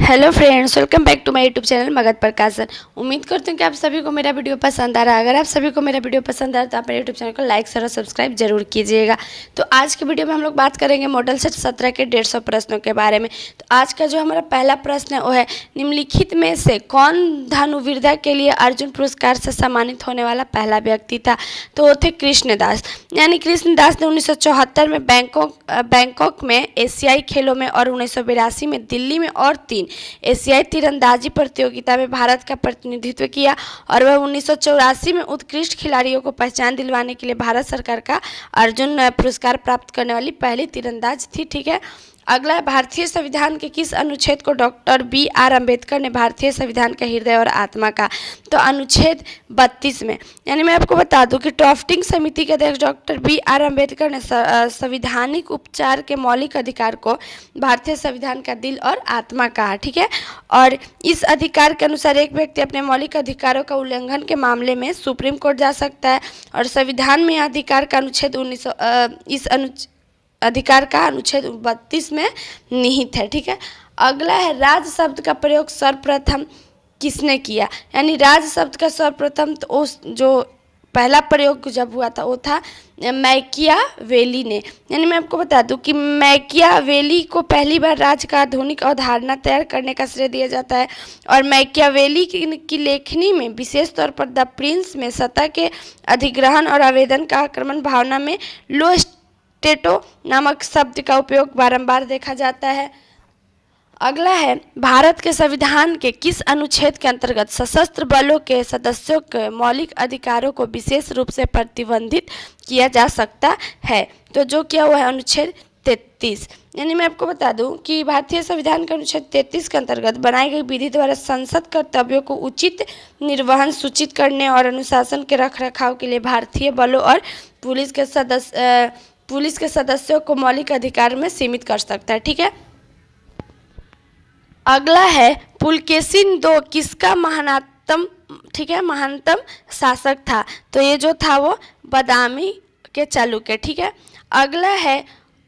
Hello friends, welcome back to my YouTube channel Magadh Prakashan. उम्मीद करती हूँ कि आप सभी को मेरा वीडियो पसंद आ रहा है। अगर आप सभी को मेरा वीडियो पसंद आ रहा है तो आप मेरे यूट्यूब चैनल को लाइक शेयर और सब्सक्राइब जरूर कीजिएगा। तो आज के वीडियो में हम लोग बात करेंगे मॉडल सेट 17 के 150 प्रश्नों के बारे में। तो आज का जो हमारा पहला प्रश्न है वो है, निम्नलिखित में से कौन धनुर्विद्या के लिए अर्जुन पुरस्कार से सम्मानित होने वाला पहला व्यक्ति था? तो वो थे कृष्णदास। यानी कृष्णदास ने 1974 में बैंकॉक में एशियाई खेलों में और 1982 में दिल्ली में और 3 एशियाई तीरंदाजी प्रतियोगिता में भारत का प्रतिनिधित्व किया और वह 1984 में उत्कृष्ट खिलाड़ियों को पहचान दिलवाने के लिए भारत सरकार का अर्जुन पुरस्कार प्राप्त करने वाली पहली तीरंदाज थी। ठीक है। अगला है, भारतीय संविधान के किस अनुच्छेद को डॉक्टर BR अम्बेडकर ने भारतीय संविधान का हृदय और आत्मा कहा? तो अनुच्छेद 32 में। यानी मैं आपको बता दूं कि ड्राफ्टिंग समिति के अध्यक्ष डॉक्टर BR अम्बेडकर ने संविधानिक उपचार के मौलिक अधिकार को भारतीय संविधान का दिल और आत्मा कहा। ठीक है। और इस अधिकार के अनुसार एक व्यक्ति अपने मौलिक अधिकारों का उल्लंघन के मामले में सुप्रीम कोर्ट जा सकता है और संविधान में यह अधिकार का अनुच्छेद अधिकार का अनुच्छेद 32 में निहित है। ठीक है। अगला है, राज शब्द का प्रयोग सर्वप्रथम किसने किया? यानी राज शब्द का सर्वप्रथम तो उस जो पहला प्रयोग जब हुआ था वो था मैकियावेली ने। यानी मैं आपको बता दूं कि मैकियावेली को पहली बार राज का आधुनिक अवधारणा तैयार करने का श्रेय दिया जाता है और मैकियावेली की लेखनी में विशेष तौर पर द प्रिंस में सत्ता के अधिग्रहण और आवेदन का आक्रमण भावना में लो टेटो नामक शब्द का उपयोग बारंबार देखा जाता है। अगला है, भारत के संविधान के किस अनुच्छेद के अंतर्गत सशस्त्र बलों के सदस्यों के मौलिक अधिकारों को विशेष रूप से प्रतिबंधित किया जा सकता है? तो जो क्या हुआ है अनुच्छेद 33। यानी मैं आपको बता दूं कि भारतीय संविधान के अनुच्छेद 33 के अंतर्गत बनाई गई विधि द्वारा संसद कर्तव्यों को उचित निर्वहन सूचित करने और अनुशासन के रखरखाव के लिए भारतीय बलों और पुलिस के सदस्यों को मौलिक अधिकार में सीमित कर सकता है। ठीक है। अगला है, पुलकेशिन II किसका महानतम शासक था? तो ये जो था वो बादामी के चालुक्य। ठीक है। अगला है,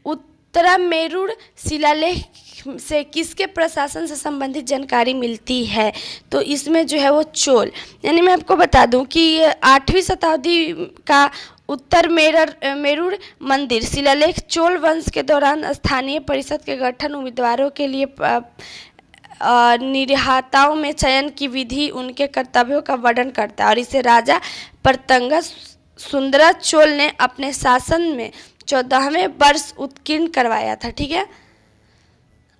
उत्तरामेरुर शिलालेख से किसके प्रशासन से संबंधित जानकारी मिलती है? तो इसमें जो है वो चोल। यानी मैं आपको बता दूं कि 8वीं शताब्दी का उत्तर मेरुर मंदिर शिलालेख चोल वंश के दौरान स्थानीय परिषद के गठन, उम्मीदवारों के लिए निर्हाताओं में चयन की विधि, उनके कर्तव्यों का वर्णन करता है और इसे राजा प्रतंगा सुंदरा चोल ने अपने शासन में 14वें वर्ष उत्कीर्ण करवाया था। ठीक है।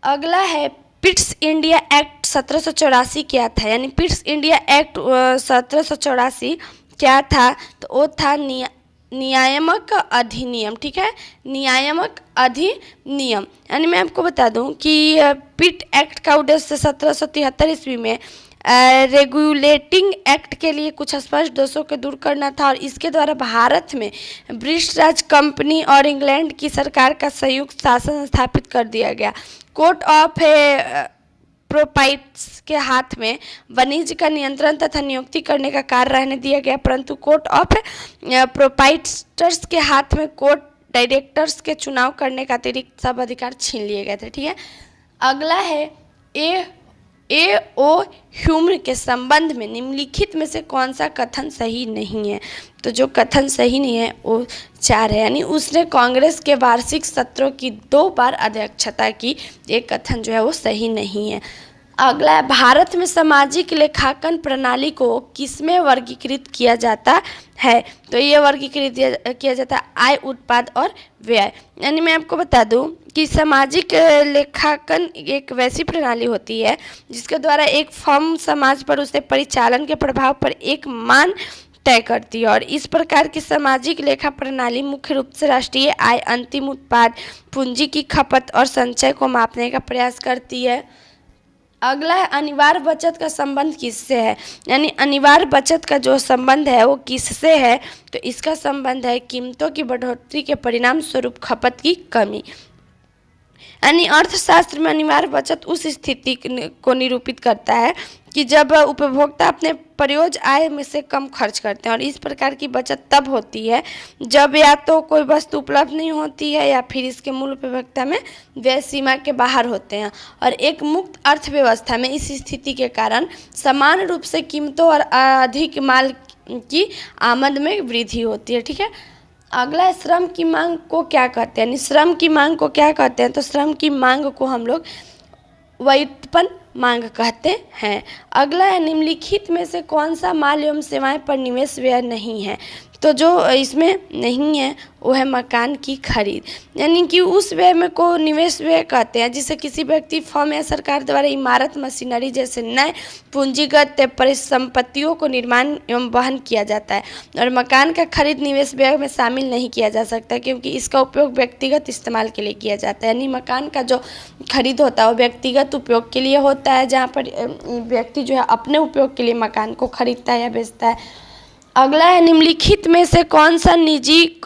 अगला है, पिट्स इंडिया एक्ट 1784 क्या था? यानी पिट्स इंडिया एक्ट 1784 क्या था? तो वो था नियामक अधिनियम। ठीक है। नियामक अधिनियम। यानी मैं आपको बता दूं कि पिट एक्ट का उद्देश्य 1773 ईस्वी में रेगुलेटिंग एक्ट के लिए कुछ स्पष्ट दोषों को दूर करना था और इसके द्वारा भारत में ब्रिटिश राज कंपनी और इंग्लैंड की सरकार का संयुक्त शासन स्थापित कर दिया गया। कोर्ट ऑफ प्रोपाइट्स के हाथ में वाणिज्य का नियंत्रण तथा नियुक्ति करने का कार्य रहने दिया गया, परंतु कोर्ट ऑफ प्रोपाइटर्स के हाथ में कोर्ट डायरेक्टर्स के चुनाव करने का अतिरिक्त सब अधिकार छीन लिए गए थे। ठीक है। अगला है, A.O. ह्यूम के संबंध में निम्नलिखित में से कौन सा कथन सही नहीं है? तो जो कथन सही नहीं है वो 4 है। यानी उसने कांग्रेस के वार्षिक सत्रों की 2 बार अध्यक्षता की। ये कथन जो है वो सही नहीं है। अगला है, भारत में सामाजिक लेखांकन प्रणाली को किसमें वर्गीकृत किया जाता है? तो ये वर्गीकृत किया जाता है आय, उत्पाद और व्यय। यानी मैं आपको बता दूं कि सामाजिक लेखांकन एक वैसी प्रणाली होती है जिसके द्वारा एक फर्म समाज पर उसके परिचालन के प्रभाव पर एक मान तय करती है और इस प्रकार की सामाजिक लेखा प्रणाली मुख्य रूप से राष्ट्रीय आय, अंतिम उत्पाद, पूंजी की खपत और संचय को मापने का प्रयास करती है। अगला है, अनिवार्य बचत का संबंध किससे है? यानी अनिवार्य बचत का जो संबंध है वो किससे है? तो इसका संबंध है कीमतों की बढ़ोतरी के परिणाम स्वरूप खपत की कमी। यानी अर्थशास्त्र में अनिवार्य बचत उस स्थिति को निरूपित करता है कि जब उपभोक्ता अपने प्रयोज्य आय में से कम खर्च करते हैं, और इस प्रकार की बचत तब होती है जब या तो कोई वस्तु उपलब्ध नहीं होती है या फिर इसके मूल उपभोक्ता में व्यय सीमा के बाहर होते हैं। और एक मुक्त अर्थव्यवस्था में इस स्थिति के कारण समान रूप से कीमतों और अधिक माल की आमद में वृद्धि होती है। ठीक है, अगला श्रम की मांग को क्या कहते हैं, श्रम की मांग को क्या कहते हैं, तो श्रम की मांग को हम लोग व्युत्पन्न मांग कहते हैं। अगला है, निम्नलिखित में से कौन सा माल एवं सेवाएं पर निवेश व्यय नहीं है, तो जो इसमें नहीं है वो है मकान की खरीद, यानी कि उस व्यय में को निवेश व्यय कहते हैं जिसे किसी व्यक्ति, फर्म या सरकार द्वारा इमारत, मशीनरी जैसे नए पूंजीगत परिसंपत्तियों को निर्माण एवं वहन किया जाता है। और मकान का खरीद निवेश व्यय में शामिल नहीं किया जा सकता क्योंकि इसका उपयोग व्यक्तिगत इस्तेमाल के लिए किया जाता है, यानी मकान का जो खरीद होता है वो व्यक्तिगत उपयोग के लिए होता है, जहाँ पर व्यक्ति जो है अपने उपयोग के लिए मकान को खरीदता है या बेचता है। अगला है, निम्नलिखित में से कौन सा निजी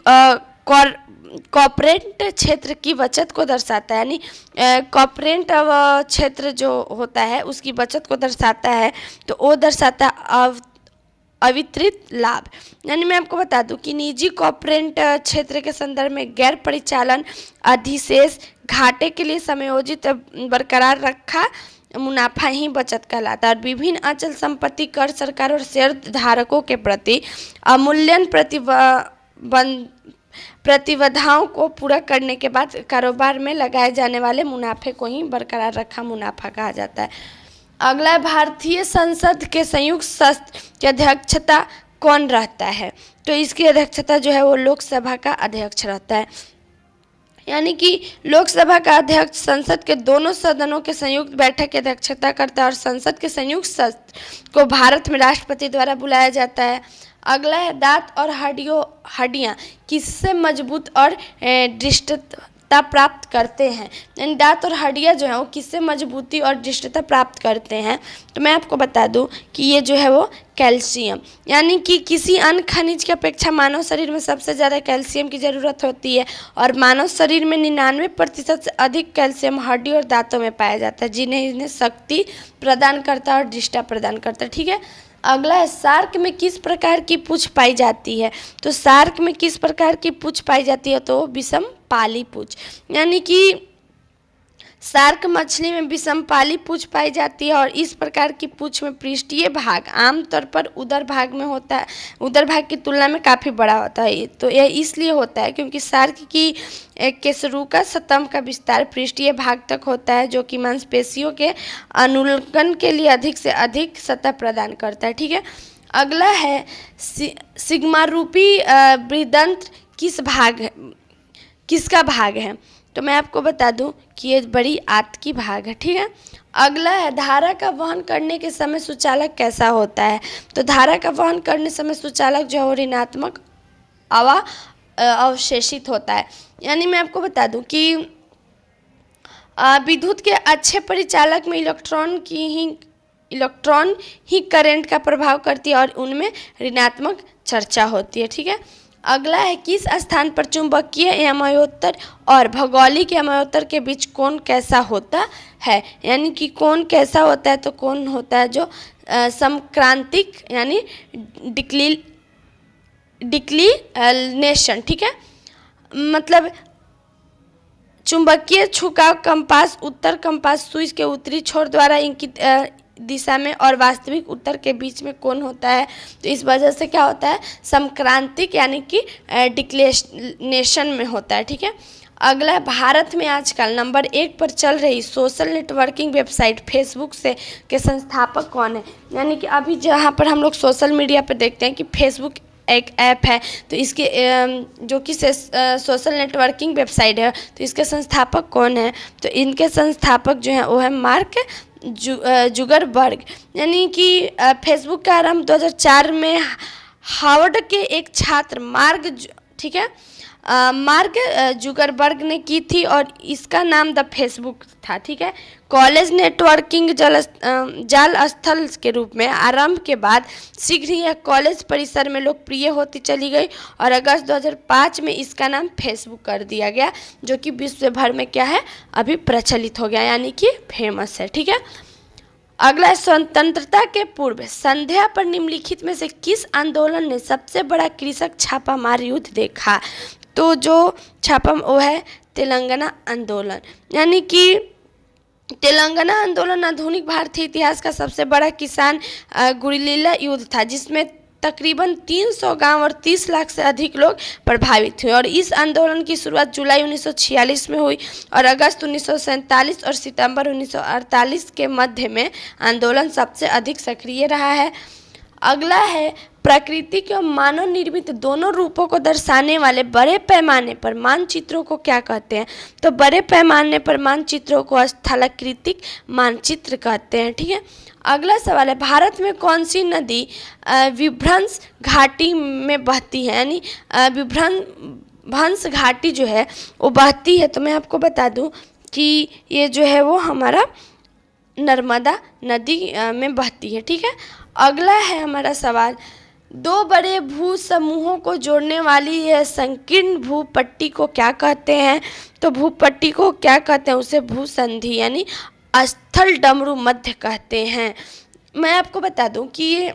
कॉर्पोरेट क्षेत्र की बचत को दर्शाता है, यानी कॉर्पोरेट क्षेत्र जो होता है उसकी बचत को दर्शाता है, तो वो दर्शाता है अवितरित लाभ। यानी मैं आपको बता दूं कि निजी कॉर्पोरेट क्षेत्र के संदर्भ में गैर परिचालन अधिशेष घाटे के लिए समायोजित बरकरार रखा मुनाफा ही बचत कहलाता है। और विभिन्न अचल संपत्ति कर सरकार और शेयर धारकों के प्रति अमूल्यन प्रतिबद्धताओं को पूरा करने के बाद कारोबार में लगाए जाने वाले मुनाफे को ही बरकरार रखा मुनाफा कहा जाता है। अगला है, भारतीय संसद के संयुक्त सत्र की अध्यक्षता कौन रहता है, तो इसकी अध्यक्षता जो है वो लोकसभा का अध्यक्ष रहता है, यानी कि लोकसभा का अध्यक्ष संसद के दोनों सदनों के संयुक्त बैठक की अध्यक्षता करता है और संसद के संयुक्त सत्र को भारत में राष्ट्रपति द्वारा बुलाया जाता है। अगला है, दांत और हड्डियां किससे मजबूत और दृढ़ता प्राप्त करते हैं, यानी दांत और हड्डियां जो है वो किससे मजबूती और दृढ़ता प्राप्त करते हैं, तो मैं आपको बता दूं कि ये जो है वो कैल्शियम, यानी कि किसी अन्य खनिज की अपेक्षा मानव शरीर में सबसे ज़्यादा कैल्शियम की ज़रूरत होती है और मानव शरीर में 99% से अधिक कैल्शियम हड्डी और दांतों में पाया जाता है, जिन्हें इन्हें शक्ति प्रदान करता है और दृढ़ता प्रदान करता है। ठीक है, अगला है, शार्क में किस प्रकार की पूंछ पाई जाती है, तो शार्क में किस प्रकार की पूंछ पाई जाती है, तो विषम पाली पूंछ, यानी कि शार्क मछली में विषमपाली पूंछ पाई जाती है और इस प्रकार की पूंछ में पृष्ठीय भाग आमतौर पर उदर भाग में होता है, उदर भाग की तुलना में काफ़ी बड़ा होता है। तो यह इसलिए होता है क्योंकि शार्क की केसरूका स्तंभ का विस्तार पृष्ठीय भाग तक होता है, जो कि मांसपेशियों के अनुलग्न के लिए अधिक से अधिक सतह प्रदान करता है। ठीक है, अगला है, सिग्मा रूपी बृहदंत्र किसका भाग है, तो मैं आपको बता दूं कि ये बड़ी आंत की भाग है। ठीक है, अगला है, धारा का वहन करने के समय सुचालक कैसा होता है, तो धारा का वहन करने समय सुचालक जो है ऋणात्मक अवशेषित होता है, यानी मैं आपको बता दूं कि विद्युत के अच्छे परिचालक में इलेक्ट्रॉन ही करंट का प्रभाव करती है और उनमें ऋणात्मक चर्चा होती है। ठीक है, अगला है, किस स्थान पर चुंबकीय यमयोत्तर और भौगोलिक यमयोत्तर के बीच कोण कैसा होता है, यानी कि कोण कैसा होता है, तो कोण होता है जो समक्रांतिक यानी डिक्लिनेशन। ठीक है, मतलब चुंबकीय झुकाव कंपास उत्तर कंपास सुई के उत्तरी छोर द्वारा इंकित दिशा में और वास्तविक उत्तर के बीच में कोण होता है, तो इस वजह से क्या होता है, समक्रांतिक यानी कि डिक्लिनेशन में होता है। ठीक है, अगला, भारत में आजकल नंबर 1 पर चल रही सोशल नेटवर्किंग वेबसाइट फेसबुक के संस्थापक कौन है, यानी कि अभी जहाँ पर हम लोग सोशल मीडिया पर देखते हैं कि फेसबुक एक ऐप है, तो इसके जो कि सोशल नेटवर्किंग वेबसाइट है, तो इसके संस्थापक कौन है, तो इनके संस्थापक जो हैं वो है मार्क जुगरबर्ग, यानी कि फेसबुक का आरंभ 2004 में हार्वर्ड के एक छात्र मार्क जुगरबर्ग ने की थी और इसका नाम द फेसबुक था। ठीक है, कॉलेज नेटवर्किंग जाल स्थल के रूप में आरंभ के बाद शीघ्र ही यह कॉलेज परिसर में लोकप्रिय होती चली गई और अगस्त 2005 में इसका नाम फेसबुक कर दिया गया, जो कि विश्व भर में क्या है, अभी प्रचलित हो गया, यानी कि फेमस है। ठीक है, अगला है, स्वतंत्रता के पूर्व संध्या पर निम्नलिखित में से किस आंदोलन ने सबसे बड़ा कृषक छापामार युद्ध देखा? तो जो छापा वो है तेलंगाना आंदोलन। यानी कि तेलंगाना आंदोलन आधुनिक भारतीय इतिहास का सबसे बड़ा किसान गुरिल्ला युद्ध था, जिसमें तकरीबन 300 गांव और 30 लाख से अधिक लोग प्रभावित हुए। और इस आंदोलन की शुरुआत जुलाई 1946 में हुई और अगस्त 1947 और सितंबर 1948 के मध्य में आंदोलन सबसे अधिक सक्रिय रहा है। अगला है, प्राकृतिक और मानव निर्मित दोनों रूपों को दर्शाने वाले बड़े पैमाने पर मानचित्रों को क्या कहते हैं? तो बड़े पैमाने पर मानचित्रों को स्थलाकृतिक मानचित्र कहते हैं। ठीक है। अगला सवाल है, भारत में कौन सी नदी विभ्रंश घाटी में बहती है? यानी विभ्रंश घाटी जो है वो बहती है। तो मैं आपको बता दूं कि ये जो है वो हमारा नर्मदा नदी में बहती है। ठीक है। अगला है हमारा सवाल, दो बड़े भू समूहों को जोड़ने वाली यह संकीर्ण भूपट्टी को क्या कहते हैं? तो भूपट्टी को क्या कहते हैं? उसे भूसंधि यानी स्थल डमरू मध्य कहते हैं। मैं आपको बता दूं कि ये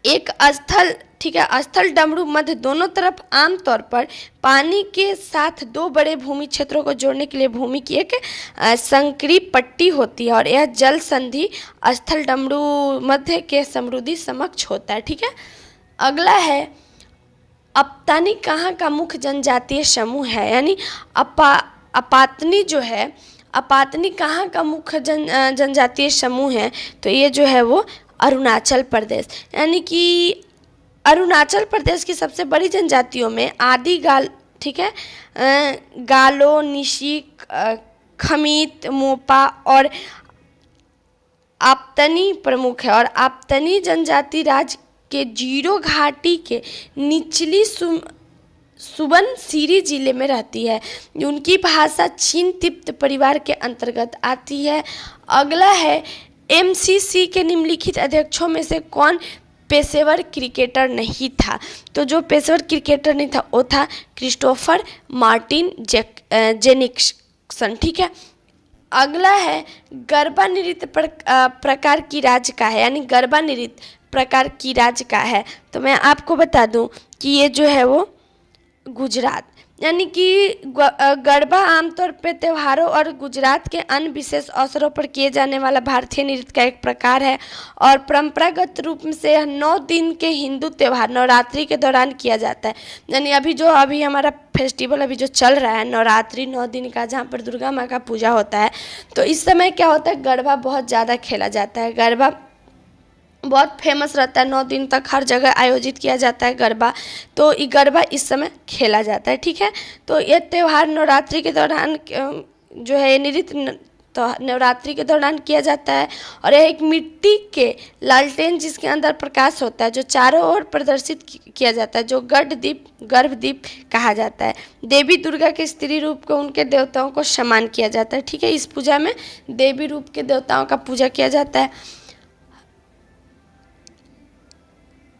एक स्थल, ठीक है, स्थल डमरू मध्य दोनों तरफ आमतौर पर पानी के साथ दो बड़े भूमि क्षेत्रों को जोड़ने के लिए भूमि की एक संकरी पट्टी होती है और यह जल संधि स्थल डमरू मध्य के समृद्धि समक्ष होता है। ठीक है। अगला है, अपातनी कहाँ का मुख्य जनजातीय समूह है? यानी अपातनी जो है, अपातनी कहाँ का मुख्य जनजातीय समूह है? तो ये जो है वो अरुणाचल प्रदेश। यानी कि अरुणाचल प्रदेश की सबसे बड़ी जनजातियों में आदि ठीक है, गालो, निशी, खमीत, मोपा और आप्तनी प्रमुख है। और आप्तनी जनजाति राज्य के जीरो घाटी के निचली सुबनसिरी जिले में रहती है। उनकी भाषा चीन तिब्बत परिवार के अंतर्गत आती है। अगला है, एमसीसी के निम्नलिखित अध्यक्षों में से कौन पेशेवर क्रिकेटर नहीं था? तो जो पेशेवर क्रिकेटर नहीं था वो था क्रिस्टोफर मार्टिन जेनिक्सन। ठीक है। अगला है, गरबा नृत्य प्रकार की राज्य का है? यानी गरबा नृत्य प्रकार की राज्य का है? तो मैं आपको बता दूं कि ये जो है वो गुजरात। यानी कि गरबा आमतौर पर त्योहारों और गुजरात के अन्य विशेष अवसरों पर किए जाने वाला भारतीय नृत्य का एक प्रकार है और परंपरागत रूप से 9 दिन के हिंदू त्यौहार नवरात्रि के दौरान किया जाता है। यानी अभी हमारा फेस्टिवल अभी जो चल रहा है नवरात्रि 9 दिन का, जहाँ पर दुर्गा माँ का पूजा होता है, तो इस समय क्या होता है, गरबा बहुत ज़्यादा खेला जाता है। गरबा बहुत फेमस रहता है, 9 दिन तक हर जगह आयोजित किया जाता है गरबा। तो ये गरबा इस समय खेला जाता है। ठीक है। तो ये त्यौहार नवरात्रि के दौरान जो है नृत्य तो नवरात्रि के दौरान किया जाता है और यह एक मिट्टी के लालटेन जिसके अंदर प्रकाश होता है जो चारों ओर प्रदर्शित किया जाता है, जो गर्भदीप कहा जाता है। देवी दुर्गा के स्त्री रूप को उनके देवताओं को सम्मान किया जाता है। ठीक है। इस पूजा में देवी रूप के देवताओं का पूजा किया जाता है।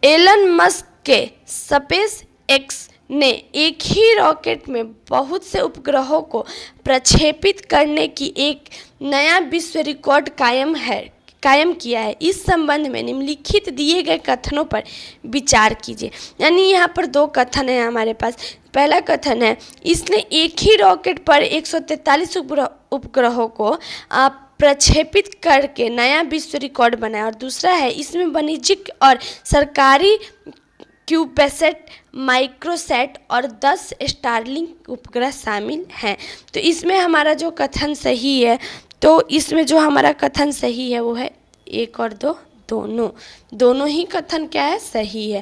एलन मस्क के स्पेस एक्स ने एक ही रॉकेट में बहुत से उपग्रहों को प्रक्षेपित करने की एक नया विश्व रिकॉर्ड कायम किया है। इस संबंध में निम्नलिखित दिए गए कथनों पर विचार कीजिए। यानी यहाँ पर 2 कथन है हमारे पास। पहला कथन है, इसने एक ही रॉकेट पर 143 उपग्रहों को प्रक्षेपित करके नया विश्व रिकॉर्ड बनाया। और दूसरा है, इसमें वाणिज्यिक और सरकारी क्यूबसैट, माइक्रोसैट और 10 स्टारलिंक उपग्रह शामिल हैं। तो इसमें हमारा जो कथन सही है, तो इसमें जो हमारा कथन सही है वो है 1 और 2 दोनों ही कथन क्या है, सही है।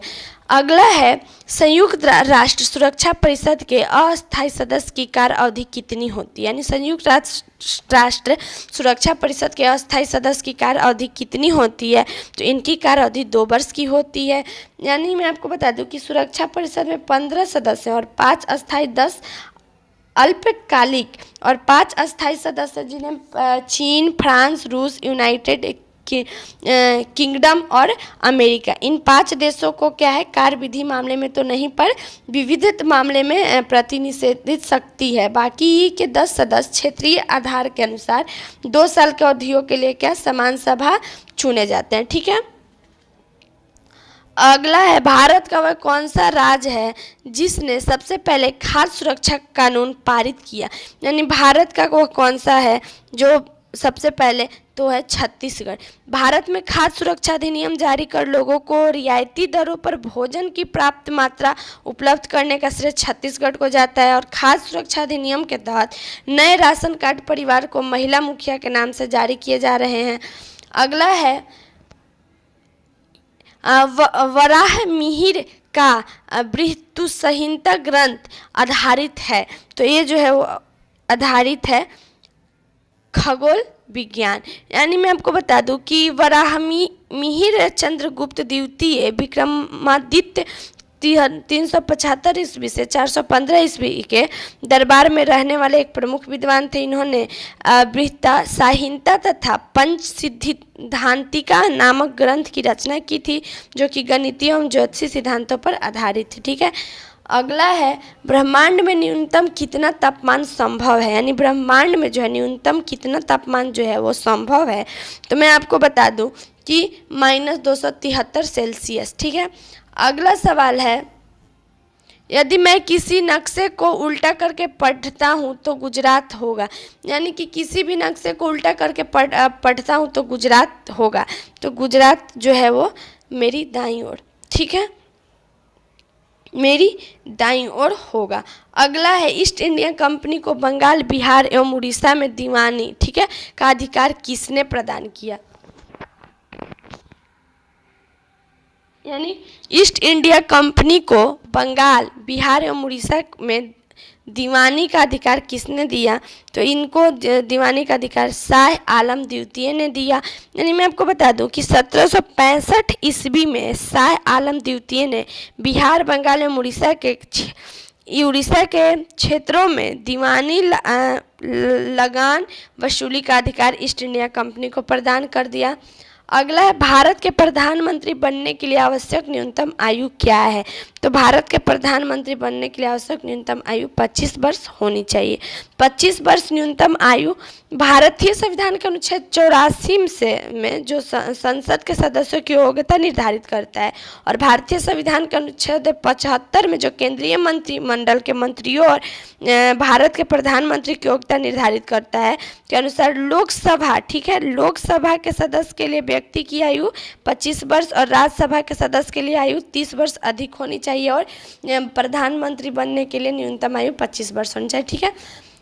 अगला है, संयुक्त राष्ट्र सुरक्षा परिषद के अस्थायी सदस्य की कार्य अवधि कितनी होती है? यानी संयुक्त राष्ट्र सुरक्षा परिषद के अस्थायी सदस्य की कार्य अवधि कितनी होती है? तो इनकी कार्य अवधि 2 वर्ष की होती है। यानी मैं आपको बता दूं कि सुरक्षा परिषद में 15 सदस्य हैं और 5 अस्थायी, 10 अल्पकालिक और 5 अस्थायी सदस्य जिन्हें चीन, फ्रांस, रूस, यूनाइटेड किंगडम और अमेरिका। इन 5 देशों को क्या है, कार्य विधि मामले में तो नहीं पर विविधता मामले में प्रतिनिधित्व शक्ति है। बाकी के 10 सदस्य क्षेत्रीय आधार के अनुसार 2 साल के अवधियों के लिए क्या समान सभा चुने जाते हैं। ठीक है, अगला है भारत का वह कौन सा राज्य है जिसने सबसे पहले खाद्य सुरक्षा कानून पारित किया। यानी भारत का वह कौन सा है जो सबसे पहले, तो है छत्तीसगढ़। भारत में खाद्य सुरक्षा अधिनियम जारी कर लोगों को रियायती दरों पर भोजन की प्राप्त मात्रा उपलब्ध करने का श्रेय छत्तीसगढ़ को जाता है। और खाद्य सुरक्षा अधिनियम के तहत नए राशन कार्ड परिवार को महिला मुखिया के नाम से जारी किए जा रहे हैं। अगला है वराह मिहिर का बृहतु संहिता ग्रंथ आधारित है। तो ये जो है वो आधारित है खगोल विज्ञान। यानी मैं आपको बता दूं कि वराह मिहिर चंद्रगुप्त द्वितीय विक्रमादित्य 375 ईस्वी से 415 ईस्वी के दरबार में रहने वाले एक प्रमुख विद्वान थे। इन्होंने बृहता संहिता तथा पंच सिद्धांतिका नामक ग्रंथ की रचना की थी, जो कि गणितीय एवं ज्योतिषीय सिद्धांतों पर आधारित थी। ठीक है, अगला है ब्रह्मांड में न्यूनतम कितना तापमान संभव है। यानी ब्रह्मांड में जो है न्यूनतम कितना तापमान जो है वो संभव है। तो मैं आपको बता दूं कि -273 सेल्सियस। ठीक है, अगला सवाल है, यदि मैं किसी नक्शे को उल्टा करके पढ़ता हूँ तो गुजरात होगा। यानी कि किसी भी नक्शे को उल्टा करके पढ़ता हूँ तो गुजरात होगा। तो गुजरात जो है वो मेरी दाईं ओर, ठीक है, मेरी दाईं ओर होगा। अगला है ईस्ट इंडिया कंपनी को बंगाल, बिहार एवं उड़ीसा में दीवानी, ठीक है, का अधिकार किसने प्रदान किया। यानी ईस्ट इंडिया कंपनी को बंगाल, बिहार एवं उड़ीसा में दीवानी का अधिकार किसने दिया। तो इनको दीवानी का अधिकार शाह आलम द्वितीय ने दिया। यानी मैं आपको बता दूं कि 1765 ईस्वी में शाह आलम द्वितीय ने बिहार, बंगाल एवं उड़ीसा के क्षेत्रों में दीवानी लगान वसूली का अधिकार ईस्ट इंडिया कंपनी को प्रदान कर दिया। अगला है भारत के प्रधानमंत्री बनने के लिए आवश्यक न्यूनतम आयु क्या है। तो भारत के प्रधानमंत्री बनने के लिए आवश्यक न्यूनतम आयु 25 वर्ष होनी चाहिए। 25 वर्ष न्यूनतम आयु भारतीय संविधान के अनुच्छेद 84 में जो संसद के सदस्यों की योग्यता निर्धारित करता है, और भारतीय संविधान के अनुच्छेद 75 में जो केंद्रीय मंत्रिमंडल के मंत्रियों और भारत के प्रधानमंत्री की योग्यता निर्धारित करता है के अनुसार लोकसभा, ठीक है, लोकसभा के सदस्य के लिए व्यक्ति की आयु 25 वर्ष और राज्यसभा के सदस्य के लिए आयु 30 वर्ष अधिक होनी चाहिए, और प्रधानमंत्री बनने के लिए न्यूनतम आयु 25 वर्ष होनी चाहिए। ठीक है,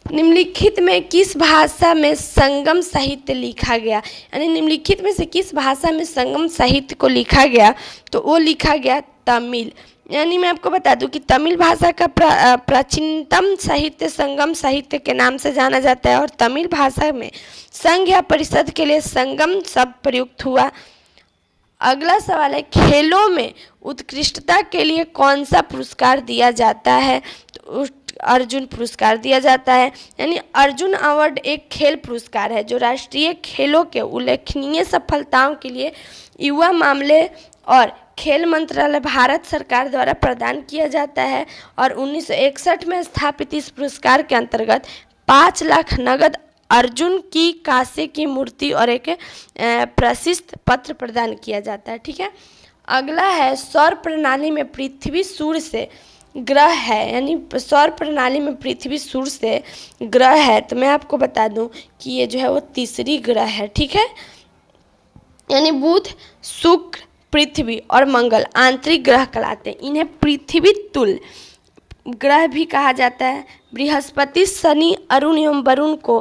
निम्नलिखित में किस भाषा में संगम साहित्य लिखा गया। यानी निम्नलिखित में से किस भाषा में संगम साहित्य को लिखा गया, तो वो लिखा गया तमिल। यानी मैं आपको बता दूं कि तमिल भाषा का प्राचीनतम साहित्य संगम साहित्य के नाम से जाना जाता है, और तमिल भाषा में संघ या परिषद के लिए संगम शब्द प्रयुक्त हुआ। अगला सवाल है, खेलों में उत्कृष्टता के लिए कौन सा पुरस्कार दिया जाता है। तो अर्जुन पुरस्कार दिया जाता है। यानी अर्जुन अवार्ड एक खेल पुरस्कार है जो राष्ट्रीय खेलों के उल्लेखनीय सफलताओं के लिए युवा मामले और खेल मंत्रालय भारत सरकार द्वारा प्रदान किया जाता है, और 1961 में स्थापित इस पुरस्कार के अंतर्गत 5 लाख नगद अर्जुन की कांसे की मूर्ति और एक प्रशस्ति पत्र प्रदान किया जाता है। ठीक है, अगला है सौर प्रणाली में पृथ्वी सूर्य से ग्रह है। यानी सौर प्रणाली में पृथ्वी सूर्य से ग्रह है, तो मैं आपको बता दूं कि ये जो है वो तीसरी ग्रह है। ठीक है, यानी बुध, शुक्र, पृथ्वी और मंगल आंतरिक ग्रह कहलाते हैं। इन्हें पृथ्वी तुल्य ग्रह भी कहा जाता है। बृहस्पति, शनि, अरुण एवं वरुण को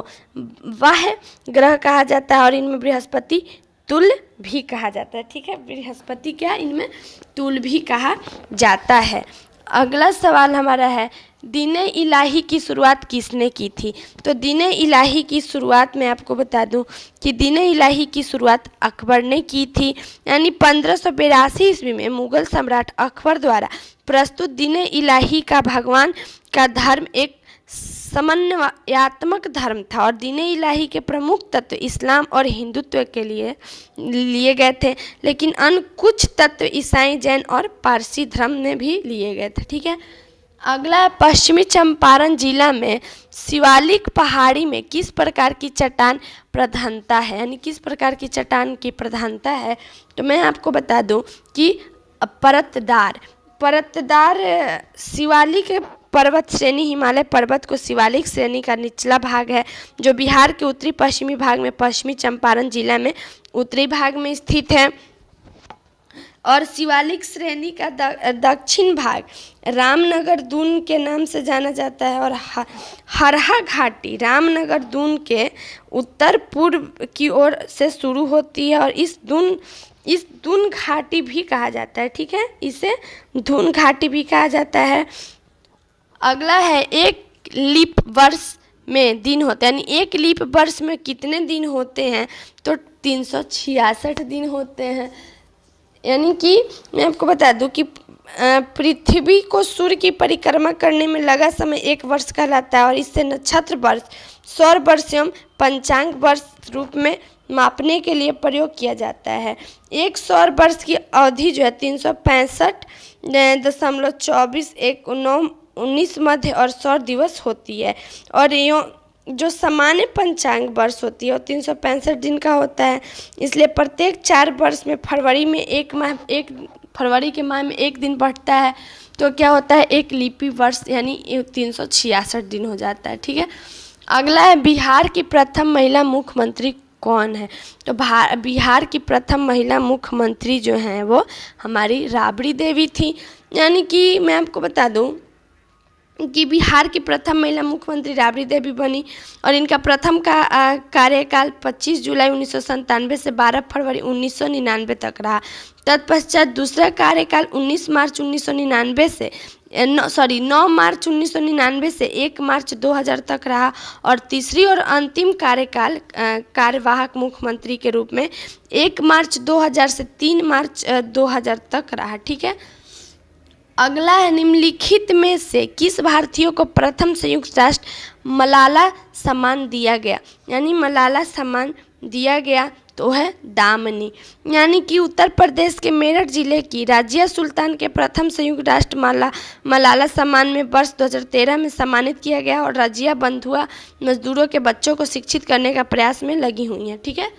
वाह ग्रह कहा जाता है, और इनमें बृहस्पति तुल्य भी कहा जाता है। ठीक है, बृहस्पति क्या इनमें तुल्य भी कहा जाता है। अगला सवाल हमारा है, दीन-ए इलाही की शुरुआत किसने की थी। तो दीन-ए इलाही की शुरुआत मैं आपको बता दूं कि दीन-ए इलाही की शुरुआत अकबर ने की थी। यानी 1582 ईस्वी में मुगल सम्राट अकबर द्वारा प्रस्तुत दीन-ए इलाही का भगवान का धर्म एक समन्वयात्मक धर्म था और दीन इलाही के प्रमुख तत्व इस्लाम और हिंदुत्व के लिए लिए गए थे, लेकिन अन्य कुछ तत्व ईसाई, जैन और पारसी धर्म में भी लिए गए थे। ठीक है, अगला है पश्चिमी चंपारण जिला में शिवालिक पहाड़ी में किस प्रकार की चट्टान प्रधानता है, यानी किस प्रकार की चट्टान की प्रधानता है। तो मैं आपको बता दूं कि परतदार शिवालिक पर्वत श्रेणी हिमालय पर्वत को शिवालिक श्रेणी का निचला भाग है, जो बिहार के उत्तरी पश्चिमी भाग में पश्चिमी चंपारण जिला में उत्तरी भाग में स्थित है। और शिवालिक श्रेणी का दक्षिण भाग रामनगर दून के नाम से जाना जाता है और हरहा घाटी रामनगर दून के उत्तर पूर्व की ओर से शुरू होती है और इस दून घाटी भी कहा जाता है। ठीक है, इसे दून घाटी भी कहा जाता है। अगला है एक लीप वर्ष में दिन होते हैं, यानी एक लीप वर्ष में कितने दिन होते हैं। तो 366 दिन होते हैं। यानी कि मैं आपको बता दूं कि पृथ्वी को सूर्य की परिक्रमा करने में लगा समय एक वर्ष कहलाता है और इससे नक्षत्र वर्ष, सौर वर्ष एवं पंचांग वर्ष रूप में मापने के लिए प्रयोग किया जाता है। एक सौर वर्ष की अवधि जो है 365.2419 मध्य और सौर दिवस होती है और जो सामान्य पंचांग वर्ष होती है वो 365 दिन का होता है। इसलिए प्रत्येक 4 वर्ष में फरवरी के माह में एक दिन बढ़ता है, तो क्या होता है एक लीपी वर्ष, यानी 366 दिन हो जाता है। ठीक है, अगला है बिहार की प्रथम महिला मुख्यमंत्री कौन है। तो बिहार की प्रथम महिला मुख्यमंत्री जो हैं वो हमारी राबड़ी देवी थी। यानी कि मैं आपको बता दूं कि बिहार की प्रथम महिला मुख्यमंत्री राबड़ी देवी बनी और इनका प्रथम कार्यकाल 25 जुलाई 1997 से 12 फरवरी 1999 तक रहा। तत्पश्चात दूसरा कार्यकाल 9 मार्च 1999 से 1 मार्च 2000 तक रहा और तीसरी और अंतिम कार्यकाल कार्यवाहक मुख्यमंत्री के रूप में 1 मार्च 2000 से 3 मार्च 2000 तक रहा। ठीक है, अगला है निम्नलिखित में से किस भारतीय को प्रथम संयुक्त राष्ट्र मलाला सम्मान दिया गया, यानी मलाला सम्मान दिया गया तो है दामिनी। यानी कि उत्तर प्रदेश के मेरठ जिले की राजिया सुल्तान के प्रथम संयुक्त राष्ट्र मलाला सम्मान में वर्ष 2013 में सम्मानित किया गया और राजिया बंधुआ मजदूरों के बच्चों को शिक्षित करने का प्रयास में लगी हुई हैं। ठीक है,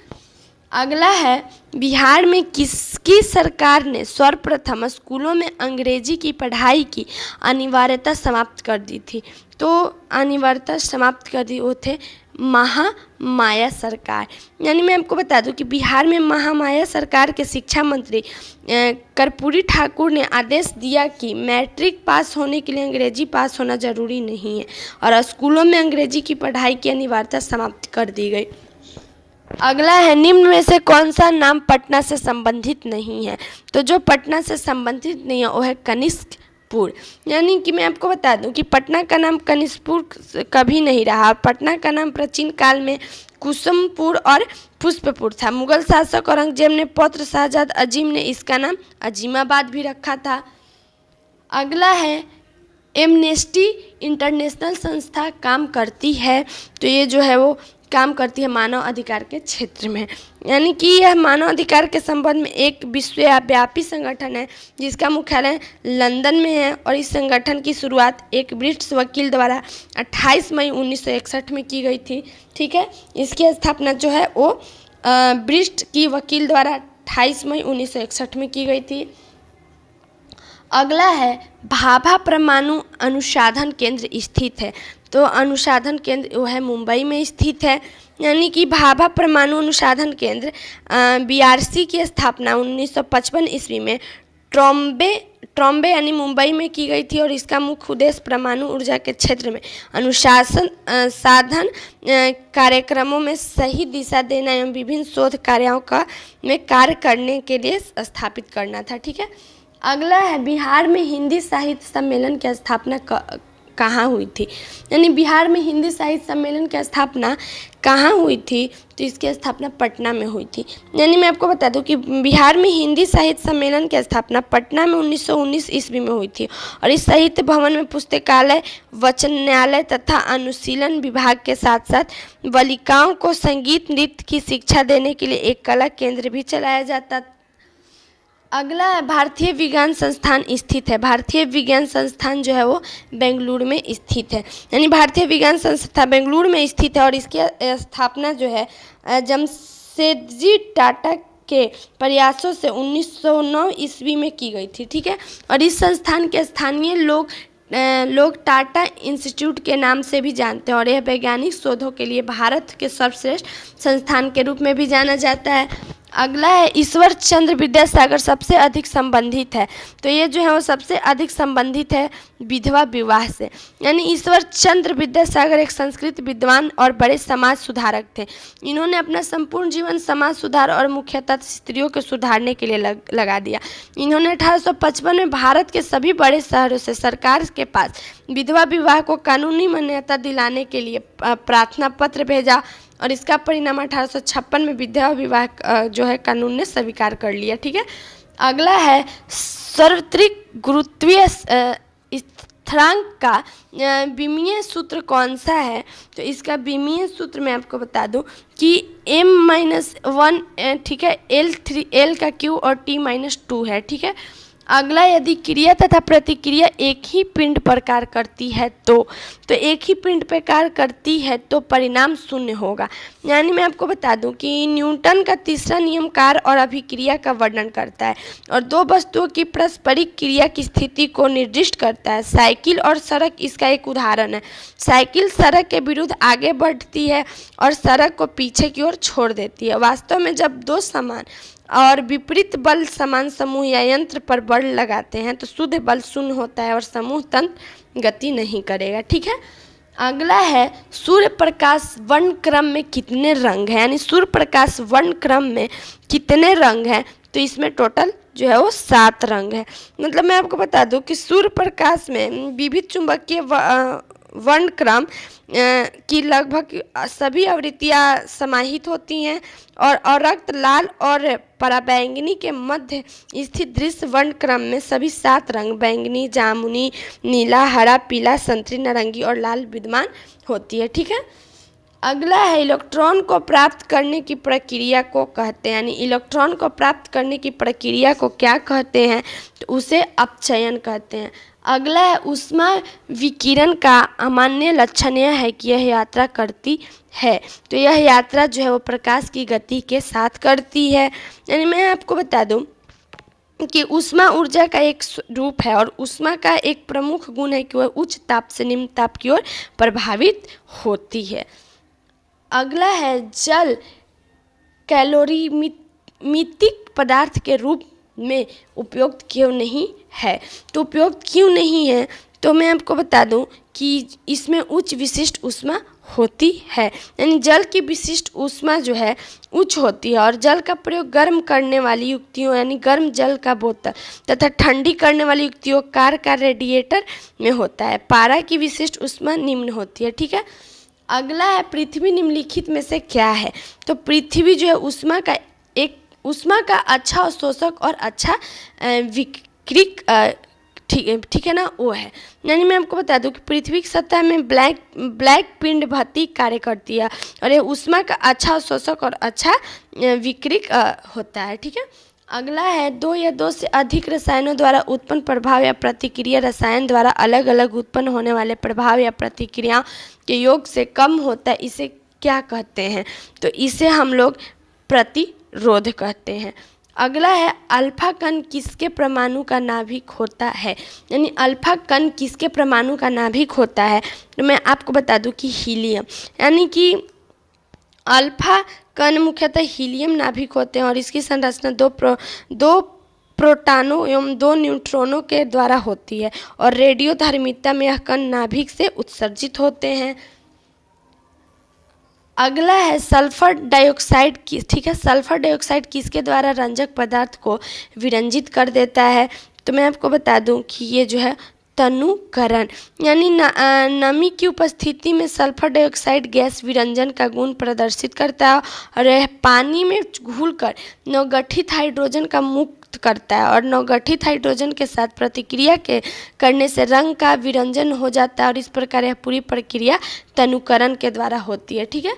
अगला है बिहार में किसकी सरकार ने सर्वप्रथम स्कूलों में अंग्रेजी की पढ़ाई की अनिवार्यता समाप्त कर दी थी। तो अनिवार्यता समाप्त कर दी वो थे महामाया सरकार। यानी मैं आपको बता दूं कि बिहार में महामाया सरकार के शिक्षा मंत्री कर्पूरी ठाकुर ने आदेश दिया कि मैट्रिक पास होने के लिए अंग्रेजी पास होना जरूरी नहीं है और स्कूलों में अंग्रेजी की पढ़ाई की अनिवार्यता समाप्त कर दी गई। अगला है निम्न में से कौन सा नाम पटना से संबंधित नहीं है। तो जो पटना से संबंधित नहीं है वो है कनिष्कपुर। यानी कि मैं आपको बता दूं कि पटना का नाम कनिष्कपुर कभी नहीं रहा। पटना का नाम प्राचीन काल में कुसुमपुर और पुष्पपुर था। मुगल शासक औरंगजेब ने पौत्र शहजाद अजीम ने इसका नाम अजीमाबाद भी रखा था। अगला है एमनेस्टी इंटरनेशनल संस्था काम करती है। तो ये जो है वो काम करती है मानव अधिकार के क्षेत्र में। यानी कि यह मानव अधिकार के संबंध में एक विश्वव्यापी संगठन है जिसका मुख्यालय लंदन में है और इस संगठन की शुरुआत एक ब्रिटिश वकील द्वारा 28 मई 1961 में की गई थी। ठीक है, इसकी स्थापना जो है वो ब्रिटिश की वकील द्वारा 28 मई 1961 में की गई थी। अगला है भाभा परमाणु अनुसंधान केंद्र स्थित है। तो अनुसंधान केंद्र वो है मुंबई में स्थित है। यानी कि भाभा परमाणु अनुसंधान केंद्र BRC की स्थापना 1955 ईस्वी में ट्रॉम्बे यानी मुंबई में की गई थी और इसका मुख्य उद्देश्य परमाणु ऊर्जा के क्षेत्र में अनुसंधान कार्यक्रमों में सही दिशा देना एवं विभिन्न शोध कार्यों में कार्य करने के लिए स्थापित करना था। ठीक है, अगला है बिहार में हिंदी साहित्य सम्मेलन की स्थापना कहाँ हुई थी। यानी बिहार में हिंदी साहित्य सम्मेलन की स्थापना कहाँ हुई थी? तो इसकी स्थापना पटना में हुई थी। यानी मैं आपको बता दूं कि बिहार में हिंदी साहित्य सम्मेलन की स्थापना पटना में 1919 ईस्वी में हुई थी और इस साहित्य भवन में पुस्तकालय, वचनालय तथा अनुशीलन विभाग के साथ साथ बालिकाओं को संगीत नृत्य की शिक्षा देने के लिए एक कला केंद्र भी चलाया जाता। अगला है भारतीय विज्ञान संस्थान स्थित है। भारतीय विज्ञान संस्थान जो है वो बेंगलुरु में स्थित है। यानी भारतीय विज्ञान संस्थान बेंगलुरु में स्थित है और इसकी स्थापना जो है जमशेदजी टाटा के प्रयासों से 1909 ईस्वी में की गई थी। ठीक है, और इस संस्थान के स्थानीय लोग टाटा इंस्टीट्यूट के नाम से भी जानते हैं और यह वैज्ञानिक शोधों के लिए भारत के सर्वश्रेष्ठ संस्थान के रूप में भी जाना जाता है। अगला है ईश्वर चंद्र विद्यासागर सबसे अधिक संबंधित है। तो ये जो है वो सबसे अधिक संबंधित है विधवा विवाह से। यानी ईश्वर चंद्र विद्यासागर एक संस्कृत विद्वान और बड़े समाज सुधारक थे। इन्होंने अपना संपूर्ण जीवन समाज सुधार और मुख्यतः स्त्रियों को सुधारने के लिए लगा दिया। इन्होंने 1855 में भारत के सभी बड़े शहरों से सरकार के पास विधवा विवाह को कानूनी मान्यता दिलाने के लिए प्रार्थना पत्र भेजा और इसका परिणाम 1856 में विधवा विवाह जो है कानून ने स्वीकार कर लिया। ठीक है, अगला है सार्वत्रिक गुरुत्वीय स्थिरांक का विमीय सूत्र कौन सा है? तो इसका विमीय सूत्र मैं आपको बता दूं कि m-1 ठीक है, L का Q और T-2 है। ठीक है, अगला यदि क्रिया तथा प्रतिक्रिया एक ही पिंड पर कार्य करती है तो एक ही पिंड पर कार्य करती है तो परिणाम शून्य होगा। यानी मैं आपको बता दूं कि न्यूटन का तीसरा नियम कार्य और अभिक्रिया का वर्णन करता है और दो वस्तुओं की पारस्परिक क्रिया की स्थिति को निर्दिष्ट करता है। साइकिल और सड़क इसका एक उदाहरण है। साइकिल सड़क के विरुद्ध आगे बढ़ती है और सड़क को पीछे की ओर छोड़ देती है। वास्तव में जब दो समान और विपरीत बल समान समूह या यंत्र पर बल लगाते हैं तो शुद्ध बल शून्य होता है और समूह तंत्र गति नहीं करेगा। ठीक है, अगला है सूर्य प्रकाश वर्ण क्रम में कितने रंग हैं? यानी सूर्य प्रकाश वर्ण क्रम में कितने रंग हैं? तो इसमें टोटल जो है वो 7 रंग है। मतलब मैं आपको बता दूं कि सूर्य प्रकाश में विविध चुंबकीय वर्णक्रम की लगभग सभी आवृत्तियां समाहित होती हैं और रक्त लाल और पराबैंगनी के मध्य स्थित दृश्य वर्णक्रम में सभी 7 रंग बैंगनी, जामुनी, नीला, हरा, पीला, संतरी, नारंगी और लाल विद्यमान होती है। ठीक है, अगला है इलेक्ट्रॉन को प्राप्त करने की प्रक्रिया को कहते हैं। यानी इलेक्ट्रॉन को प्राप्त करने की प्रक्रिया को क्या कहते हैं? तो उसे अपचयन कहते हैं। अगला है ऊष्मा विकिरण का अमान्य लक्षण यह है कि यह यात्रा करती है। तो यह यात्रा जो है वो प्रकाश की गति के साथ करती है। यानी मैं आपको बता दूं कि ऊष्मा ऊर्जा का एक रूप है और ऊष्मा का एक प्रमुख गुण है कि वह उच्च ताप से निम्न ताप की ओर प्रभावित होती है। अगला है जल कैलोरीमितिक पदार्थ के रूप में उपयुक्त क्यों नहीं है? तो उपयुक्त क्यों नहीं है? तो मैं आपको बता दूं कि इसमें उच्च विशिष्ट ऊष्मा होती है। यानी जल की विशिष्ट ऊष्मा जो है उच्च होती है और जल का प्रयोग गर्म करने वाली युक्तियों यानी गर्म जल का बोतल तथा ठंडी करने वाली युक्तियों कार का रेडिएटर में होता है। पारा की विशिष्ट ऊष्मा निम्न होती है। ठीक है, अगला है पृथ्वी निम्नलिखित में से क्या है? तो पृथ्वी जो है ऊष्मा का अच्छा अवशोषक और अच्छा विकिरक ठीक है ना, वो है। यानी मैं आपको बता दूं कि पृथ्वी की सतह में ब्लैक पिंड भत्ती कार्य करती है और ये ऊष्मा का अच्छा अवशोषक और अच्छा विकिरक होता है। ठीक है, अगला है 2 या 2 से अधिक रसायनों द्वारा उत्पन्न प्रभाव या प्रतिक्रिया रसायन द्वारा अलग अलग उत्पन्न होने वाले प्रभाव या प्रतिक्रिया के योग से कम होता है। इसे क्या कहते हैं? तो इसे हम लोग प्रतिरोध कहते हैं। अगला है अल्फा कण किसके परमाणु का नाभिक होता है? यानी अल्फा कण किसके परमाणु का नाभिक होता है? तो मैं आपको बता दूं कि हीलियम। यानी कि अल्फा कण मुख्यतः हीलियम नाभिक होते हैं और इसकी संरचना दो प्रोटॉनों एवं 2 न्यूट्रॉनों के द्वारा होती है और रेडियोधर्मिता में यह कण नाभिक से उत्सर्जित होते हैं। अगला है सल्फर डाइऑक्साइड ठीक है, सल्फर डाइऑक्साइड किसके द्वारा रंजक पदार्थ को विरंजित कर देता है? तो मैं आपको बता दूं कि ये जो है तनुकरण यानी नमी की उपस्थिति में सल्फर डाइऑक्साइड गैस विरंजन का गुण प्रदर्शित करता है और यह पानी में घुलकर नवगठित हाइड्रोजन का मुक्त करता है और नवगठित हाइड्रोजन के साथ प्रतिक्रिया के करने से रंग का विरंजन हो जाता है और इस प्रकार यह पूरी प्रक्रिया तनुकरण के द्वारा होती है। ठीक है,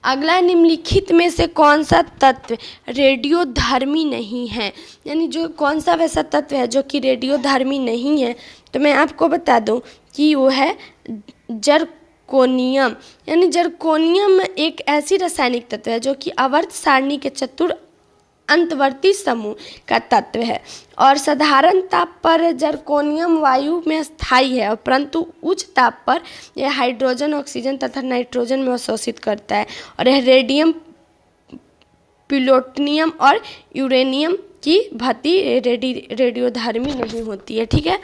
अगला निम्नलिखित में से कौन सा तत्व रेडियोधर्मी नहीं है, यानी जो कौन सा वैसा तत्व है जो कि रेडियोधर्मी नहीं है, तो मैं आपको बता दूं कि वो है जर्कोनियम। यानी जर्कोनियम एक ऐसी रासायनिक तत्व है जो कि आवर्त सारणी के चतुर अंतवर्ती समूह का तत्व है और साधारण ताप पर जर्कोनियम वायु में स्थायी है और परंतु उच्च ताप पर यह हाइड्रोजन, ऑक्सीजन तथा नाइट्रोजन में अवशोषित करता है और यह रेडियम, प्लूटोनियम और यूरेनियम की भांति रेडियोधर्मी नहीं होती है। ठीक है,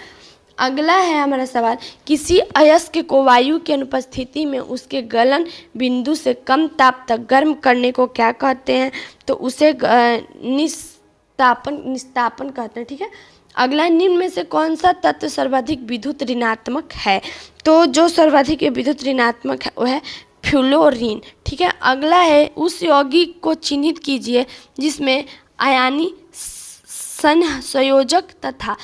अगला है हमारा सवाल, किसी अयस्क को वायु की अनुपस्थिति में उसके गलन बिंदु से कम ताप तक गर्म करने को क्या कहते हैं, तो उसे निस्तापन कहते हैं। ठीक है, अगला, निम्न में से कौन सा तत्व सर्वाधिक विद्युत ऋणात्मक है, तो जो सर्वाधिक विद्युत ऋणात्मक है वो है फ्लोरीन। ठीक है, अगला है, उस यौगिक को चिन्हित कीजिए जिसमें आयनी संयोजक तथा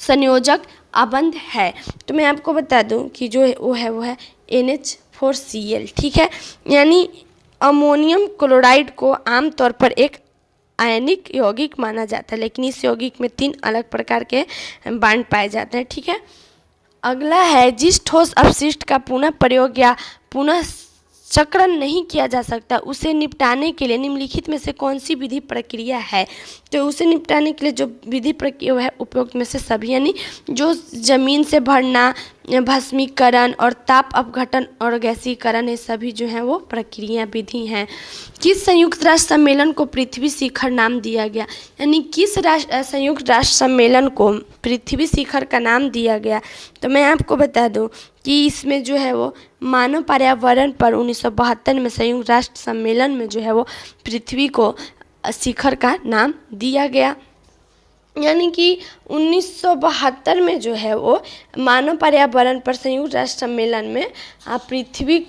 संयोजक अबंध है, तो मैं आपको बता दूं कि जो वो है NH4Cl। ठीक है, यानी अमोनियम क्लोराइड को आमतौर पर एक आयनिक यौगिक माना जाता है, लेकिन इस यौगिक में 3 अलग प्रकार के बांड पाए जाते हैं। ठीक है, अगला है, जिस ठोस अपशिष्ट का पुनः प्रयोग या पुनः चक्रण नहीं किया जा सकता उसे निपटाने के लिए निम्नलिखित में से कौन सी विधि प्रक्रिया है, तो उसे निपटाने के लिए जो विधि प्रक्रिया है उपयुक्त में से सभी, यानी जो जमीन से भरना, भस्मीकरण और ताप अपघटन और गैसीकरण, ये सभी जो हैं वो प्रक्रिया विधि हैं। किस संयुक्त राष्ट्र सम्मेलन को पृथ्वी शिखर नाम दिया गया, यानी किस संयुक्त राष्ट्र सम्मेलन को पृथ्वी शिखर का नाम दिया गया, तो मैं आपको बता दूं कि इसमें जो है वो मानव पर्यावरण पर 1972 में संयुक्त राष्ट्र सम्मेलन में जो है वो पृथ्वी को शिखर का नाम दिया गया। यानी कि 1972 में जो है वो मानव पर्यावरण पर संयुक्त राष्ट्र सम्मेलन में पृथ्वी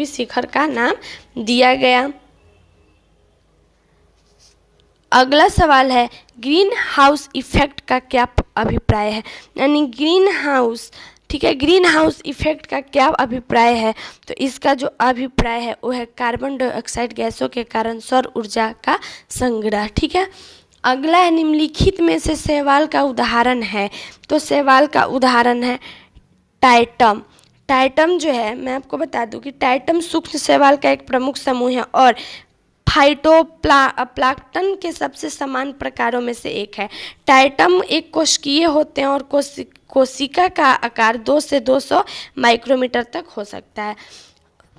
शिखर का नाम दिया गया। अगला सवाल है, ग्रीन हाउस इफेक्ट का क्या अभिप्राय है, यानी ग्रीन हाउस, ठीक है, ग्रीन हाउस इफेक्ट का क्या अभिप्राय है, तो इसका जो अभिप्राय है वो है कार्बन डाइऑक्साइड गैसों के कारण सौर ऊर्जा का संग्रह। ठीक है, अगला है, निम्नलिखित में से शैवाल का उदाहरण है, तो शैवाल का उदाहरण है टाइटम। टाइटम जो है, मैं आपको बता दूं कि टाइटम सूक्ष्म शैवाल का एक प्रमुख समूह है और फाइटोप्लैंक्टन के सबसे समान प्रकारों में से एक है। टाइटम एक कोशिकीय होते हैं और कोशिका का आकार 2 से 200 माइक्रोमीटर तक हो सकता है।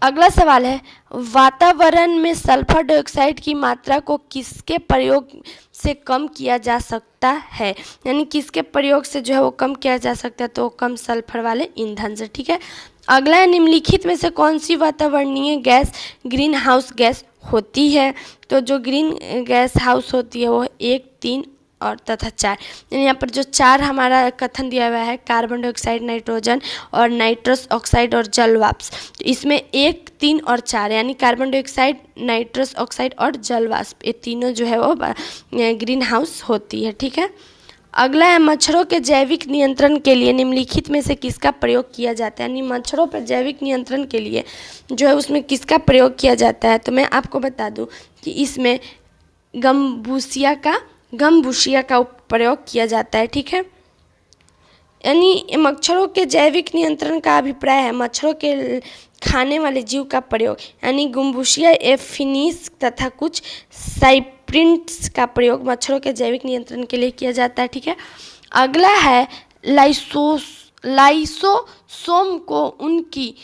अगला सवाल है, वातावरण में सल्फर डाइऑक्साइड की मात्रा को किसके प्रयोग से कम किया जा सकता है, यानी किसके प्रयोग से जो है वो कम किया जा सकता है, तो कम सल्फर वाले ईंधन से। ठीक है, अगला है, निम्नलिखित में से कौन सी वातावरणीय गैस ग्रीन हाउस गैस होती है, तो जो ग्रीन गैस हाउस होती है वो 1, 3 और तथा 4, यानी यहाँ पर जो 4 हमारा कथन दिया हुआ है, कार्बन डाइऑक्साइड, नाइट्रोजन और नाइट्रस ऑक्साइड और जल वाष्प, तो इसमें 1, 3 और 4 यानी कार्बन डाइऑक्साइड, नाइट्रस ऑक्साइड और जल वाष्प, ये तीनों जो है वो ग्रीन हाउस होती है। ठीक है, अगला है, मच्छरों के जैविक नियंत्रण के लिए निम्नलिखित में से किसका प्रयोग किया जाता है, यानी मच्छरों पर जैविक नियंत्रण के लिए जो है उसमें किसका प्रयोग किया जाता है, तो मैं आपको बता दूं कि इसमें गमबुशिया का प्रयोग किया जाता है। ठीक है, यानी मच्छरों के जैविक नियंत्रण का अभिप्राय है मच्छरों के खाने वाले जीव का प्रयोग, यानी गम्बुशिया एफिनिस तथा कुछ साइप्रिन्ट्स का प्रयोग मच्छरों के जैविक नियंत्रण के लिए किया जाता है। ठीक है, अगला है, लाइसोसोम को उनकी,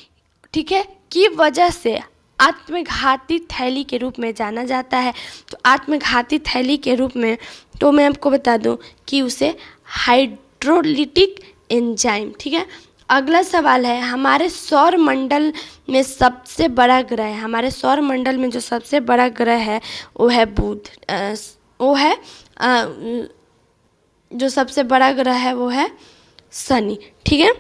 ठीक है, की वजह से आत्मघाती थैली के रूप में जाना जाता है, तो आत्मघाती थैली के रूप में तो मैं आपको बता दूं कि उसे हाइड्रोलिटिक एंजाइम। ठीक है, अगला सवाल है, हमारे सौर मंडल में सबसे बड़ा ग्रह, हमारे सौर मंडल में जो सबसे बड़ा ग्रह है वो है बुध, वो है जो सबसे बड़ा ग्रह है वो है शनि। ठीक है,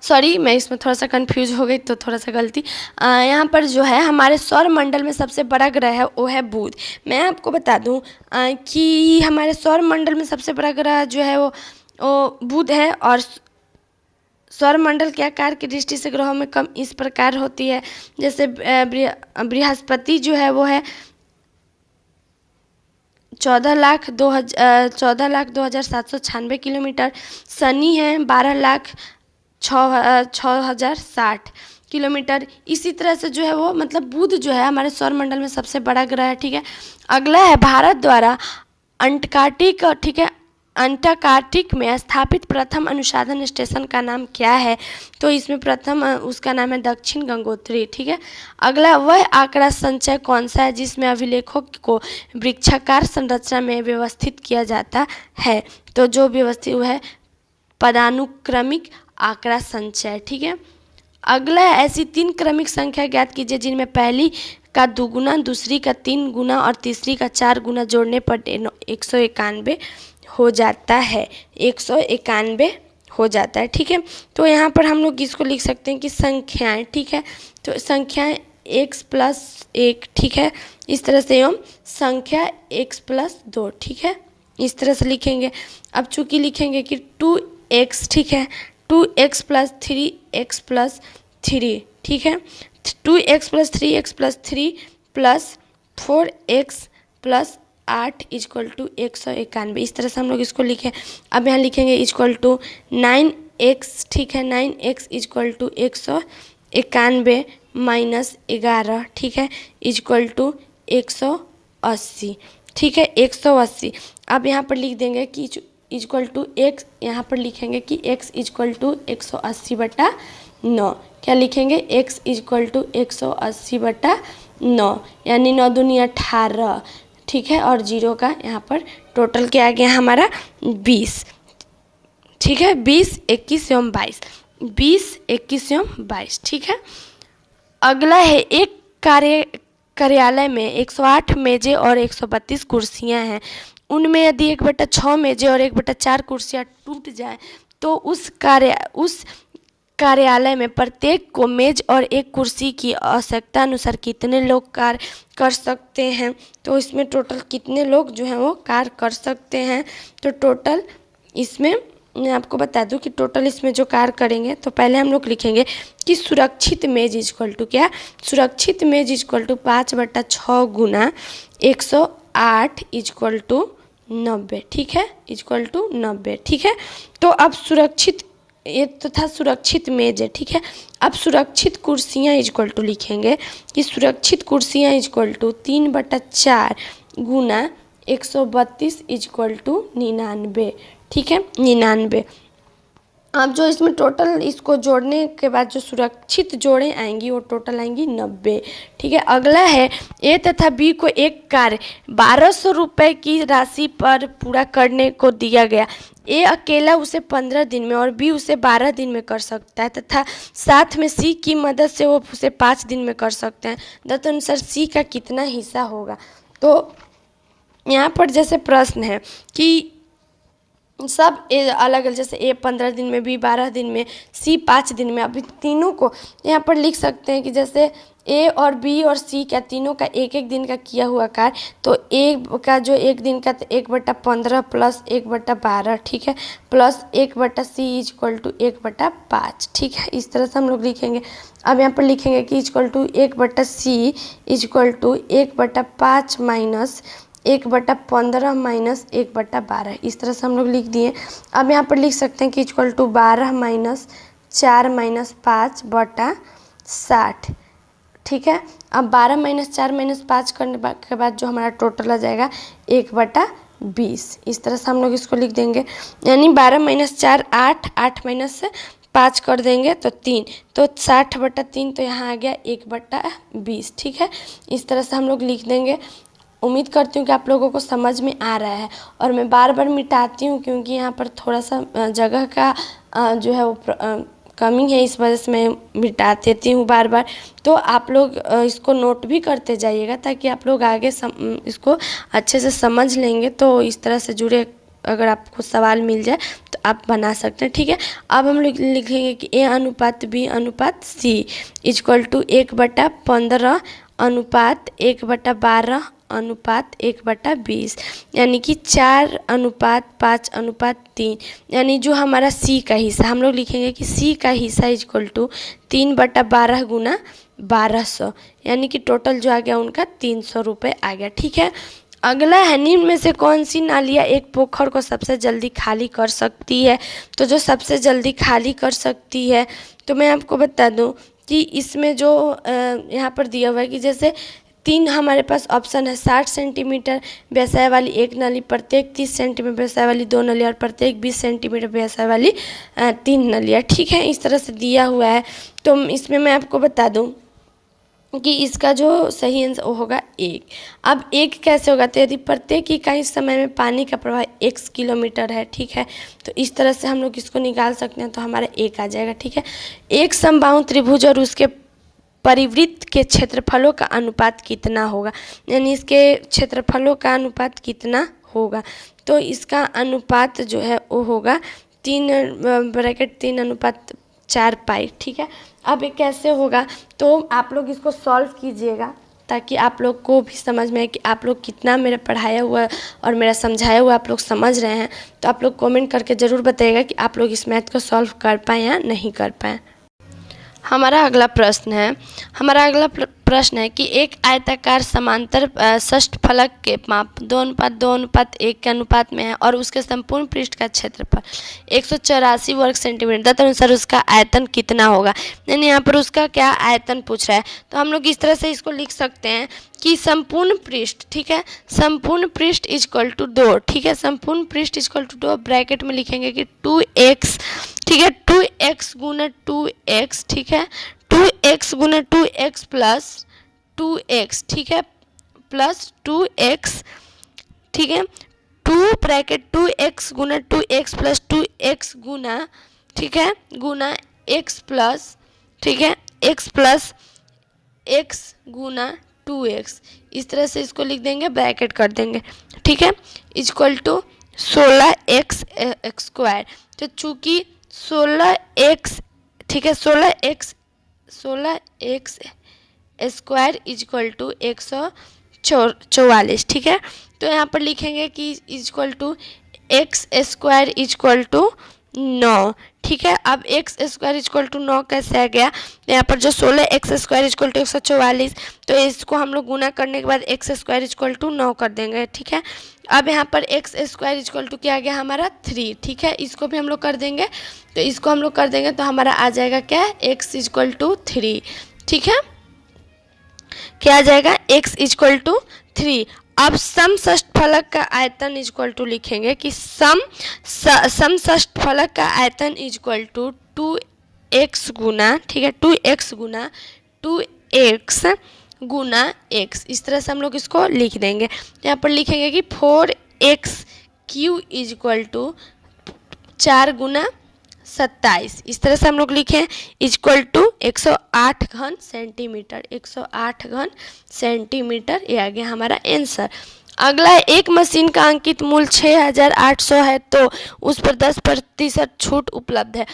सॉरी मैं इसमें थोड़ा सा कंफ्यूज हो गई, तो थोड़ा सा गलती। यहाँ पर जो है हमारे सौर मंडल में सबसे बड़ा ग्रह है वो है बुध। मैं आपको बता दूँ कि हमारे सौर मंडल में सबसे बड़ा ग्रह जो है वो बुध है। और सौर मंडल के आकार की दृष्टि से ग्रहों में कम इस प्रकार होती है, जैसे बृहस्पति जो है वो है 14,02,796 किलोमीटर। शनि है 12,06,60 किलोमीटर। इसी तरह से जो है वो मतलब बुध जो है हमारे सौर मंडल में सबसे बड़ा ग्रह है। ठीक है, अगला है भारत द्वारा अंटार्कटिक। ठीक है, अंटार्कटिक में स्थापित प्रथम अनुसंधान स्टेशन का नाम क्या है? तो इसमें प्रथम उसका नाम है दक्षिण गंगोत्री। ठीक है, अगला वह आंकड़ा संचय कौन सा है जिसमें अभिलेखों को वृक्षाकार संरचना में व्यवस्थित किया जाता है? तो जो व्यवस्थित हुआ है पदानुक्रमिक आंकड़ा संचय। ठीक है, अगला ऐसी 3 क्रमिक संख्या ज्ञात कीजिए जिनमें पहली का 2 गुना, दूसरी का 3 गुना और तीसरी का 4 गुना जोड़ने पर 191 हो जाता है। 191 हो जाता है। ठीक है, तो यहाँ पर हम लोग इसको लिख सकते हैं कि संख्याएं। ठीक है, तो संख्याएं x प्लस 1। ठीक है, इस तरह से हम संख्या x प्लस 2। ठीक है, इस तरह से लिखेंगे। अब चूंकि लिखेंगे कि 2x। ठीक है, 2x प्लस 3x प्लस 3। ठीक है, 2x plus 3x plus 3 plus 4x plus 8 is equal to 191। इस तरह से हम लोग इसको लिखें। अब यहाँ लिखेंगे इजक्वल टू 9x। ठीक है, 9x इजक्वल टू 191 माइनस 11। ठीक है, इजक्वल टू 180। ठीक है, 180। अब यहाँ पर लिख देंगे कि इजक्वल टू x, यहाँ पर लिखेंगे कि x इजक्वल टू 180/9। क्या लिखेंगे? x इजक्वल टू 180/9, यानी 9 दूनी 18। ठीक है, और 0 का यहाँ पर टोटल क्या आ गया हमारा 20। ठीक है, 20, 21 एवं 22। 20, 21 एवं 22। ठीक है, अगला है एक कार्यालय में 108 मेजें और 132 कुर्सियां हैं। उनमें यदि 1/6 मेजें और 1/4 कुर्सियां टूट जाए तो उस कार्यालय में प्रत्येक को मेज और एक कुर्सी की आवश्यकता अनुसार कितने लोग कार्य कर सकते हैं? तो इसमें टोटल कितने लोग जो हैं वो कार्य कर सकते हैं? तो टोटल इसमें मैं आपको बता दूं कि टोटल इसमें जो कार्य करेंगे, तो पहले हम लोग लिखेंगे कि सुरक्षित मेज इजक्वल टू क्या? सुरक्षित मेज इजक्वल टू 5/6 गुना 108 इजक्वल टू 90। ठीक है, इजक्वल टू 90। ठीक है, तो अब सुरक्षित, ये तो था सुरक्षित मेज है। ठीक है, अब सुरक्षित कुर्सियाँ इजक्वल टू लिखेंगे कि सुरक्षित कुर्सियाँ इजक्वल टू 3/4 गुना 132 इजक्वल टू 99। ठीक है, 99। अब जो इसमें टोटल इसको जोड़ने के बाद जो सुरक्षित जोड़ें आएंगी वो टोटल आएंगी 90। ठीक है, अगला है ए तथा बी को एक कार्य 1200 रुपये की राशि पर पूरा करने को दिया गया। ए अकेला उसे 15 दिन में और बी उसे 12 दिन में कर सकता है तथा साथ में सी की मदद से वो उसे 5 दिन में कर सकते हैं। तदनुसार सी का कितना हिस्सा होगा? तो यहाँ पर जैसे प्रश्न है कि सब अलग अलग, जैसे ए 15 दिन में, बी 12 दिन में, सी 5 दिन में। अभी तीनों को यहाँ पर लिख सकते हैं कि जैसे ए और बी और सी का तीनों का एक एक दिन का किया हुआ कार्य, तो ए का जो एक दिन का 1/15 प्लस 1/12। ठीक है, प्लस 1/सी इजक्वल टू 1/5। ठीक है, इस तरह से हम लोग लिखेंगे। अब यहाँ पर लिखेंगे कि इजक्वल टू 1/सी इजक्वल टू 1/5 माइनस 1/15 माइनस 1/12। इस तरह से हम लोग लिख दिए। अब यहाँ पर लिख सकते हैं कि इक्वल टू 12 माइनस 4 माइनस 5/60। ठीक है, अब 12 माइनस 4 माइनस 5 करने के बाद जो हमारा टोटल आ जाएगा 1/20। इस तरह से हम लोग इसको लिख देंगे, यानी 12 माइनस 4 8, 8 माइनस 5 कर देंगे तो 3, तो 60/3, तो यहाँ आ गया 1/20। ठीक है, इस तरह से हम लोग लिख देंगे। उम्मीद करती हूँ कि आप लोगों को समझ में आ रहा है, और मैं बार बार मिटाती हूँ क्योंकि यहाँ पर थोड़ा सा जगह का जो है वो कमी है, इस वजह से मैं मिटा देती हूँ बार बार। तो आप लोग इसको नोट भी करते जाइएगा ताकि आप लोग आगे इसको अच्छे से समझ लेंगे। तो इस तरह से जुड़े अगर आपको सवाल मिल जाए तो आप बना सकते हैं, ठीक है। अब हम लोग लिखेंगे कि A अनुपात B अनुपात C इक्वल टू 1/15 अनुपात 1/12 अनुपात 1/20, यानी कि 4 अनुपात 5 अनुपात 3, यानी जो हमारा C का हिस्सा हम लोग लिखेंगे कि C का हिस्सा इक्वल टू 3/12 गुना 1200, यानी कि टोटल जो आ गया उनका 300 रुपये आ गया, ठीक है। अगला है, निम्न में से कौन सी नालियाँ एक पोखर को सबसे जल्दी खाली कर सकती है। तो जो सबसे जल्दी खाली कर सकती है, तो मैं आपको बता दूं कि इसमें जो यहाँ पर दिया हुआ है कि जैसे 3 हमारे पास ऑप्शन है, 60 सेंटीमीटर व्यासाय वाली एक नाली, प्रत्येक 30 सेंटीमीटर व्यासाय वाली 2 नलियाँ और प्रत्येक 20 सेंटीमीटर व्यासाय वाली 3 नलियाँ, ठीक है। इस तरह से दिया हुआ है। तो इसमें मैं आपको बता दूँ कि इसका जो सही आंसर वो होगा 1। अब 1 कैसे होगा, तो यदि प्रत्येक इकाई समय में पानी का प्रवाह x किलोमीटर है, ठीक है, तो इस तरह से हम लोग इसको निकाल सकते हैं, तो हमारा 1 आ जाएगा, ठीक है। एक समबाहु त्रिभुज और उसके परिवृत्त के क्षेत्रफलों का अनुपात कितना होगा, यानी इसके क्षेत्रफलों का अनुपात कितना होगा, तो इसका अनुपात जो है वो होगा 3 अनुपात 4 पाई, ठीक है। अब ये कैसे होगा, तो आप लोग इसको सॉल्व कीजिएगा ताकि आप लोग को भी समझ में आए कि आप लोग कितना मेरा पढ़ाया हुआ और मेरा समझाया हुआ आप लोग समझ रहे हैं। तो आप लोग कमेंट करके ज़रूर बताइएगा कि आप लोग इस मैथ को सॉल्व कर पाए या नहीं कर पाए। हमारा अगला प्रश्न है कि एक आयताकार समांतर षष्ठफलक के माप 2:2:1 के अनुपात में है और उसके संपूर्ण पृष्ठ का क्षेत्रफल 184 वर्ग सेंटीमीटर, तदनुसार उसका आयतन कितना होगा। यानी यहाँ पर उसका क्या आयतन पूछ रहा है, तो हम लोग इस तरह से इसको लिख सकते हैं कि संपूर्ण पृष्ठ, ठीक है, संपूर्ण पृष्ठ इक्वल टू 2, ठीक है, संपूर्ण पृष्ठ इक्वल टू 2, ब्रैकेट में लिखेंगे कि 2x, ठीक है, 2x गुना 2x, ठीक है, 2x गुना 2x प्लस 2x, ठीक है, प्लस 2x, ठीक है, 2x गुना 2x प्लस 2x गुना, ठीक है, गुना x प्लस, ठीक है, x प्लस x गुना 2x, इस तरह से इसको लिख देंगे, ब्रैकेट कर देंगे, ठीक है, इक्वल टू 16x स्क्वायर। तो चूँकि 16x, ठीक है, 16x स्क्वायर इक्वल टू 144, ठीक है। तो यहाँ पर लिखेंगे कि equal to x square equal to 9, ठीक है। अब x स्क्वायर इक्वल टू 9 कैसे आ गया, तो यहाँ पर जो 16x स्क्वायर इक्वल टू 144, तो इसको हम लोग गुना करने के बाद x स्क्वायर इक्वल टू 9 कर देंगे, ठीक है। अब यहाँ पर x स्क्वायर इक्वल टू क्या आ गया हमारा 3, ठीक है, इसको भी हम लोग कर देंगे, तो इसको हम लोग कर देंगे तो हमारा आ जाएगा क्या, x इक्वल टू 3, ठीक है, क्या आ जाएगा, x इक्वल टू 3। अब समषष्ठफलक का आयतन इक्वल टू लिखेंगे कि समषष्ठफलक का आयतन इक्वल टू 2x गुना, ठीक है, 2x गुना 2x गुना x, इस तरह से हम लोग इसको लिख देंगे। यहाँ पर लिखेंगे कि 4x³ इक्वल टू 4 गुना 27, इस तरह से हम लोग लिखें, इक्वल टू 108 घन सेंटीमीटर, 108 घन सेंटीमीटर, ये आ गया हमारा आंसर। अगला है, एक मशीन का अंकित मूल्य 6800 है तो उस पर 10% छूट उपलब्ध है,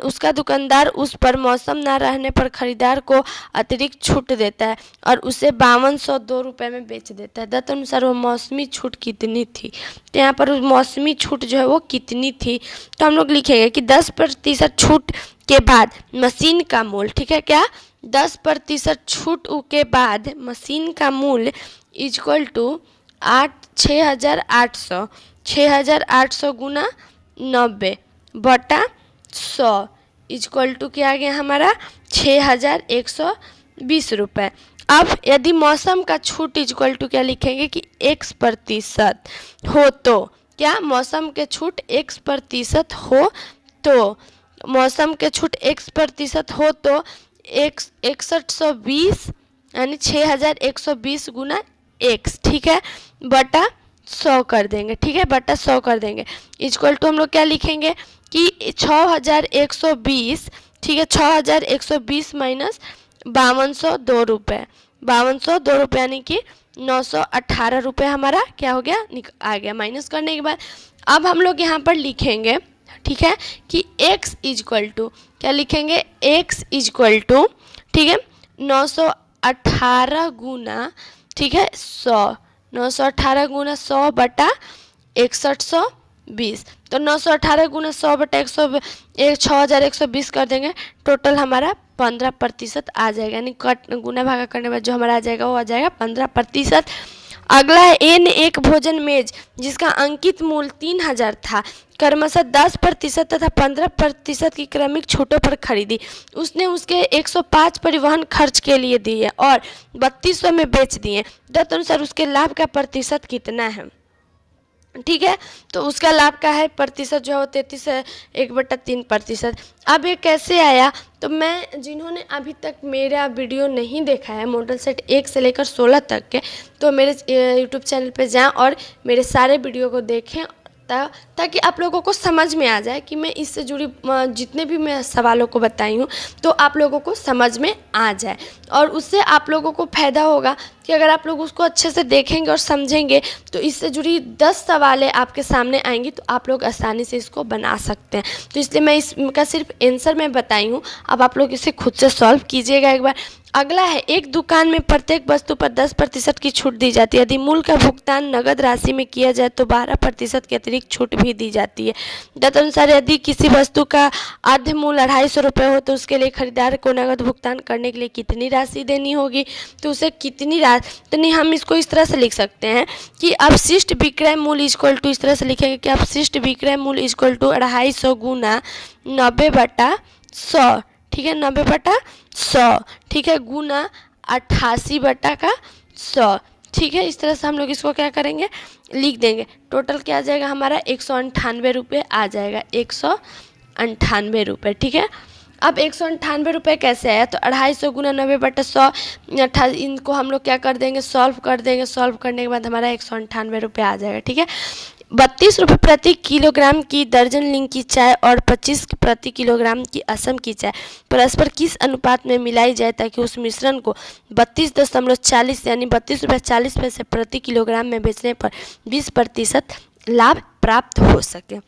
उसका दुकानदार उस पर मौसम ना रहने पर खरीदार को अतिरिक्त छूट देता है और उसे 5202 रुपये में बेच देता है, तदनुसार वो मौसमी छूट कितनी थी। तो यहाँ पर मौसमी छूट जो है वो कितनी थी, तो हम लोग लिखेंगे कि 10% छूट के बाद मशीन का मूल्य, ठीक है, क्या 10% छूट के बाद मशीन का मूल्य इक्वल टू 6800 गुना 90 बटा 100 इक्वल टू क्या आ गया हमारा 6120 रुपये। अब यदि मौसम का छूट इक्वल टू क्या लिखेंगे कि x% हो, तो क्या मौसम के छूट x% हो, तो मौसम के छूट x% हो तो 6120 यानी 6120 गुना x, ठीक है, बटा 100 कर देंगे, ठीक है, बटा 100 कर देंगे, इक्वल टू हम लोग क्या लिखेंगे कि 6120, ठीक है, 6120 माइनस 5202 रुपये, 5202 यानी कि 918 रुपये हमारा क्या हो गया, आ गया। माइनस करने के बाद अब हम लोग यहाँ पर लिखेंगे, ठीक है, कि x इजक्वल टू क्या लिखेंगे, x इजक्वल टू, ठीक है, 918 गुना, ठीक है, 100, 918 गुना 100 बटा 6120, तो 918 गुना 100 बटा 6120 कर देंगे, टोटल हमारा 15% आ जाएगा, यानी कट गुना भागा करने के बाद जो हमारा आ जाएगा वो आ जाएगा 15%। अगला है एन एक भोजन मेज जिसका अंकित मूल्य 3000 था, क्रमशः 10% तथा 15% की क्रमिक छूटों पर खरीदी। उसने उसके 105 परिवहन खर्च के लिए दिए और 3200 में बेच दिए। तदनुसार उसके लाभ का प्रतिशत कितना है, ठीक है, तो उसका लाभ का है प्रतिशत जो है वो 33 है, 1/3%। अब ये कैसे आया, तो मैं जिन्होंने अभी तक मेरा वीडियो नहीं देखा है मॉडल सेट 1 से लेकर 16 तक के, तो मेरे यूट्यूब चैनल पे जाएं और मेरे सारे वीडियो को देखें ताकि आप लोगों को समझ में आ जाए कि मैं इससे जुड़ी जितने भी मैं सवालों को बताई हूँ तो आप लोगों को समझ में आ जाए, और उससे आप लोगों को फ़ायदा होगा कि अगर आप लोग उसको अच्छे से देखेंगे और समझेंगे तो इससे जुड़ी 10 सवालें आपके सामने आएंगी, तो आप लोग आसानी से इसको बना सकते हैं। तो इसलिए मैं इसका सिर्फ आंसर मैं बताई हूँ, अब आप लोग इसे खुद से सॉल्व कीजिएगा एक बार। अगला है एक दुकान में प्रत्येक वस्तु पर 10% की छूट दी जाती है। यदि मूल्य का भुगतान नगद राशि में किया जाए तो 12% की अतिरिक्त छूट भी दी जाती है। तदनुसार यदि किसी वस्तु का आद्य मूल्य 250 रुपये हो तो उसके लिए खरीदार को नगद भुगतान करने के लिए कितनी राशि देनी होगी, तो उसे कितनी राशि, तो नहीं हम इसको इस तरह से लिख सकते हैं कि अपशिष्ट विक्रय मूल्य इक्वल टू, इस तरह से लिखेंगे कि अपशिष्ट विक्रय मूल्य इक्वल टू 250 गुना 90/100, ठीक है, 90/100, ठीक है, गुना 88/100, ठीक है। इस तरह से हम लोग इसको क्या करेंगे, लिख देंगे। टोटल क्या आ जाएगा हमारा 198 रुपये आ जाएगा, 198 रुपये, ठीक है। अब 198 रुपये कैसे आया, तो 250 गुना 90/100, 28, इनको हम लोग क्या कर देंगे, सॉल्व कर देंगे। सॉल्व करने के बाद हमारा 198 रुपये आ जाएगा, ठीक है। 32 रुपये प्रति किलोग्राम की दर्जन लींग की चाय और 25 प्रति किलोग्राम की असम की चाय परस्पर किस अनुपात में मिलाई जाए ताकि उस मिश्रण को 32.40 यानी 32 रुपये 40 पैसे प्रति किलोग्राम में बेचने पर 20% लाभ प्राप्त हो सके,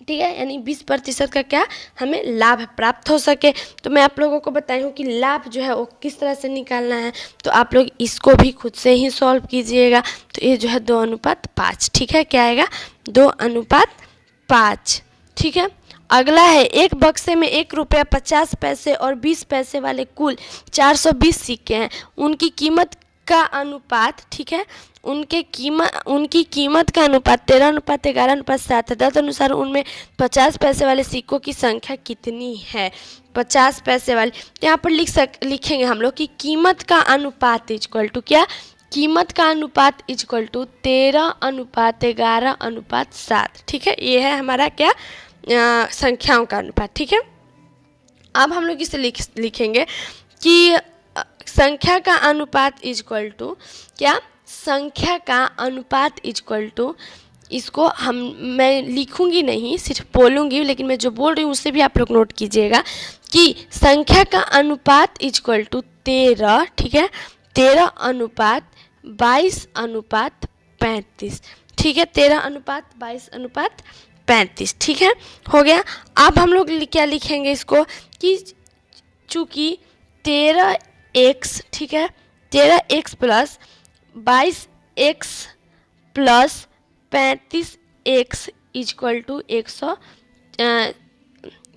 ठीक है, यानी 20% का क्या हमें लाभ प्राप्त हो सके। तो मैं आप लोगों को बताई हूँ कि लाभ जो है वो किस तरह से निकालना है, तो आप लोग इसको भी खुद से ही सॉल्व कीजिएगा। तो ये जो है 2:5, ठीक है, क्या आएगा 2:5, ठीक है। अगला है एक बक्से में 1 रुपया 50 पैसे और 20 पैसे वाले कुल 420 सिक्के हैं, उनकी कीमत का अनुपात, ठीक है, उनकी कीमत का अनुपात 13:11:7 है। तदनुसार उनमें 50 पैसे वाले सिक्कों की संख्या कितनी है, 50 पैसे वाले, तो यहाँ पर लिखेंगे हम लोग कि कीमत का अनुपात इक्वल टू क्या, कीमत का अनुपात इक्वल टू 13:11:7, ठीक है, ये है हमारा क्या संख्याओं का अनुपात, ठीक है। अब हम लोग इसे लिखेंगे कि संख्या का अनुपात इक्वल टू क्या, संख्या का अनुपात इक्वल टू, इसको मैं लिखूंगी नहीं, सिर्फ बोलूंगी, लेकिन मैं जो बोल रही हूँ उससे भी आप लोग नोट कीजिएगा कि संख्या का अनुपात इक्वल टू 13, ठीक है, 13:22:35, ठीक है, 13:22:35, ठीक है, हो गया। अब हम लोग क्या लिखेंगे इसको कि चूँकि 13x, ठीक है, 13x plus 22x plus 35x equal to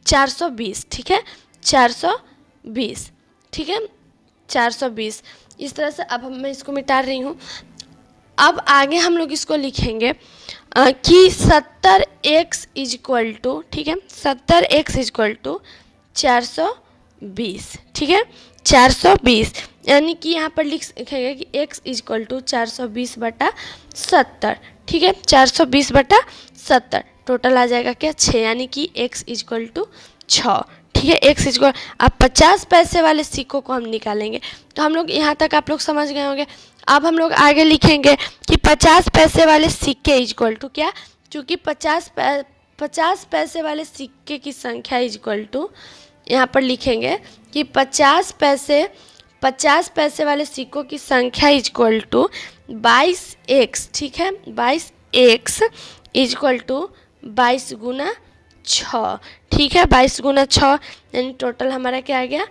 420, ठीक है, 420, ठीक है, 420, इस तरह से। अब मैं इसको मिटा रही हूँ। अब आगे हम लोग इसको लिखेंगे कि 70x इक्वल टू, ठीक है, 70x इक्वल टू 420, ठीक है, 420, यानी कि यहाँ पर लिखेंगे कि x इक्वल टू 420/70, ठीक है, 420/70, टोटल आ जाएगा क्या 6, यानी कि x इक्वल टू 6, ठीक है, x इक्वल। अब 50 पैसे वाले सिक्कों को हम निकालेंगे, तो हम लोग यहाँ तक आप लोग समझ गए होंगे। अब हम लोग आगे लिखेंगे कि 50 पैसे वाले सिक्के इक्वल टू क्या, चूँकि 50 पैसे वाले सिक्के की संख्या इज इक्वल टू, यहाँ पर लिखेंगे कि 50 पैसे वाले सिक्कों की संख्या इज इक्वल टू 22x, ठीक है, 22x इज इक्वल टू 22 गुना 6, ठीक है, 22 गुना 6 यानी टोटल हमारा क्या आ गया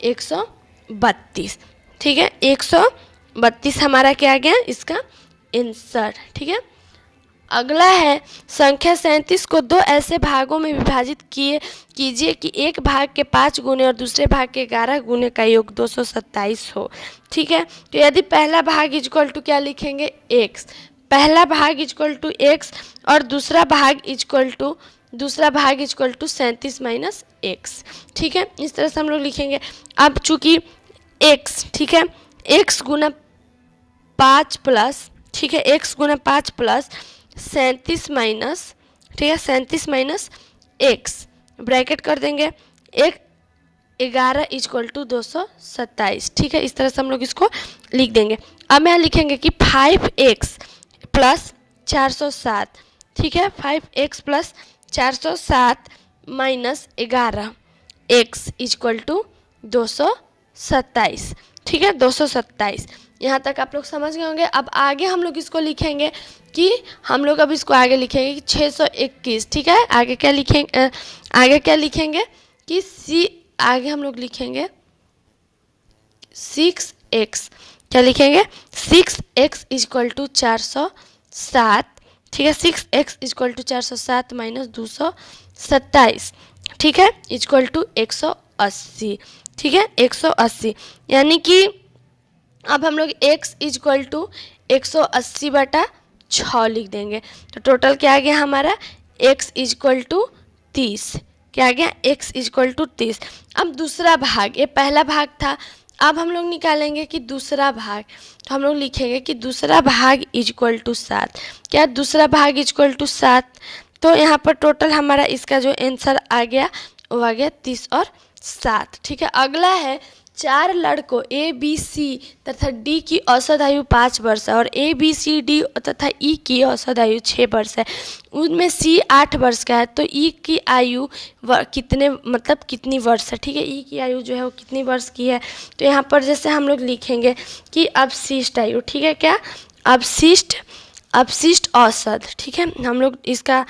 132, ठीक है, 132 हमारा क्या आ गया इसका आंसर, ठीक है। अगला है संख्या 37 को दो ऐसे भागों में विभाजित कीजिए कि एक भाग के 5 गुने और दूसरे भाग के 11 गुने का योग 227 हो, ठीक है। तो यदि पहला भाग इज इक्वल टू क्या लिखेंगे x, पहला भाग इज इक्वल टू x और दूसरा भाग is equal to 37 minus x, ठीक है, इस तरह से हम लोग लिखेंगे। अब चूंकि x, ठीक है, x गुना 5 प्लस, ठीक है, x गुना 5 प्लस 37 माइनस, ठीक है, 37 माइनस x ब्रैकेट कर देंगे, 11 इज इक्वल टू 227, ठीक है, इस तरह से हम लोग इसको लिख देंगे। अब यहाँ लिखेंगे कि 5x प्लस 407, ठीक है, 5x plus 407 minus 11 x is equal to 227, ठीक है, 227। यहाँ तक आप लोग समझ गए होंगे। अब आगे हम लोग इसको लिखेंगे कि हम लोग अब इसको आगे लिखेंगे कि 621, ठीक है, आगे क्या लिखेंगे कि आगे हम लोग लिखेंगे 6x, क्या लिखेंगे 6x इज इक्वल टू 407, ठीक है, 6x is equal to 407 minus 227, ठीक है, इज इक्वल टू 180, ठीक है, 180 यानी कि अब हम लोग x इज इक्वल टू 180/6 लिख देंगे। तो टोटल क्या आ गया हमारा x इज इक्वल टू 30, क्या आ गया x इज इक्वल टू 30। अब दूसरा भाग, ये पहला भाग था, अब हम लोग निकालेंगे कि दूसरा भाग, तो हम लोग लिखेंगे कि दूसरा भाग इज इक्वल टू 7, क्या दूसरा भाग इज इक्वल टू 7। तो यहाँ पर टोटल हमारा इसका जो आंसर आ गया वो आ गया 30 और 7, ठीक है। अगला है 4 लड़कों A, B, C तथा D की औसत आयु 5 वर्ष है और A, B, C, D तथा E की औसत आयु 6 वर्ष है। उनमें C 8 वर्ष का है तो E की आयु कितनी वर्ष है, ठीक है, E की आयु जो है वो कितनी वर्ष की है। तो यहाँ पर जैसे हम लोग लिखेंगे कि अवशिष्ट आयु, ठीक है, क्या अवशिष्ट औसत, ठीक है, हम लोग इसका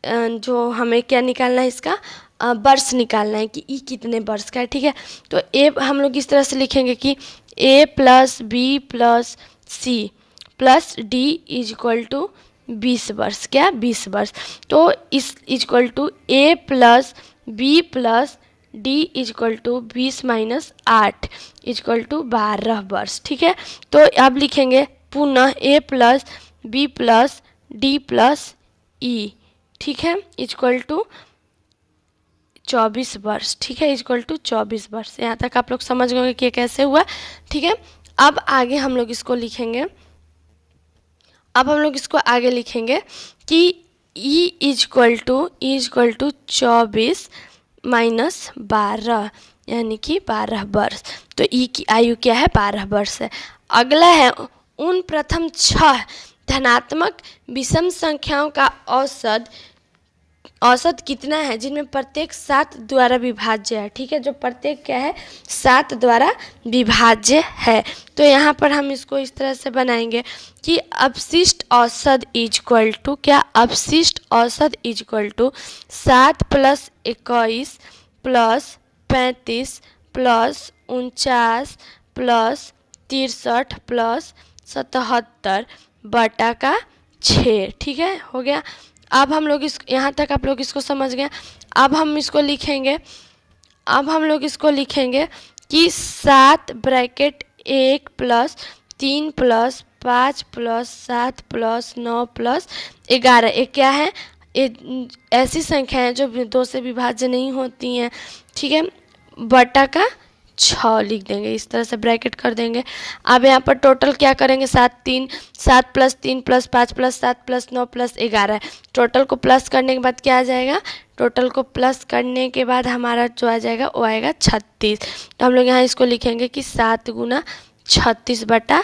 जो हमें क्या निकालना है इसका वर्ष निकालना है कि ई कितने वर्ष का है, ठीक है। तो ए हम लोग इस तरह से लिखेंगे कि a plus B plus C plus D is equal to 20 वर्ष, क्या 20 वर्ष। तो इस is equal to a plus B plus D is equal to 20 minus 8 is equal to 12 वर्ष, ठीक है। तो अब लिखेंगे पुनः a plus B plus D plus E, ठीक है, इज इक्वल टू 24 वर्ष, ठीक है, इज इक्वल टू 24 वर्ष। यहाँ तक आप लोग समझ गए कि कैसे हुआ, ठीक है। अब आगे हम लोग इसको लिखेंगे, कि E is equal to 24 minus 12 यानी कि 12 वर्ष। तो ई की आयु क्या है 12 वर्ष है। अगला है उन प्रथम 6 धनात्मक विषम संख्याओं का औसत कितना है जिनमें प्रत्येक 7 द्वारा विभाज्य है, ठीक है, जो प्रत्येक क्या है 7 द्वारा विभाज्य है। तो यहाँ पर हम इसको इस तरह से बनाएंगे कि अवशिष्ट औसत इज इक्वल टू क्या, अवशिष्ट औसत is equal to 7 plus 21 plus 35 plus 49 plus 63 plus 77 बटा का 6, ठीक है, हो गया। अब हम लोग यहाँ तक आप लोग इसको समझ गए। अब हम इसको लिखेंगे कि 7 bracket 1 plus 3 plus 5 plus 7 plus 9 plus 11, ये क्या है, ऐसी संख्या है जो 2 से विभाज्य नहीं होती हैं, ठीक है, बटा का 6 लिख देंगे, इस तरह से ब्रैकेट कर देंगे। अब यहाँ पर टोटल क्या करेंगे 7 plus 3 plus 5 plus 7 plus 9 plus 11, total को प्लस करने के बाद क्या आ जाएगा, टोटल को प्लस करने के बाद हमारा जो आ जाएगा वो आएगा 36। तो हम लोग यहाँ इसको लिखेंगे कि 7 गुना 36 बटा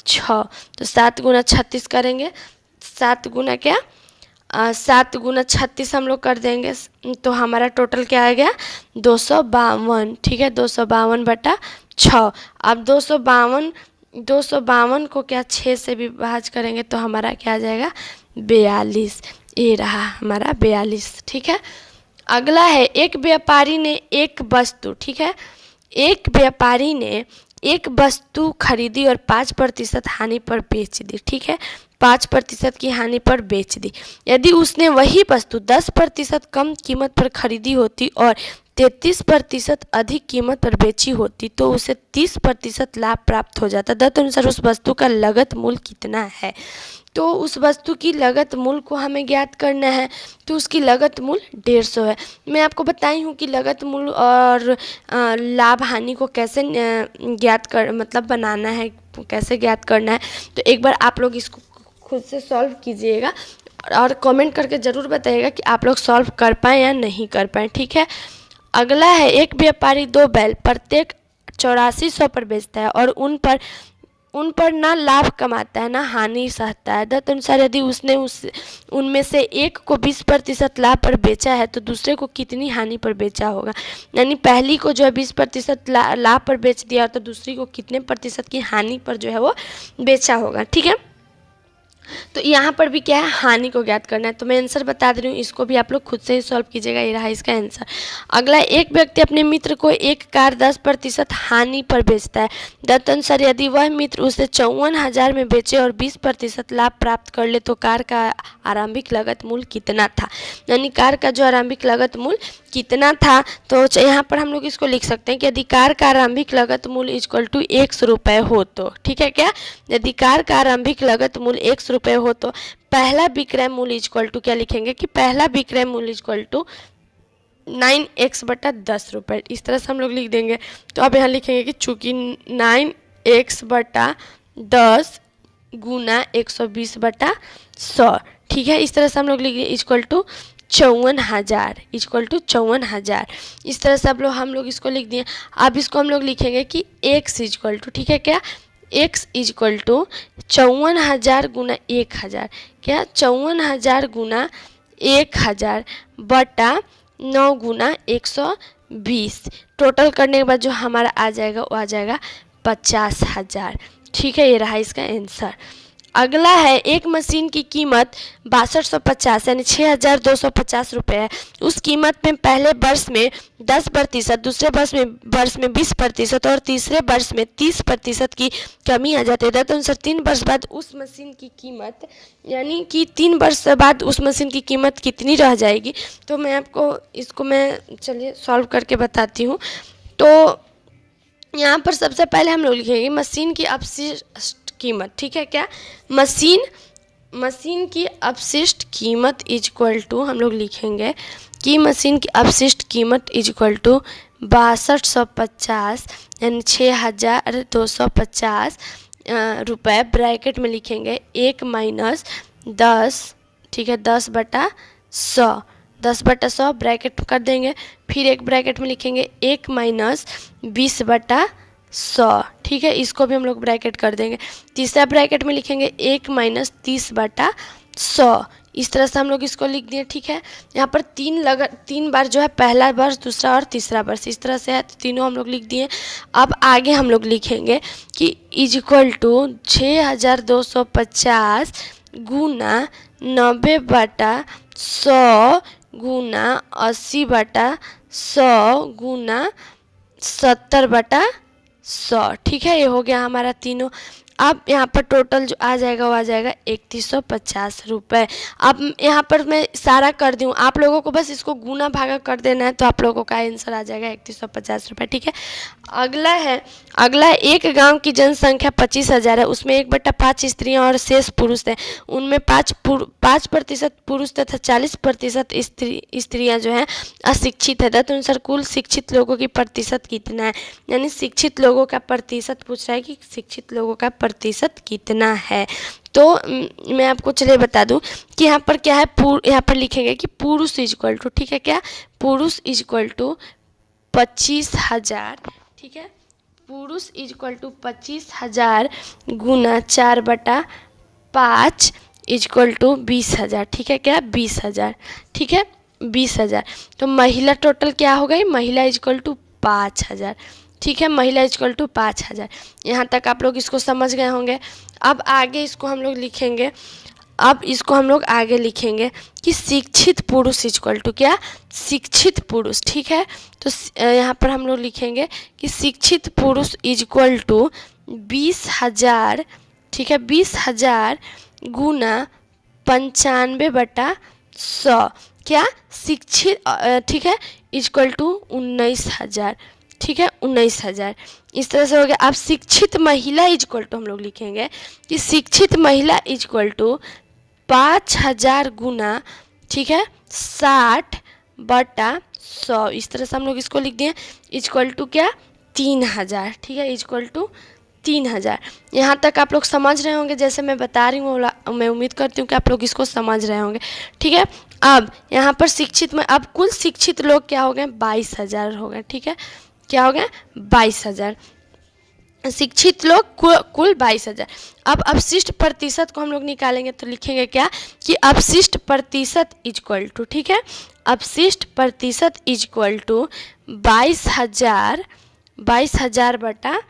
6। तो 7 गुना 36 करेंगे, 7 गुना क्या 7 गुना 36 हम लोग कर देंगे तो हमारा टोटल क्या आ गया 252। ठीक है, 252/6। अब 252 को क्या 6 से विभाज्य करेंगे तो हमारा क्या आ जाएगा 42। ये रहा हमारा 42। ठीक है, अगला है एक व्यापारी ने एक वस्तु, ठीक है, एक व्यापारी ने एक वस्तु खरीदी और 5% हानि पर बेच दी। ठीक है, 5% की हानि पर बेच दी। यदि उसने वही वस्तु 10% कम कीमत पर खरीदी होती और 33% अधिक कीमत पर बेची होती तो उसे 30% लाभ प्राप्त हो जाता। तदनुसार उस वस्तु का लागत मूल्य कितना है। तो उस वस्तु की लागत मूल्य को हमें ज्ञात करना है, तो उसकी लागत मूल्य 150 है। मैं आपको बताई हूँ कि लागत मूल्य और लाभ हानि को कैसे ज्ञात कर मतलब बनाना है, कैसे ज्ञात करना है। तो एक बार आप लोग इसको खुद से सॉल्व कीजिएगा और कमेंट करके ज़रूर बताइएगा कि आप लोग सॉल्व कर पाएँ या नहीं कर पाएँ। ठीक है, अगला है एक व्यापारी 2 बैल प्रत्येक 8400 पर बेचता है और उन पर ना लाभ कमाता है ना हानि सहता है। तदनुसार यदि उसने उनमें से एक को 20% लाभ पर बेचा है तो दूसरे को कितनी हानि पर बेचा होगा। यानी पहली को जो है 20% लाभ पर बेच दिया तो दूसरी को कितने प्रतिशत की हानि पर जो है वो बेचा होगा। ठीक है, तो यहाँ पर भी क्या है हानि को ज्ञात करना है। तो मैं आंसर बता दे रही हूँ, इसको भी आप लोग खुद से ही सॉल्व कीजिएगा। ये रहा इसका आंसर। अगला, एक व्यक्ति अपने मित्र को एक कार 10% हानि पर बेचता है। तदनुसार यदि वह मित्र उसे 54,000 में बेचे और 20% लाभ प्राप्त कर ले तो कार का आरंभिक लागत मूल्य कितना था। यानी कार का जो आरंभिक लागत मूल्य कितना था, तो यहाँ पर हम लोग इसको लिख सकते हैं कि यदि कार का आरंभिक लागत मूल्य इक्वल टू 100 रुपये हो तो, ठीक है क्या, यदि कार का आरंभिक लागत मूल्य 100 रुपये हो तो पहला विक्रय मूल्य इक्वल टू क्या लिखेंगे कि पहला विक्रय मूल्य इक्वल टू 9x/10 रुपये। इस तरह से हम लोग लिख देंगे। तो अब यहाँ लिखेंगे कि चूँकि 9x/10 गुना 120/100, ठीक है, इस तरह से हम लोग लिख इक्वल टू 54,000 इक्वल टू 54,000। इस तरह से हम लोग इसको लिख दिए। अब इसको हम लोग लिखेंगे कि x इक्वल टू, ठीक है क्या, x इक्वल टू 54,000 गुना 1,000, क्या 54,000 गुना 1,000 बटा 9 गुना 120। टोटल करने के बाद जो हमारा आ जाएगा वो आ जाएगा 50,000। ठीक है, ये रहा इसका आंसर। अगला है एक मशीन की कीमत 6250 यानी 6,250 रुपये है। उस कीमत में पहले वर्ष में 10%, दूसरे वर्ष में 20% और तीसरे वर्ष में 30% की कमी आ जाती है। तो अनुसार 3 वर्ष बाद उस मशीन की कीमत, यानी कि 3 वर्ष बाद उस मशीन की कीमत कितनी रह जाएगी। तो मैं आपको इसको चलिए सॉल्व करके बताती हूँ। तो यहाँ पर सबसे पहले हम लोग लिखेंगे मशीन की अपशिष्ट कीमत, ठीक है क्या, मशीन की अपशिष्ट कीमत इक्वल टू हम लोग लिखेंगे कि मशीन की अपशिष्ट कीमत इक्वल टू 6250 यानी 6,250 रुपये ब्रैकेट में लिखेंगे 1 माइनस 10, ठीक है, 10/100, 10/100 ब्रैकेट कर देंगे। फिर एक ब्रैकेट में लिखेंगे 1 माइनस 20/100, ठीक है, इसको भी हम लोग ब्रैकेट कर देंगे। तीसरा ब्रैकेट में लिखेंगे 1 माइनस 30/100। इस तरह से हम लोग इसको लिख दिए। ठीक है, यहाँ पर 3 बार जो है पहला वर्ष, दूसरा और तीसरा वर्ष, इस तरह से है, तो तीनों हम लोग लिख दिए। अब आगे हम लोग लिखेंगे कि इक्वल टू 6,250 गुना 90/100 गुना 80/100 गुना 70/100, ठीक है, ये हो गया हमारा तीनों। अब यहाँ पर टोटल जो आ जाएगा वो आ जाएगा 3150 रुपये। अब यहाँ पर मैं सारा कर दूँ, आप लोगों को बस इसको गुना भागा कर देना है तो आप लोगों का आंसर आ जाएगा 3150 रुपये। ठीक है, अगला एक गांव की जनसंख्या 25,000 है, उसमें 1/5 स्त्रियां और शेष पुरुष हैं। उनमें 5% पुरुष तथा 40% स्त्रियां जो हैं अशिक्षित है। तदनुसार कुल शिक्षित लोगों की प्रतिशत कितना है। यानी शिक्षित लोगों का प्रतिशत पूछ रहा है कि शिक्षित लोगों का प्रतिशत कितना है। तो मैं आपको चलिए बता दूं कि यहाँ पर क्या है, यहाँ पर लिखेंगे कि पुरुष इक्वल टू, ठीक है क्या, पुरुष इक्वल टू 25,000, ठीक है, पुरुष इक्वल टू 25,000 गुना 4/5 इक्वल टू 20,000, ठीक है, क्या 20,000, ठीक है 20,000। तो महिला टोटल क्या हो गई, महिला इक्वल टू 5,000, ठीक है, महिला इक्वल टू 5,000। यहाँ तक आप लोग इसको समझ गए होंगे। अब आगे इसको हम लोग लिखेंगे, अब इसको हम लोग आगे लिखेंगे कि शिक्षित पुरुष इक्वल टू क्या, शिक्षित पुरुष, ठीक है। तो यहाँ पर हम लोग लिखेंगे कि शिक्षित पुरुष इक्वल टू 20,000, ठीक है, 20,000 गुना 95/100, क्या शिक्षित, ठीक है, इक्वल टू 19,000, ठीक है 19,000। इस तरह से हो गया। अब शिक्षित महिला इक्वल टू हम लोग लिखेंगे कि शिक्षित महिला इक्वल टू 5,000 गुना, ठीक है, 60/100। इस तरह से हम लोग इसको लिख दिए, इक्वल टू क्या 3,000, ठीक है, इक्वल टू 3,000। यहाँ तक आप लोग समझ रहे होंगे, जैसे मैं बता रही हूँ, मैं उम्मीद करती हूँ कि आप लोग इसको समझ रहे होंगे, ठीक है। अब यहाँ पर शिक्षित में अब कुल शिक्षित लोग क्या हो गए, 22,000 हो गए, ठीक है, क्या हो गए 22,000 शिक्षित लोग, कुल 22,000। अब अपशिष्ट प्रतिशत को हम लोग निकालेंगे तो लिखेंगे क्या कि अपशिष्ट प्रतिशत इक्वल टू, ठीक है, अपशिष्ट प्रतिशत इक्वल टू 22,000 बटा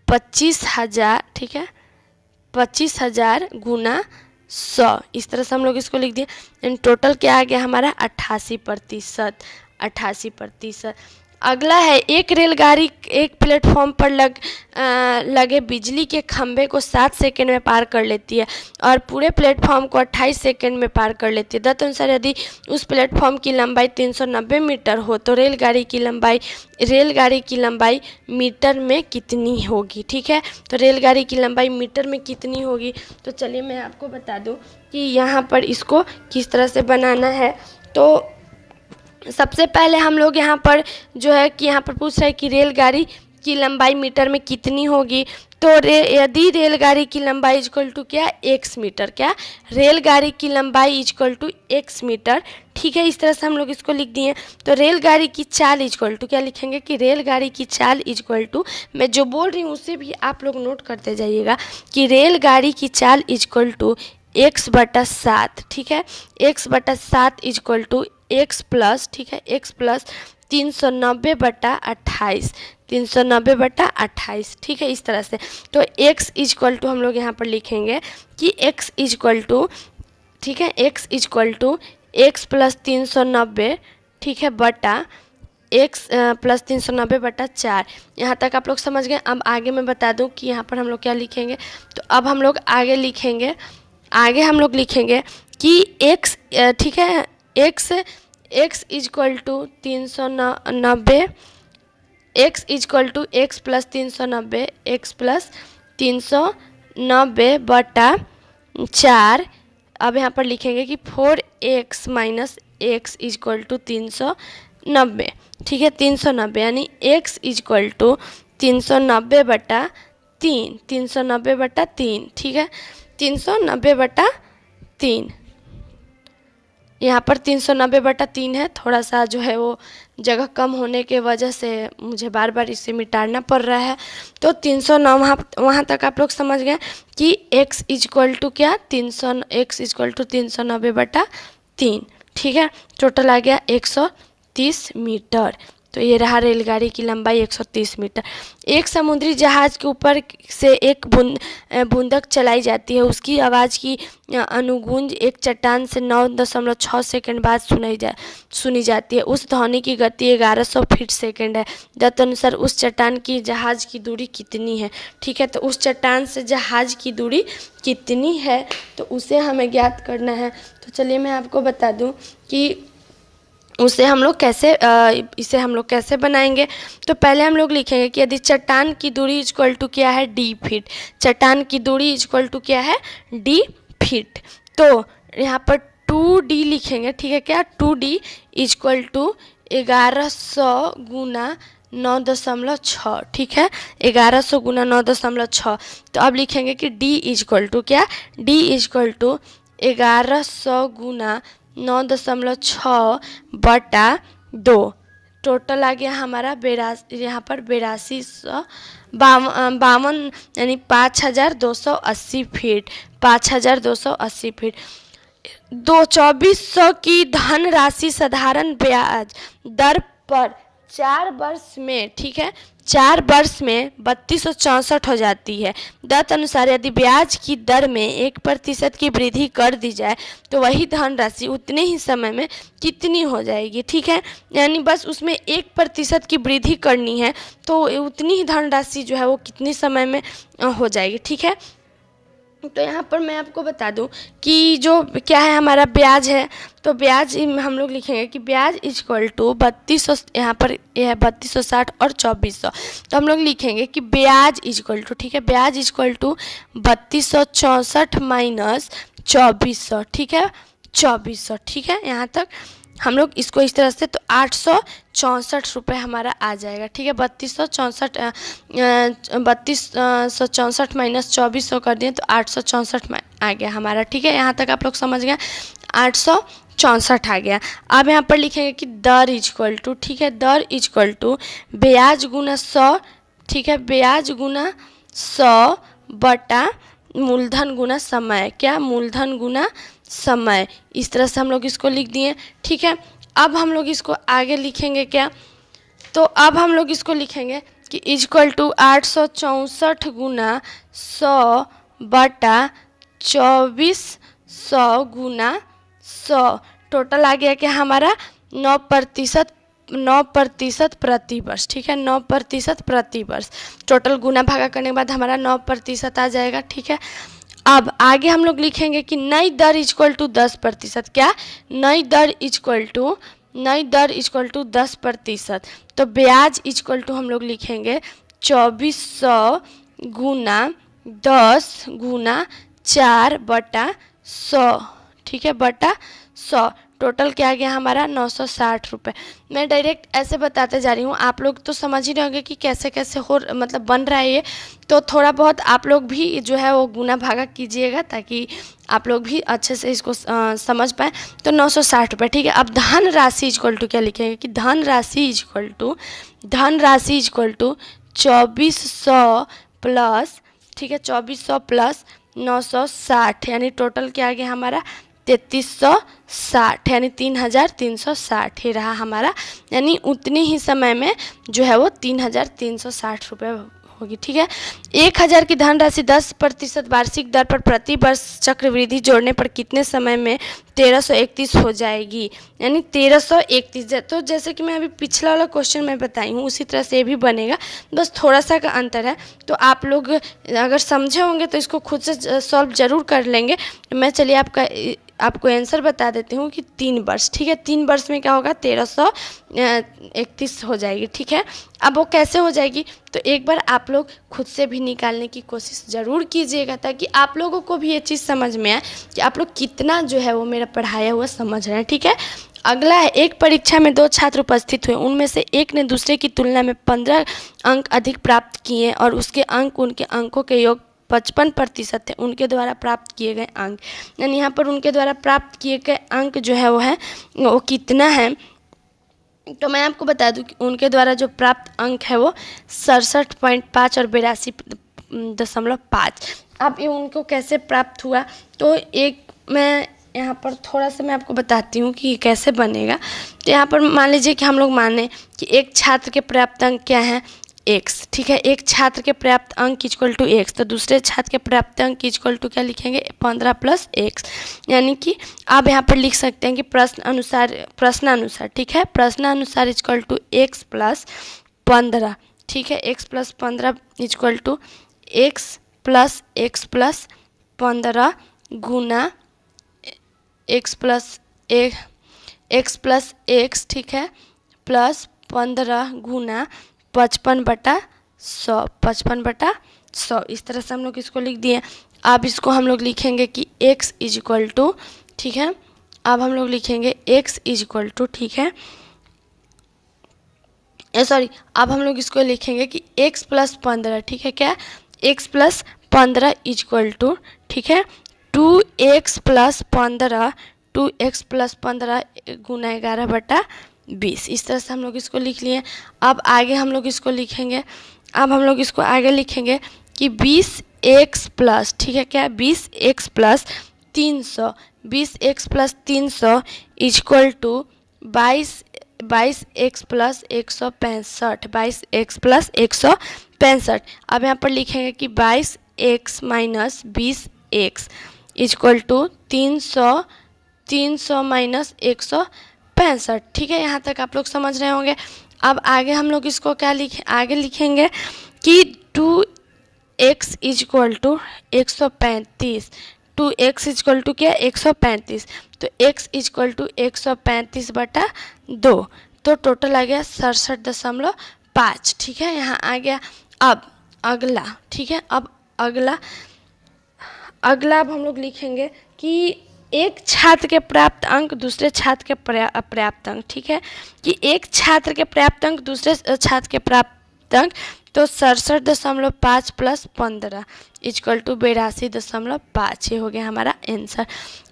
25,000, ठीक है, 25,000 गुना 100। इस तरह से हम लोग इसको लिख दिए। इन टोटल क्या आ गया हमारा 88%, 88%। अगला है, एक रेलगाड़ी एक प्लेटफॉर्म पर लगे बिजली के खंभे को 7 सेकंड में पार कर लेती है और पूरे प्लेटफॉर्म को 28 सेकंड में पार कर लेती है। तदनुसार यदि उस प्लेटफॉर्म की लंबाई 390 मीटर हो तो रेलगाड़ी की लंबाई मीटर में कितनी होगी, ठीक है। तो रेलगाड़ी की लंबाई मीटर में कितनी होगी, तो चलिए मैं आपको बता दूं कि यहाँ पर इसको किस तरह से बनाना है। तो सबसे पहले हम लोग यहाँ पर जो है कि यहाँ पर पूछ रहा है कि रेलगाड़ी की लंबाई मीटर में कितनी होगी। तो यदि रेलगाड़ी की लंबाई इक्वल टू क्या x मीटर, क्या रेलगाड़ी की लंबाई इक्वल टू x मीटर, ठीक है। इस तरह से हम लोग इसको लिख दिए। तो रेलगाड़ी की चाल इक्वल टू क्या लिखेंगे कि रेलगाड़ी की चाल इक्वल टू, मैं जो बोल रही हूँ उसे भी आप लोग नोट करते जाइएगा कि रेलगाड़ी की चाल इक्वल टू x/7, ठीक है, x/7 equal to x plus, ठीक है, x प्लस 390/28, 390/28, ठीक है। इस तरह से तो x इक्वल टू हम लोग यहाँ पर लिखेंगे कि x इक्वल टू, ठीक है, x equal to x plus 390, ठीक है, बटा x प्लस 390/4। यहाँ तक आप लोग समझ गए। अब आगे मैं बता दूँ कि यहाँ पर हम लोग क्या लिखेंगे। तो अब हम लोग आगे हम लोग लिखेंगे कि x, ठीक है, x equal to 390, x equal to x plus 390, x plus 390/4। अब यहाँ पर लिखेंगे कि 4x minus x equal to 390, ठीक है, 390, यानी x इक्वल टू 390/3, 390/3, ठीक है, 390/3। यहाँ पर 390/3 है। थोड़ा सा जो है वो जगह कम होने के वजह से मुझे बार बार इसे मिटाना पड़ रहा है। तो 309 वहाँ तक आप लोग समझ गए कि x इक्वल टू क्या, x इक्वल टू 390/3, ठीक है। टोटल आ गया 130 मीटर। तो ये रहा रेलगाड़ी की लंबाई 130 मीटर। एक समुद्री जहाज के ऊपर से एक बूंदक चलाई जाती है। उसकी आवाज़ की अनुगूंज एक चट्टान से 9.6 सेकंड बाद सुनी जाती है। उस ध्वनि की गति 1100 फीट सेकंड है। तदनुसार उस चट्टान की जहाज की दूरी कितनी है, ठीक है। तो उस चट्टान से जहाज की दूरी कितनी है तो उसे हमें ज्ञात करना है। तो चलिए मैं आपको बता दूं कि इसे हम लोग कैसे बनाएंगे। तो पहले हम लोग लिखेंगे कि यदि चट्टान की दूरी इक्वल टू क्या है d फीट, चट्टान की दूरी इक्वल टू क्या है d फीट। तो यहाँ पर 2d लिखेंगे, ठीक है, क्या 2d इक्वल टू 1100 गुना 9.6, ठीक है, 1100 गुना 9.6। तो अब लिखेंगे कि d इक्वल टू क्या, d इक्वल टू 1100 गुना 9.6/2। टोटल आ गया हमारा 82, यहाँ पर 8252 यानी 5280 फीट, 5280 फीट। 2400 की धनराशि साधारण ब्याज दर पर 4 वर्ष में, ठीक है, 4 वर्ष में 3264 हो जाती है। तदनुसार यदि ब्याज की दर में 1% की वृद्धि कर दी जाए तो वही धनराशि उतने ही समय में कितनी हो जाएगी, ठीक है। यानी बस उसमें 1% की वृद्धि करनी है तो उतनी ही धनराशि जो है वो कितने समय में हो जाएगी, ठीक है। तो यहाँ पर मैं आपको बता दूं कि जो क्या है हमारा ब्याज है, तो ब्याज हम लोग लिखेंगे कि ब्याज इक्वल टू 3200, यहाँ पर यह है 3260 और 2400, तो हम लोग लिखेंगे कि ब्याज इक्वल टू, ठीक है, ब्याज इक्वल टू 3264 माइनस 2400, ठीक है, 2400, ठीक है। यहाँ तक हम लोग इसको इस तरह से, तो 864 रुपये हमारा आ जाएगा, ठीक है। 3264 माइनस 2400 कर दिए तो 864 में आ गया हमारा, ठीक है। यहाँ तक आप लोग समझ गए, 864 आ गया। अब यहाँ पर लिखेंगे कि दर इक्वल टू, ठीक है, दर इक्वल टू ब्याज गुना 100, ठीक है, ब्याज गुना 100 बटा मूलधन गुना समय, क्या, मूलधन गुना समय। इस तरह से हम लोग इसको लिख दिए, ठीक है। अब हम लोग इसको आगे लिखेंगे क्या, तो अब हम लोग इसको लिखेंगे कि इक्वल टू 864 गुना 100 बटा 2400 गुना 100, टोटल आ गया कि हमारा 9% प्रति वर्ष, ठीक है, 9% प्रति वर्ष। टोटल गुना भागा करने के बाद हमारा 9% आ जाएगा, ठीक है। अब आगे हम लोग लिखेंगे कि नई दर इक्वल टू 10%, क्या, नई दर इक्वल टू 10%, तो ब्याज इक्वल टू हम लोग लिखेंगे 2400 गुना 10 गुना 4 बटा 100, ठीक है, बटा 100। टोटल क्या आ गया हमारा 960 रुपये। मैं डायरेक्ट ऐसे बताते जा रही हूँ, आप लोग तो समझ ही रहे होंगे कि कैसे कैसे हो मतलब बन रहा है ये, तो थोड़ा बहुत आप लोग भी जो है वो गुना भागा कीजिएगा ताकि आप लोग भी अच्छे से इसको समझ पाए। तो 960 रुपये, ठीक है। अब धन राशि इक्वल टू क्या लिखेंगे कि धन राशि इक्वल टू 2400 प्लस, ठीक है, 2400 प्लस 960, यानी टोटल क्या आ गया हमारा 3360, यानी 3360 ही रहा हमारा, यानी उतने ही समय में जो है वो 3360 रुपये होगी, ठीक है। 1000 की धनराशि 10% वार्षिक दर पर प्रति वर्ष चक्रवृद्धि जोड़ने पर कितने समय में 1331 हो जाएगी, यानी 1331। तो जैसे कि मैं अभी पिछला वाला क्वेश्चन में बताई हूँ उसी तरह से ये भी बनेगा, बस थोड़ा सा का अंतर है। तो आप लोग अगर समझे होंगे तो इसको खुद से सॉल्व ज़रूर कर लेंगे। मैं चलिए आपको आंसर बता देती हूँ कि 3 वर्ष, ठीक है, 3 वर्ष में क्या होगा 1331 हो जाएगी, ठीक है। अब वो कैसे हो जाएगी तो एक बार आप लोग खुद से भी निकालने की कोशिश ज़रूर कीजिएगा ताकि आप लोगों को भी ये चीज़ समझ में आए कि आप लोग कितना जो है वो मेरा पढ़ाया हुआ समझ रहे हैं, ठीक है। अगला है, एक परीक्षा में 2 छात्र उपस्थित हुए, उनमें से एक ने दूसरे की तुलना में 15 अंक अधिक प्राप्त किए और उसके अंक उनके अंकों के योग 55% है। उनके द्वारा प्राप्त किए गए अंक, यानी यहाँ पर उनके द्वारा प्राप्त किए गए अंक जो है वो कितना है, तो मैं आपको बता दूं कि उनके द्वारा जो प्राप्त अंक है वो 67.5 और 82.5। अब ये उनको कैसे प्राप्त हुआ, तो एक मैं यहाँ पर थोड़ा सा मैं आपको बताती हूँ कि कैसे बनेगा। तो यहाँ पर मान लीजिए कि हम लोग माने कि एक छात्र के प्राप्त अंक क्या है x, ठीक है, एक छात्र के प्राप्त अंक इक्वल टू x, तो दूसरे छात्र के प्राप्त अंक इक्वल टू क्या लिखेंगे 15 प्लस x, यानी कि आप यहाँ पर लिख सकते हैं कि प्रश्नानुसार, ठीक है, प्रश्नानुसार इक्वल टू x प्लस 15, ठीक है, x plus 15 equal to x plus 15 गुना x प्लस x, ठीक है, प्लस 15 गुना 55/100, इस तरह से हम लोग इसको लिख दिए। अब इसको हम लोग लिखेंगे कि x इज इक्वल टू, ठीक है, अब हम लोग लिखेंगे x इज इक्वल टू, ठीक है, अब हम लोग इसको लिखेंगे कि x प्लस 15, ठीक है, क्या x plus 15 is equal to, ठीक है, 2x प्लस 15 गुना 11/100, 20। इस तरह से हम लोग इसको लिख लिए। अब आगे हम लोग इसको लिखेंगे, अब हम लोग इसको आगे लिखेंगे कि 20x प्लस, ठीक है क्या, 20x plus 300, 20x plus 300 equal to 22x plus 165, 22x plus 165। अब यहाँ पर लिखेंगे कि 22x minus 20x equal to 300 minus 165। ठीक है, यहाँ तक आप लोग समझ रहे होंगे। अब आगे हम लोग इसको क्या आगे लिखेंगे कि 2x equal to 135, 2x equal to क्या, 135। तो x इक्वल टू 135/2, तो टोटल आ गया 67.5। ठीक है, यहाँ आ गया। अब अगला, ठीक है, अब अगला अब हम लोग लिखेंगे कि एक छात्र के प्राप्त अंक दूसरे छात्र के पर्याप्त अंक, ठीक है, कि एक छात्र के प्राप्त अंक दूसरे छात्र के प्राप्त अंक, तो 67.5 प्लस 15 इक्वल टू 82.5। ये हो गया हमारा आंसर।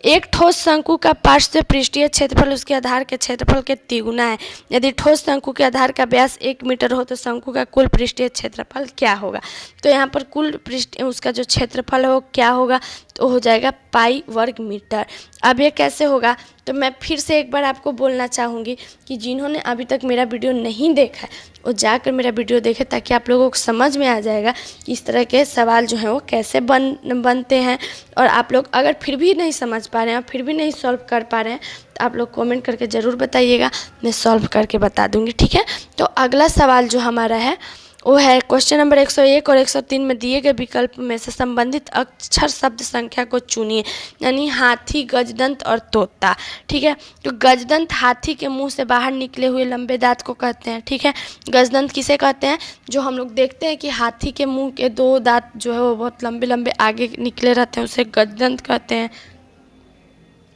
एक ठोस शंकु का पार्श्व पृष्ठीय क्षेत्रफल उसके आधार के क्षेत्रफल के तिगुना है। यदि ठोस शंकु के आधार का व्यास 1 मीटर हो तो शंकु का कुल पृष्ठीय क्षेत्रफल क्या होगा। तो यहाँ पर कुल पृष्ठ उसका जो क्षेत्रफल है वो क्या होगा, तो हो जाएगा पाई वर्ग मीटर। अब ये कैसे होगा, तो मैं फिर से एक बार आपको बोलना चाहूँगी कि जिन्होंने अभी तक मेरा वीडियो नहीं देखा है वो जाकर मेरा वीडियो देखें, ताकि आप लोगों को समझ में आ जाएगा कि इस तरह के सवाल जो हैं वो कैसे बनते हैं। और आप लोग अगर फिर भी नहीं समझ पा रहे हैं, फिर भी नहीं सॉल्व कर पा रहे हैं, तो आप लोग कमेंट करके ज़रूर बताइएगा, मैं सॉल्व करके बता दूँगी। ठीक है, तो अगला सवाल जो हमारा है वो है क्वेश्चन नंबर 101 और 103 में दिए गए विकल्प में से संबंधित अक्षर शब्द संख्या को चुनिए। यानी हाथी, गजदंत और तोता। ठीक है, तो गजदंत हाथी के मुंह से बाहर निकले हुए लंबे दांत को कहते हैं। ठीक है, गजदंत किसे कहते हैं, जो हम लोग देखते हैं कि हाथी के मुंह के 2 दांत जो है वो बहुत लंबे लंबे आगे निकले रहते हैं, उसे गजदंत कहते हैं।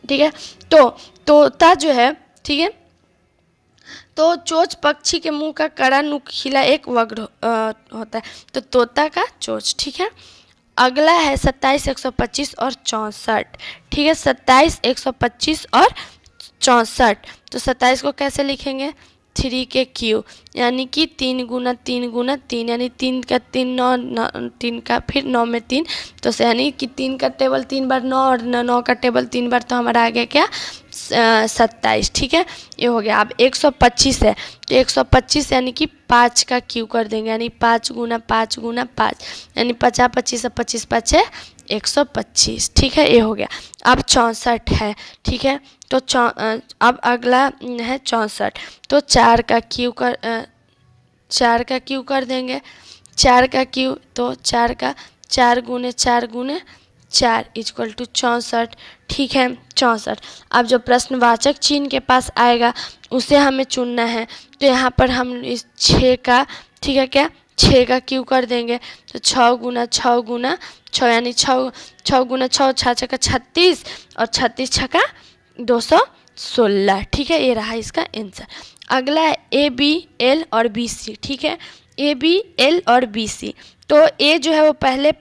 ठीक है, तो तोता जो है, ठीक है, तो चोच पक्षी के मुंह का कड़ा नुकीला एक वक्र होता है, तो तोता का चोच। ठीक है, अगला है 27, 125 और 64। ठीक है, 27, 125 और 64। तो 27 को कैसे लिखेंगे, 3 के क्यू, यानी कि 3 गुना 3 गुना 3, यानी 3 का 3 9, 3 का फिर 9 में 3, तो यानी कि 3 का टेबल 3 बार 9 और 9 का टेबल 3 बार, तो हमारा आ गया क्या, 27। ठीक है, ये हो गया। अब 125 है, तो 125 यानी कि 5 का क्यू कर देंगे, यानी 5 गुना 5 गुना 5, यानी 50 25 25 5 125। ठीक है, ये हो गया। अब 64 है। ठीक है, तो अब अगला है 64, तो 4 का क्यू कर देंगे, 4 का क्यू, तो 4 का 4 गुने 4 गुने 4 इक्वल टू 64। ठीक है, 64। अब जो प्रश्नवाचक चिन्ह के पास आएगा उसे हमें चुनना है, तो यहाँ पर हम इस 6 का, ठीक है क्या, 6 का क्यू कर देंगे, तो 6 गुना 6 गुना 6, यानी 6 गुना 6, 6 छक्का 36 और 36 छक्का 216। ठीक है, ये रहा इसका आंसर। अगला है ए बी एल और बी सी। ठीक है, ए बी एल और बी सी, तो ए जो है वो पहले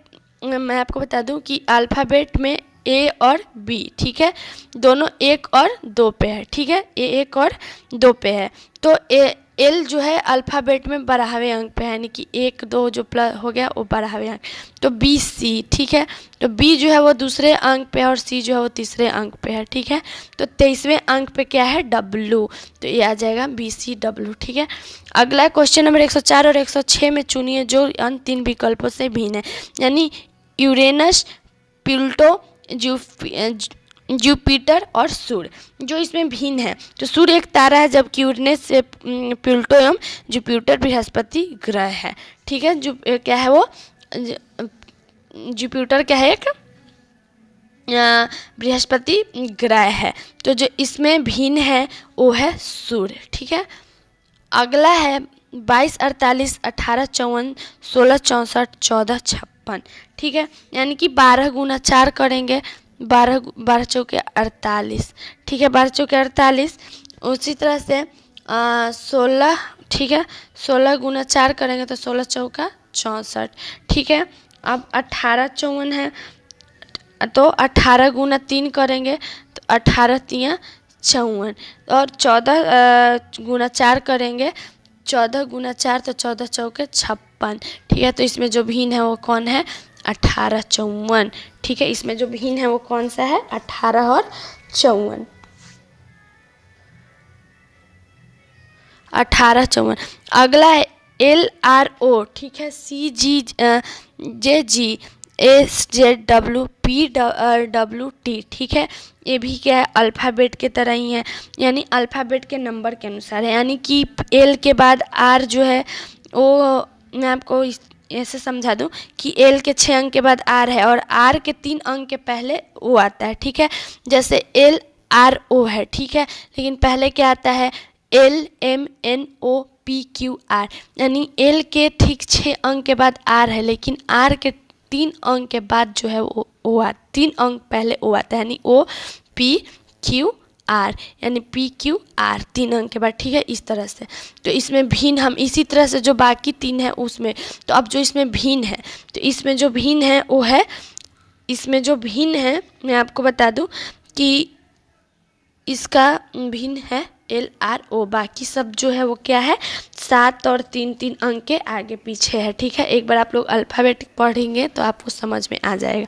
मैं आपको बता दूं कि अल्फ़ाबेट में ए और बी, ठीक है, दोनों 1 और 2 पे है। ठीक है, ए 1 और 2 पे है, तो एल जो है अल्फ़ाबेट में 12वें अंक पे है, यानी कि 1 2 जो प्लस हो गया वो 12वें अंक, तो बी सी। ठीक है, तो बी जो है वो दूसरे अंक पे है और सी जो है वो तीसरे अंक पे है। ठीक है, तो 23वें अंक पे क्या है, डब्लू, तो ये आ जाएगा बी सी डब्लू। ठीक है, अगला क्वेश्चन नंबर 104 और 106 में चुनिए जो अन्य 3 विकल्पों से भिन्न है। यानी यूरेनस, प्लूटो, जुपिटर और सूर्य, जो इसमें भिन्न है। तो सूर्य एक तारा है, जबकि यूरेनस से प्लूटो एवं जुपिटर बृहस्पति ग्रह है। ठीक है, जो क्या है वो, जुपिटर क्या है, एक बृहस्पति ग्रह है, तो जो इसमें भिन्न है वो है सूर्य। ठीक है, अगला है 22 48 18 54 16 64 14 56। ठीक है, यानी कि 12 गुना 4 करेंगे, 12 चौके 48। ठीक है, 12 चौके 48। उसी तरह से 16, ठीक है, 16 गुना 4 करेंगे तो 16 चौका 64। ठीक है, अब 18 54 है, तो 18 गुना 3 करेंगे तो 18 तियाँ 54। और 14 गुना 4 करेंगे, 14 गुना 4 तो 14 चौके 56। ठीक है, तो इसमें जो भिन्न है वो कौन है? 18 54। ठीक है, इसमें जो भिन्न है वो कौन सा है? 18 और 54। 18 54। अगला है LRO। ठीक है, CGJG SZWPWT। ठीक है, ये भी क्या है? अल्फ़ाबेट के तरह ही है, यानी अल्फ़ाबेट के नंबर के अनुसार है। यानी कि L के बाद R जो है वो, मैं आपको ऐसे समझा दूं कि L के 6 अंक के बाद R है और R के 3 अंक के पहले O आता है। ठीक है, जैसे LRO है। ठीक है, लेकिन पहले क्या आता है? LMNOPQR, यानी L के ठीक 6 अंक के बाद R है, लेकिन R के 3 अंक के बाद जो है वो O आता, 3 अंक पहले O आता है, यानी OPQR, यानी PQR 3 अंक के बाद। ठीक है, इस तरह से। तो इसमें भिन्न हम इसी तरह से जो बाकी 3 है उसमें, तो अब जो इसमें भिन्न है, तो इसमें जो भिन्न है वो है, इसमें जो भिन्न है मैं आपको बता दूं कि इसका भिन्न है LRO। बाकी सब जो है वो क्या है? 7 और 3 अंक के आगे पीछे है। ठीक है, एक बार आप लोग अल्फ़ाबेट पढ़ेंगे तो आपको समझ में आ जाएगा।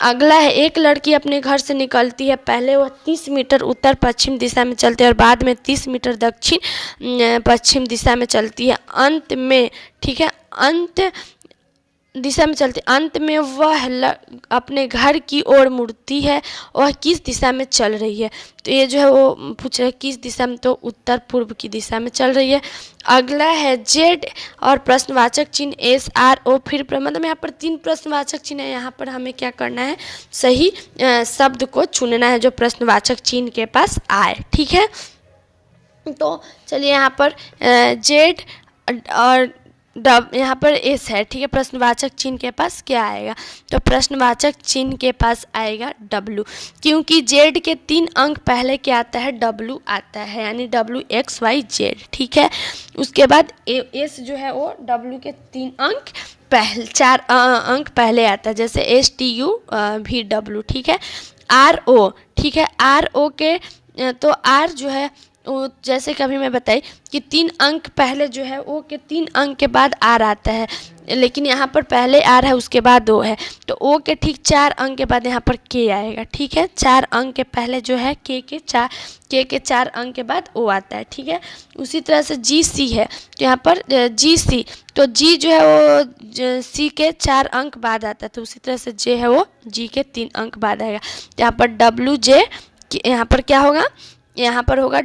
अगला है, एक लड़की अपने घर से निकलती है। पहले वह 30 मीटर उत्तर पश्चिम दिशा में चलती है और बाद में 30 मीटर दक्षिण पश्चिम दिशा में चलती है। अंत में, ठीक है, अंत दिशा में चलती, अंत में वह अपने घर की ओर मुड़ती है। वह किस दिशा में चल रही है? तो ये जो है वो पूछ रहा है किस दिशा में, तो उत्तर पूर्व की दिशा में चल रही है। अगला है जेड और प्रश्नवाचक चिन्ह SRO। फिर मतलब यहाँ पर 3 प्रश्नवाचक चिन्ह है। यहाँ पर हमें क्या करना है? सही शब्द को चुनना है जो प्रश्नवाचक चिन्ह के पास आए। ठीक है, तो चलिए यहाँ पर जेड और यहाँ पर एस है। ठीक है, प्रश्नवाचक चिन्ह के पास क्या आएगा? तो प्रश्नवाचक चिन्ह के पास आएगा W, क्योंकि Z के 3 अंक पहले क्या आता है? W आता है, यानी WXYZ। ठीक है, उसके बाद एस जो है वो W के 3 अंक पहले, 4 अंक पहले आता है, जैसे STU VW। ठीक है, RO। ठीक है, RO के तो R जो है वो, जैसे कभी मैं बताई कि 3 अंक पहले जो है O के 3 अंक के बाद R आता है, लेकिन यहाँ पर पहले R है उसके बाद O है, तो O के ठीक 4 अंक के बाद यहाँ पर K आएगा। ठीक है, 4 अंक के पहले जो है K के 4 अंक के बाद O आता है। ठीक है, उसी तरह से GC है, तो यहाँ पर GC, तो G जो है वो C के 4 अंक बाद आता है, तो उसी तरह से J है वो G के 3 अंक बाद आएगा। तो यहाँ पर WJ, यहाँ पर क्या होगा? यहाँ पर होगा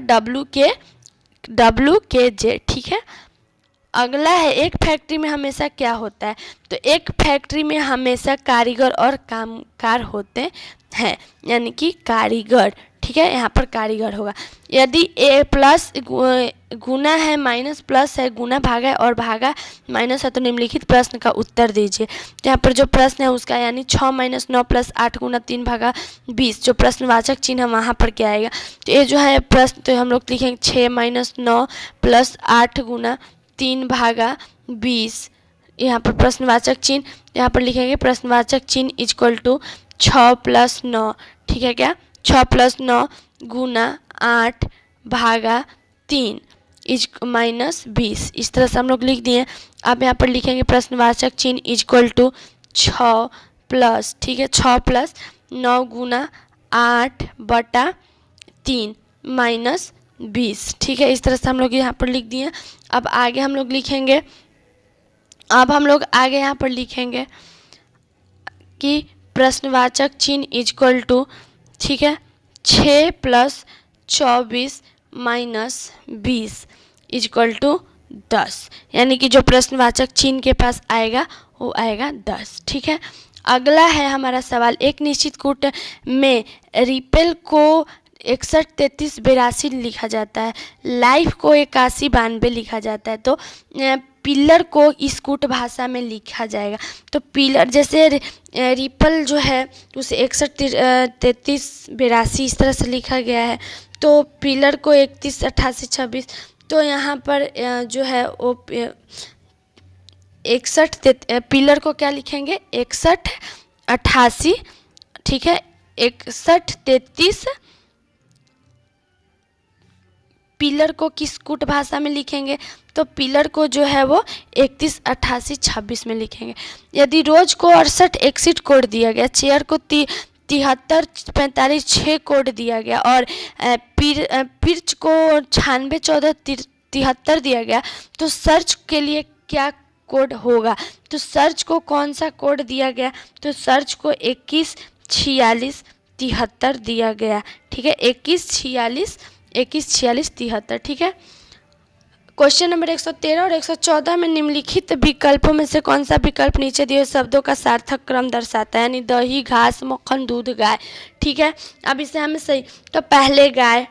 WKJ। ठीक है, अगला है, एक फैक्ट्री में हमेशा क्या होता है? तो एक फैक्ट्री में हमेशा कारीगर और कामगार होते हैं, यानी कि कारीगर। ठीक है, यहाँ पर कारीगर होगा। यदि A प्लस गुना है, माइनस प्लस है, गुना भागा है और भागा माइनस है, तो निम्नलिखित प्रश्न का उत्तर दीजिए। तो यहाँ पर जो प्रश्न है उसका, यानी 6 - 9 + 8 गुना 3 भागा 20, जो प्रश्नवाचक चिन्ह है वहाँ पर क्या आएगा? तो ये जो है प्रश्न, तो हम लोग लिखेंगे 6 - 9 + 8 गुना 3 भागा 20। यहाँ पर प्रश्नवाचक चिन्ह, यहाँ पर लिखेंगे प्रश्नवाचक चिन्ह इक्वल टू 6 + 9। ठीक है, क्या 6 + 9 गुना 8 भागा 3 -20। इस तरह से हम लोग लिख दिए। अब यहाँ पर लिखेंगे प्रश्नवाचक चिन्ह इक्वल टू 6 प्लस, ठीक है, 6 + 9 गुना 8 बटा 3 -20। ठीक है, इस तरह से हम लोग यहाँ पर लिख दिए। अब आगे हम लोग लिखेंगे, यहाँ पर लिखेंगे कि प्रश्नवाचक चिन्ह इक्वल टू, ठीक है, 6 + 24 - 20 इक्वल टू 10, यानी कि जो प्रश्नवाचक चिन्ह के पास आएगा वो आएगा 10। ठीक है, अगला है हमारा सवाल, एक निश्चित कूट में रिपेल को 61 33 82 लिखा जाता है, लाइफ को 81 92 लिखा जाता है, तो पिलर को इस कूट भाषा में लिखा जाएगा। तो पिलर जैसे रिपल जो है उसे 61 33 82 इस तरह से लिखा गया है, तो पिलर को 31 88 26, तो यहाँ पर जो है वो 61 पिलर को क्या लिखेंगे? 61 88, ठीक है, 61 33 पिलर को किस कूट भाषा में लिखेंगे? तो पिलर को जो है वो 31, 88, 26 में लिखेंगे। यदि रोज को 68, 61 कोड दिया गया, चेयर को 73, 45, 6 कोड दिया गया और पिर्च को 96, 14, 73 दिया गया, तो सर्च के लिए क्या कोड होगा? तो सर्च को कौन सा कोड दिया गया? तो सर्च को 21, 46, 73 दिया गया। ठीक है, 21, 46, 73। ठीक है। क्वेश्चन नंबर 113 और 114 में निम्नलिखित विकल्पों में से कौन सा विकल्प नीचे दिए शब्दों का सार्थक क्रम दर्शाता है? यानी दही, घास, मक्खन, दूध, गाय। ठीक है, अब इसे हमें सही, तो पहले गाय।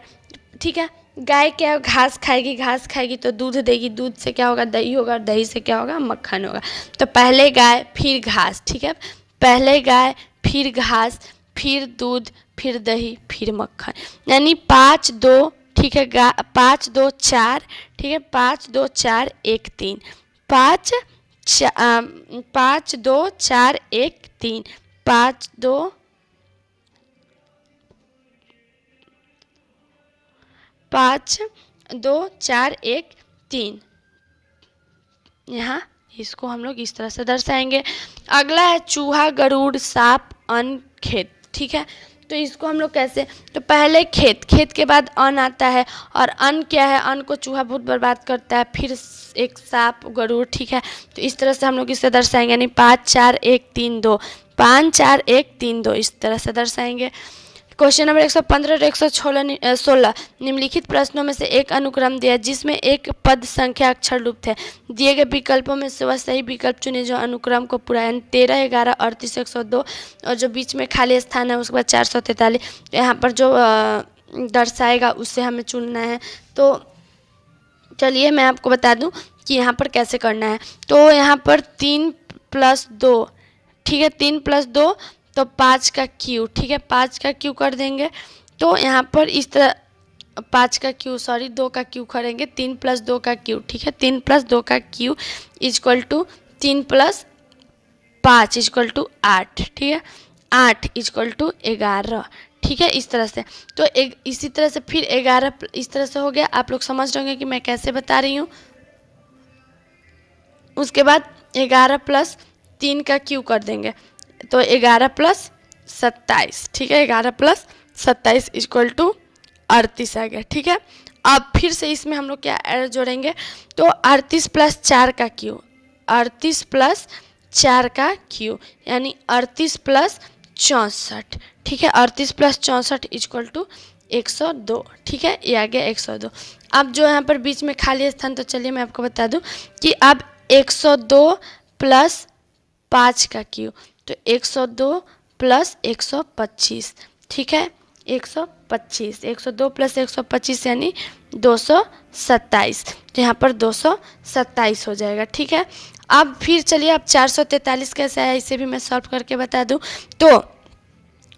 ठीक है, गाय क्या घास खाएगी, घास खाएगी तो दूध देगी, दूध से क्या होगा? दही होगा, दही से क्या होगा? मक्खन होगा। तो पहले गाय फिर घास। ठीक है, पहले गाय फिर घास फिर दूध फिर दही फिर मक्खन, यानी 5, 2। ठीक है, 5, 2, 4। ठीक है, 5, 2, 4, 1, 3। 5, 2, 4, 1, 3। 5, 2, 5, 2, 4, 1, 3। यहाँ इसको हम लोग इस तरह से दर्शाएंगे। अगला है चूहा, गरुड़, सांप, अन्न, खेत। ठीक है, तो इसको हम लोग कैसे? तो पहले खेत, खेत के बाद अन्न आता है, और अन्न क्या है? अन्न को चूहा बहुत बर्बाद करता है, फिर एक सांप, गरुड़। ठीक है, तो इस तरह से हम लोग इसे दर्शाएंगे, यानी 5, 4, 1, 3, 2। 5, 4, 1, 3, 2 इस तरह से दर्शाएंगे। क्वेश्चन नंबर 115 और 116 निम्नलिखित प्रश्नों में से एक अनुक्रम दिया जिसमें एक पद संख्या अक्षर लुप्त है। दिए गए विकल्पों में से वह सही विकल्प चुने जो अनुक्रम को पूरा, यानी 13, 11, 38, 102 और जो बीच में खाली स्थान है उसके बाद 443। यहाँ पर जो दर्शाएगा उससे हमें चुनना है। तो चलिए मैं आपको बता दूं कि यहाँ पर कैसे करना है। तो यहाँ पर 3 + 2। ठीक है, 3 + 2 तो 5 का क्यू। ठीक है, 5 का क्यू कर देंगे। तो यहाँ पर इस तरह 5 का क्यू, सॉरी 2 का क्यू करेंगे। 3 + 2 का क्यू। ठीक है, 3 + 2 का क्यू = 3 + 5 = 8। ठीक है, 8 = 11। ठीक है, इस तरह से। तो इसी तरह से फिर 11 इस तरह से हो गया। आप लोग समझ रहे होंगे कि मैं कैसे बता रही हूँ। उसके बाद 11 + 3 का क्यू कर देंगे, तो 11 + 27। ठीक है, 11 + 27 = 38 आ गया। ठीक है, अब फिर से इसमें हम लोग क्या जोड़ेंगे? तो 38 + 4 का क्यू, 38 + 4 का क्यू, यानी 38 + 64। ठीक है, 38 + 64 = 102। ठीक है, ये आ गया 102। अब जो यहाँ पर बीच में खाली स्थान, तो चलिए मैं आपको बता दूं कि अब 102 + 5 का क्यू, तो 102 + 125। ठीक है, 125, 102 + 125 यानी 227। तो यहाँ पर 227 हो जाएगा। ठीक है, अब फिर चलिए अब 443 कैसे आया इसे भी मैं सॉल्व करके बता दूं। तो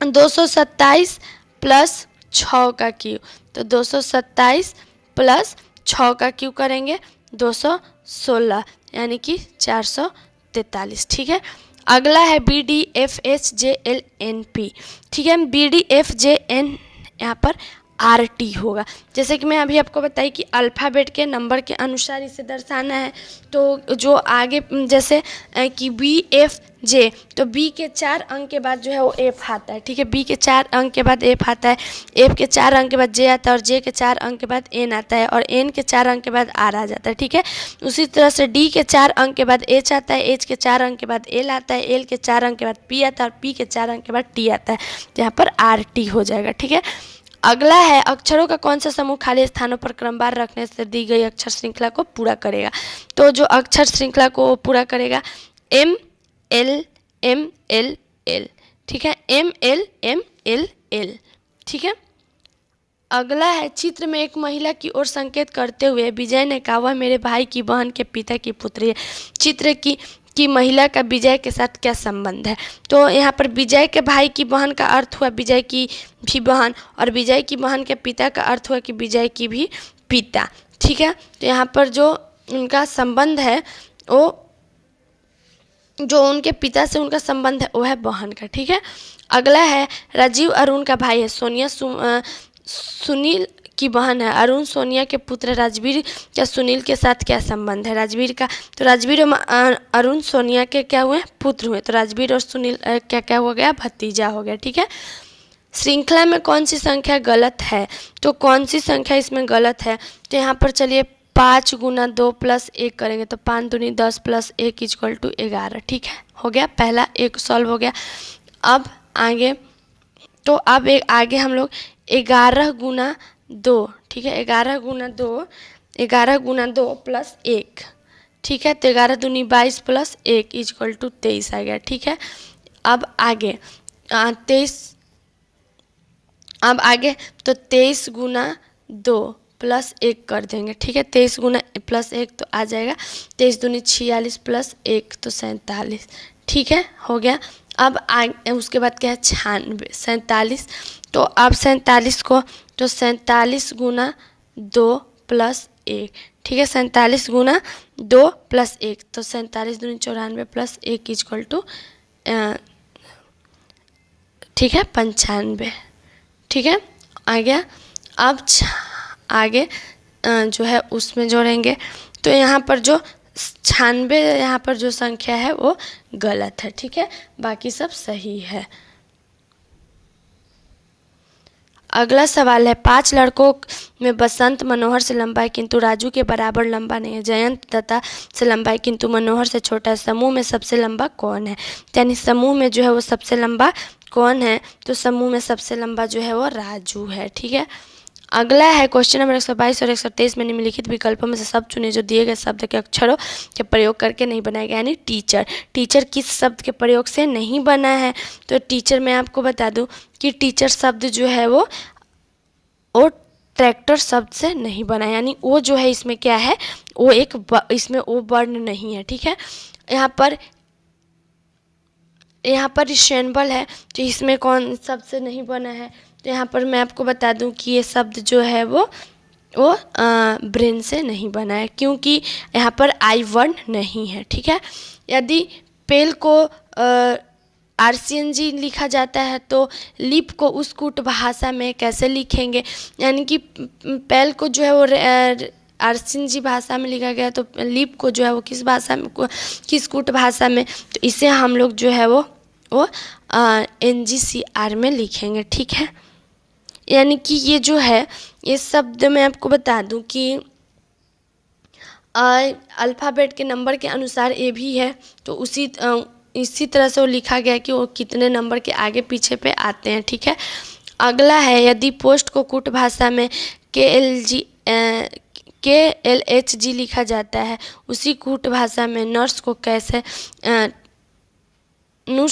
227 + 6 का क्यू, तो 227 + 6 का क्यू करेंगे 216, यानी कि 443। ठीक है, अगला है BDFHJLNP। ठीक है, BDFJN यहाँ पर RT होगा। जैसे कि मैं अभी आपको बताई कि अल्फ़ाबेट के नंबर के अनुसार इसे दर्शाना है। तो जो आगे जैसे कि BFJ, तो B के 4 अंक के बाद जो है वो F आता है। ठीक है, B के 4 अंक के बाद F आता है, F के 4 अंक के बाद J आता है, और J के 4 अंक के बाद N आता है, और N के 4 अंक के बाद R आ जाता है। ठीक है, उसी तरह से D के 4 अंक के बाद H आता है, H के 4 अंक के बाद L आता है, L के 4 अंक के बाद P आता है, और P के 4 अंक के बाद T आता है। तो यहाँ पर RT हो जाएगा। ठीक है, अगला है अक्षरों का कौन सा समूह खाली स्थानों पर क्रमवार रखने से दी गई अक्षर श्रृंखला को पूरा करेगा? तो जो अक्षर श्रृंखला को पूरा करेगा ML ML। ठीक है, ML ML। ठीक है, अगला है चित्र में एक महिला की ओर संकेत करते हुए विजय ने कहा वह मेरे भाई की बहन के पिता की पुत्री है। चित्र की महिला का विजय के साथ क्या संबंध है? तो यहाँ पर विजय के भाई की बहन का अर्थ हुआ विजय की भी बहन, और विजय की बहन के पिता का अर्थ हुआ कि विजय की भी पिता। ठीक है, तो यहाँ पर जो उनका संबंध है वो, जो उनके पिता से उनका संबंध है वो है बहन का। ठीक है, अगला है राजीव अरुण का भाई है, सोनिया सुनील की बहन है। अरुण सोनिया के पुत्र राजवीर का सुनील के साथ क्या संबंध है? राजवीर का, तो राजवीर और अरुण सोनिया के क्या हुए? पुत्र हुए। तो राजवीर और सुनील क्या क्या हो गया? भतीजा हो गया। ठीक है। श्रृंखला में कौन सी संख्या गलत है? तो कौन सी संख्या इसमें गलत है? तो यहाँ पर चलिए 5 गुना 2 प्लस 1 करेंगे तो 5 दूनी 10 प्लस 1 इक्वल टू 11। ठीक है, हो गया, पहला एक सॉल्व हो गया। अब आगे, तो अब एक आगे हम लोग 11 गुना 2, ठीक है, 11 गुना 2 प्लस 1, ठीक है, तो 11 दूनी 22 प्लस 1 इक्वल टू 23 आ गया। ठीक है। अब आगे 23 गुना 2 प्लस 1 कर देंगे। ठीक है, 23 गुना प्लस 1 तो आ जाएगा 23 दूनी 46 प्लस 1 तो 47। ठीक है, हो गया। अब उसके बाद क्या है? 47। तो अब 47 को, तो 47 गुना 2 प्लस 1, ठीक है, 47 गुना 2 प्लस 1 तो 47 दूनी 94 प्लस 1 इक्वल टू, ठीक है, 95। ठीक है, आ गया। अब आगे जो है उसमें जोड़ेंगे, तो यहाँ पर जो 96 यहाँ पर जो संख्या है वो गलत है। ठीक है, बाकी सब सही है। अगला सवाल है, 5 लड़कों में बसंत मनोहर से लंबा है किंतु राजू के बराबर लंबा नहीं है। जयंत दत्ता से लंबा है किंतु मनोहर से छोटा है। समूह में सबसे लंबा कौन है? यानी समूह में जो है वो सबसे लंबा कौन है? तो समूह में सबसे लंबा जो है वो राजू है। ठीक है। अगला है क्वेश्चन नंबर 122 और 123 में निम्नलिखित विकल्पों में से शब्द चुने जो दिए गए शब्द के अक्षरों के प्रयोग करके नहीं बनाए गए। यानी टीचर किस शब्द के प्रयोग से नहीं बना है? तो टीचर मैं आपको बता दूं कि टीचर शब्द जो है वो ट्रैक्टर शब्द से नहीं बना, यानी वो जो है इसमें क्या है, वो इसमें वो वर्ण नहीं है। ठीक है। यहाँ पर रिसेंबल है, तो इसमें कौन शब्द से नहीं बना है? तो यहाँ पर मैं आपको बता दूं कि ये शब्द जो है वो ब्रेन से नहीं बना है, क्योंकि यहाँ पर आई वर्ण नहीं है। ठीक है। यदि पेल को RCNG लिखा जाता है तो लिप को उस कूट भाषा में कैसे लिखेंगे? यानी कि पेल को जो है वो RCNG भाषा में लिखा गया, तो लिप को जो है वो किस भाषा में, किस कूट भाषा में? तो इसे हम लोग जो है वो NGCR में लिखेंगे। ठीक है। यानी कि ये जो है, ये शब्द मैं आपको बता दूं कि अल्फ़ाबेट के नंबर के अनुसार ए भी है, तो इसी तरह से वो लिखा गया कि वो कितने नंबर के आगे पीछे पे आते हैं। ठीक है। अगला है, यदि पोस्ट को कूट भाषा में KLHG लिखा जाता है, उसी कूट भाषा में नर्स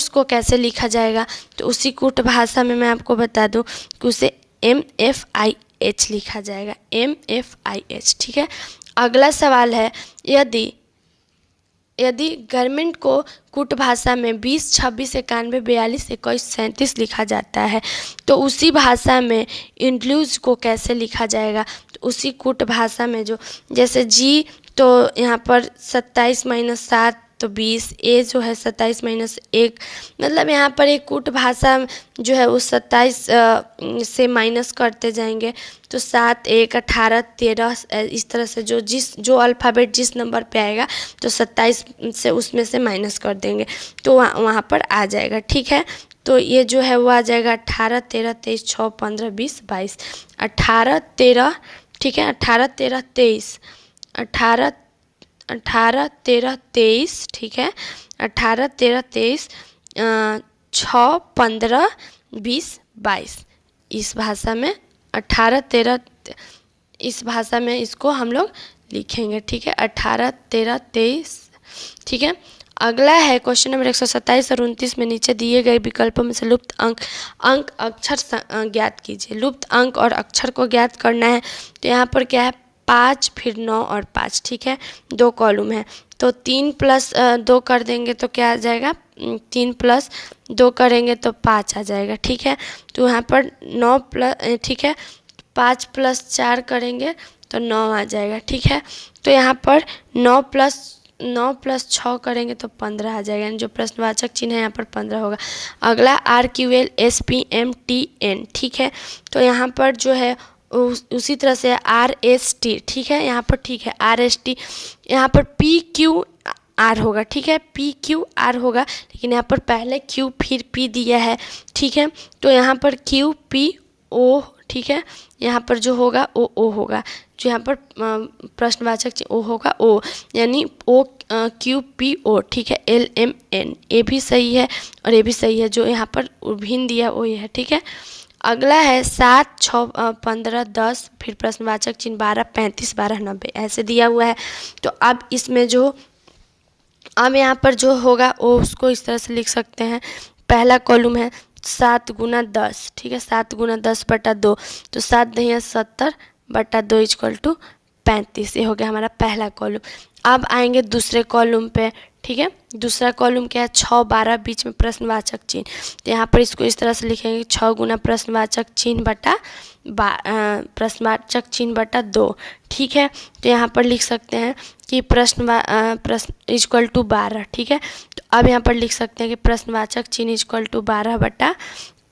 को कैसे लिखा जाएगा? तो उसी कूट भाषा में मैं आपको बता दूं कि उसे MFIH लिखा जाएगा, MFIH। ठीक है। अगला सवाल है, यदि गवर्नमेंट को कूट भाषा में 20, 26, 91, 42, 21, 37 लिखा जाता है, तो उसी भाषा में इंक्लूज को कैसे लिखा जाएगा? तो उसी कूट भाषा में जो, जैसे जी तो यहाँ पर 27 - 7 तो 20, ए जो है 27 - 1, मतलब यहाँ पर एक कूट भाषा जो है वो 27 से माइनस करते जाएंगे, तो 7, 1, 18, 13 इस तरह से जो अल्फ़ाबेट जिस नंबर पे आएगा तो 27 से उसमें से माइनस कर देंगे तो वहाँ पर आ जाएगा। ठीक है। तो ये जो है वो आ जाएगा 18, 13, 23, 6, 15, 20, 22, 18, 13, ठीक है, 18, 13, 23, 18, 13, 23, ठीक है, 18, 13, 23, 6, 15, 20, 22 इस भाषा में 18, 13 इस भाषा में इसको हम लोग लिखेंगे। ठीक है, 18, 13, 23। ठीक है। अगला है क्वेश्चन नंबर 127 और 29 में नीचे दिए गए विकल्पों में से लुप्त अंक अक्षर ज्ञात कीजिए। लुप्त अंक और अक्षर को ज्ञात करना है, तो यहाँ पर क्या है, 5, फिर 9 और 5। ठीक है, 2 कॉलम है, तो 3 + 2 कर देंगे तो क्या आ जाएगा, 3 + 2 करेंगे तो 5 आ जाएगा। ठीक है। तो यहाँ पर 9 ठीक है, 5 + 4 करेंगे तो 9 आ जाएगा। ठीक है। तो यहाँ पर 9 + 6 करेंगे तो 15 आ जाएगा, यानी जो प्रश्नवाचक चिन्ह है यहाँ पर 15 होगा। अगला RQL SPM TN। ठीक है। तो यहाँ पर जो है उसी तरह से RST, ठीक है, यहाँ पर ठीक है RST, यहाँ पर PQR होगा, ठीक है, PQR होगा, लेकिन यहाँ पर पहले Q फिर P दिया है, ठीक है, तो यहाँ पर QPO, ठीक है, यहाँ पर जो होगा O होगा, जो यहाँ पर प्रश्नवाचक O होगा O, यानी OQPO, ठीक है, LMN, ये भी सही है और ये भी सही है, जो यहाँ पर भिन्न दिया वो ये है, ठीक है। अगला है 7, 6, 15, 10, फिर प्रश्नवाचक चिन्ह 12, 35, 12, 90 ऐसे दिया हुआ है। तो अब इसमें जो अब यहाँ पर जो होगा वो उसको इस तरह से लिख सकते हैं। पहला कॉलम है 7 गुना 10, ठीक है, 7 गुना 10 बटा 2, तो 7 नहीं 70 बटा 2 इक्वल टू 35, ये हो गया हमारा पहला कॉलम। अब आएंगे दूसरे कॉलम पे, ठीक है, दूसरा कॉलम क्या है 6, 12 बीच में प्रश्नवाचक चिन्ह, तो यहाँ पर इसको इस तरह से लिखेंगे 6 गुना प्रश्नवाचक चिन्ह बटा प्रश्नवाचक चिन्ह बटा 2, ठीक है, तो यहाँ पर लिख सकते हैं कि प्रश्न इक्वल टू 12, ठीक है, तो अब यहाँ पर लिख सकते हैं कि प्रश्नवाचक चिन्ह इक्वल टू 12 बटा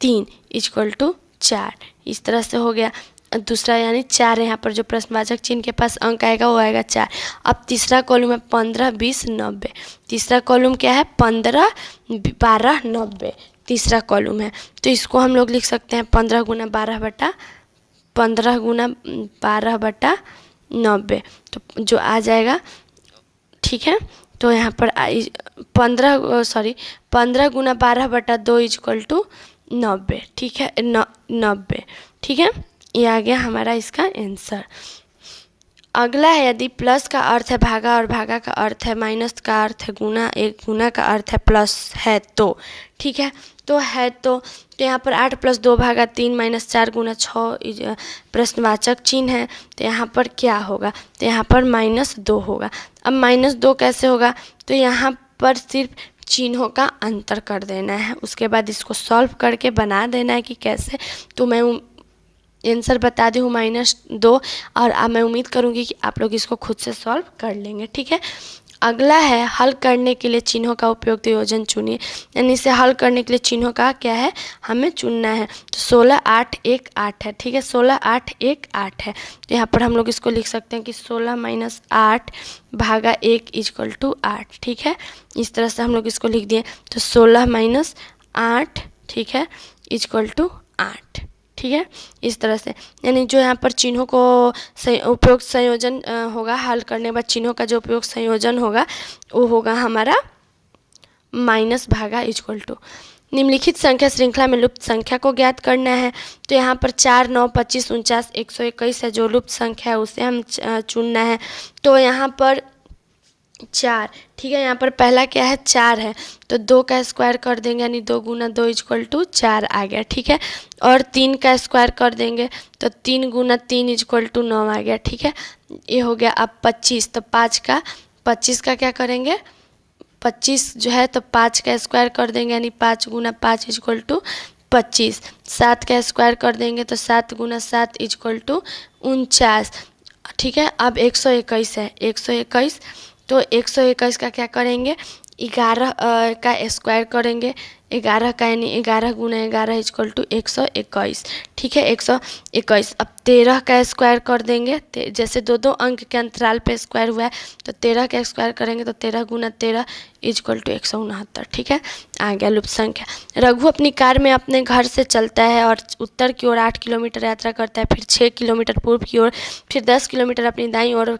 3 इक्वल टू 4, इस तरह से हो गया। दूसरा यानी 4 है, यहाँ पर जो प्रश्नवाचक चिन्ह के पास अंक आएगा वो आएगा 4। अब तीसरा कॉलम है 15, 20, 90, तीसरा कॉलम क्या है 15, 12, 90, तीसरा कॉलम है, तो इसको हम लोग लिख सकते हैं 15 गुना 12 बटा 90, तो जो आ जाएगा, ठीक है, तो यहाँ पर 15 गुना 12 बटा 2 इक्वल टू 90, ठीक है, 90, ठीक है, ये आ गया हमारा इसका आंसर। अगला है यदि प्लस का अर्थ है भागा और भागा का अर्थ है माइनस का अर्थ है गुना, एक गुना का अर्थ है प्लस है तो, ठीक है, तो है तो यहाँ पर 8 + 2 भागा 3 - 4 गुना 6 प्रश्नवाचक चिन्ह है, तो यहाँ पर क्या होगा, तो यहाँ पर -2 होगा। अब -2 कैसे होगा, तो यहाँ पर सिर्फ चिन्हों का अंतर कर देना है, उसके बाद इसको सॉल्व करके बना देना है कि कैसे, तो मैं आंसर बता दी हूँ -2, और अब मैं उम्मीद करूँगी कि आप लोग इसको खुद से सॉल्व कर लेंगे, ठीक है। अगला है हल करने के लिए चिन्हों का उपयुक्त योजन चुनिए, यानी इसे हल करने के लिए चिन्हों का क्या है हमें चुनना है, तो 16, 8, 1, 8 है, ठीक है, 16, 8, 1, 8 है, तो यहाँ पर हम लोग इसको लिख सकते हैं कि 16 - 8 भागा 1 इक्वल टू 8, ठीक है, इस तरह से हम लोग इसको लिख दिए, तो 16 - 8, ठीक है, इक्वल टू 8, ठीक है, इस तरह से, यानी जो यहाँ पर चिन्हों को उपयुक्त संयोजन होगा, हल करने के बाद चिन्हों का जो उपयुक्त संयोजन होगा वो होगा हमारा माइनस भागा इक्वल टू। निम्नलिखित संख्या श्रृंखला में लुप्त संख्या को ज्ञात करना है, तो यहाँ पर 4, 9, 25, 49, 121 है, जो लुप्त संख्या है उसे हम चुनना है, तो यहाँ पर 4, ठीक है, यहाँ पर पहला क्या है 4 है, तो 2 का स्क्वायर कर देंगे, यानी 2 गुना 2 इक्वल टू 4 आ गया, ठीक है, और 3 का स्क्वायर कर देंगे, तो 3 गुना 3 इक्वल टू 9 आ गया, ठीक है, ये हो गया। अब 25, तो 25 का क्या करेंगे, 25 जो है तो 5 का स्क्वायर कर देंगे, यानी 5 गुना 5 इक्वल टू 25, 7 का स्क्वायर कर देंगे, तो 7 गुना 7 इक्वल टू 49, ठीक है। अब 121 है, 121, तो 121 का क्या करेंगे, 11 का स्क्वायर करेंगे, 11 का यानी 11 गुना 11 इक्वल टू 121, ठीक है, 121। अब 13 का स्क्वायर कर देंगे, जैसे दो अंक के अंतराल पे स्क्वायर हुआ है, तो 13 का स्क्वायर करेंगे, तो 13 गुना 13 इक्वल टू 169, ठीक है, आ गया लुप्त संख्या। रघु अपनी कार में अपने घर से चलता है और उत्तर की ओर 8 किलोमीटर यात्रा करता है, फिर 6 किलोमीटर पूर्व की ओर, फिर 10 किलोमीटर अपनी दाईं ओर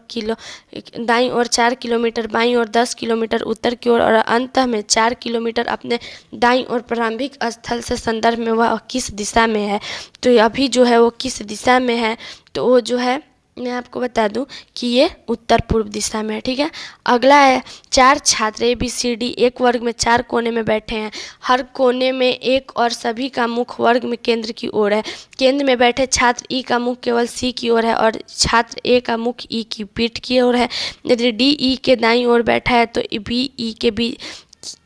4 किलोमीटर बाईं ओर 10 किलोमीटर उत्तर की ओर, और अंत में 4 किलोमीटर अपने दाईं ओर प्रारंभिक स्थल से संदर्भ में वह किस दिशा में है, तो अभी जो है वो किस दिशा में है, तो वो जो है मैं आपको बता दूं कि ये उत्तर पूर्व दिशा में है, ठीक है। अगला है 4 छात्र ABCD एक वर्ग में 4 कोने में बैठे हैं, हर कोने में एक और सभी का मुख वर्ग में केंद्र की ओर है। केंद्र में बैठे छात्र E का मुख केवल C की ओर है और छात्र A का मुख E की पीठ की ओर है। यदि D E के दाईं ओर बैठा है तो B E के बीच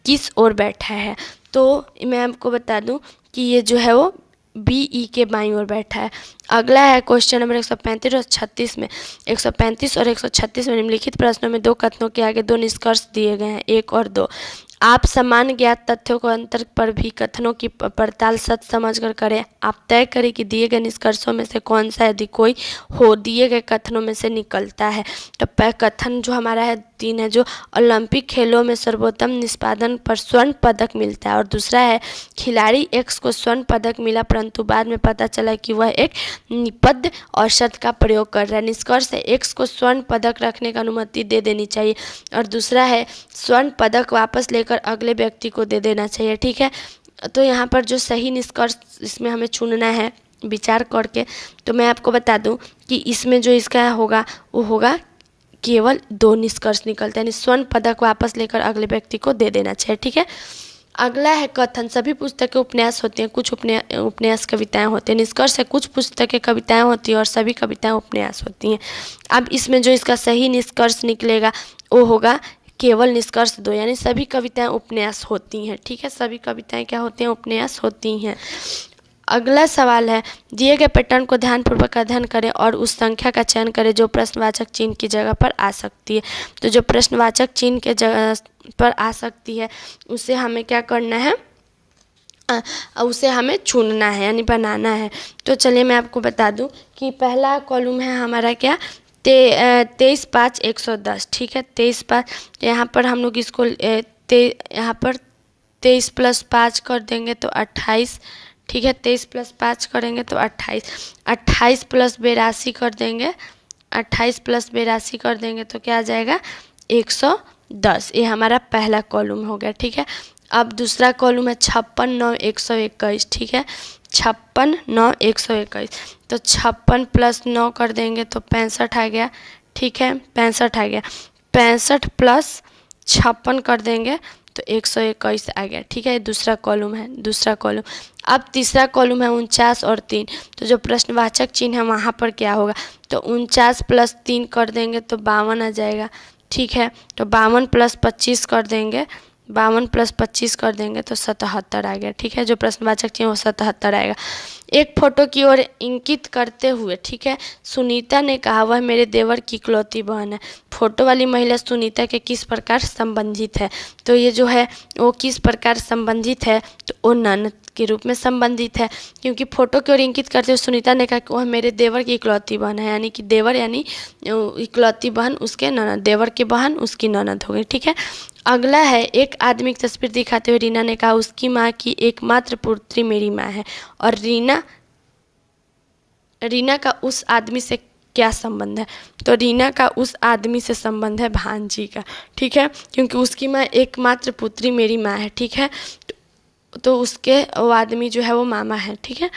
किस ओर बैठा है, तो मैं आपको बता दूं कि ये जो है वो BE के बाईं ओर बैठा है। अगला है क्वेश्चन नंबर 135 और 36 में 135 और 136 में निम्नलिखित प्रश्नों में 2 कथनों के आगे 2 निष्कर्ष दिए गए हैं, 1 और 2। आप समान ज्ञात तथ्यों को अंतर पर भी कथनों की पड़ताल सच समझकर करें। आप तय करें कि दिए गए निष्कर्षों में से कौन सा यदि कोई हो दिए गए कथनों में से निकलता है। तो कथन जो हमारा है 3 है, जो ओलंपिक खेलों में सर्वोत्तम निष्पादन पर स्वर्ण पदक मिलता है। और दूसरा है खिलाड़ी एक्स को स्वर्ण पदक मिला परंतु बाद में पता चला कि वह एक निपद औसत का प्रयोग कर रहा है। निष्कर्ष है एक्स को स्वर्ण पदक रखने की अनुमति दे देनी चाहिए। और दूसरा है स्वर्ण पदक वापस लेकर अगले व्यक्ति को दे देना चाहिए। ठीक है, तो यहाँ पर जो सही निष्कर्ष इसमें हमें चुनना है विचार करके। तो मैं आपको बता दूं कि इसमें जो इसका होगा वो होगा केवल 2 निष्कर्ष निकलते हैं, यानी स्वर्ण पदक वापस लेकर अगले व्यक्ति को दे देना चाहिए। ठीक है, अगला है कथन। सभी पुस्तकें उपन्यास होती हैं, कुछ उपन्यास कविताएं होती हैं। निष्कर्ष है कुछ पुस्तकें कविताएं होती हैं और सभी कविताएं उपन्यास होती हैं। अब इसमें जो इसका सही निष्कर्ष निकलेगा वो होगा केवल निष्कर्ष 2, यानी सभी कविताएं उपन्यास होती हैं। ठीक है, सभी कविताएं क्या होती हैं? उपन्यास होती हैं। अगला सवाल है दिए गए पैटर्न को ध्यानपूर्वक अध्ययन करें और उस संख्या का चयन करें जो प्रश्नवाचक चिन्ह की जगह पर आ सकती है। तो जो प्रश्नवाचक चिन्ह के जगह पर आ सकती है उसे हमें क्या करना है, उसे हमें चुनना है यानी बनाना है। तो चलिए मैं आपको बता दूं कि पहला कॉलम है हमारा क्या 23/5 110। ठीक है, 23/5 यहाँ पर हम लोग इसको यहाँ पर 23 + 5 कर देंगे तो 28। ठीक है, 23 + 5 करेंगे तो 28। 28 + 82 कर देंगे, 28 + 82 कर देंगे तो क्या आ जाएगा 110। ये हमारा पहला कॉलम हो गया। ठीक है, अब दूसरा कॉलम है 56 9 121। ठीक है, 56 9 121 तो 56 + 9 कर देंगे तो 65 आ गया। ठीक है, 65 आ गया। 65 + 56 कर देंगे तो 121 आ गया। ठीक है, दूसरा कॉलम है, दूसरा कॉलम। अब तीसरा कॉलम है 49 और 3। तो जो प्रश्नवाचक चिन्ह है वहाँ पर क्या होगा, तो 49 + 3 कर देंगे तो 52 आ जाएगा। ठीक है, तो 52 + 25 कर देंगे, 52 + 25 कर देंगे तो 77 आ गया। ठीक है, जो प्रश्नवाचक चिन्ह वो 77 आएगा। एक फोटो की ओर इंगित करते हुए, ठीक है, सुनीता ने कहा वह मेरे देवर की इकलौती बहन है। फोटो वाली महिला सुनीता के किस प्रकार संबंधित है, तो ये जो है वो किस प्रकार संबंधित है, तो वो ननद के रूप में संबंधित है, क्योंकि फोटो की ओर इंगित करते हुए सुनीता ने कहा कि वह मेरे देवर की इकलौती बहन है, यानी कि देवर यानी इकलौती बहन उसके ननद, देवर की बहन उसकी ननद हो गई। ठीक है, अगला है एक आदमी की तस्वीर दिखाते हुए रीना ने कहा उसकी माँ की एकमात्र पुत्री मेरी माँ है। और रीना का उस आदमी से क्या संबंध है, तो रीना का उस आदमी से संबंध है भांजी का। ठीक है, क्योंकि उसकी माँ एकमात्र पुत्री मेरी माँ है। ठीक है, तो उसके वो आदमी जो है वो मामा है। ठीक है,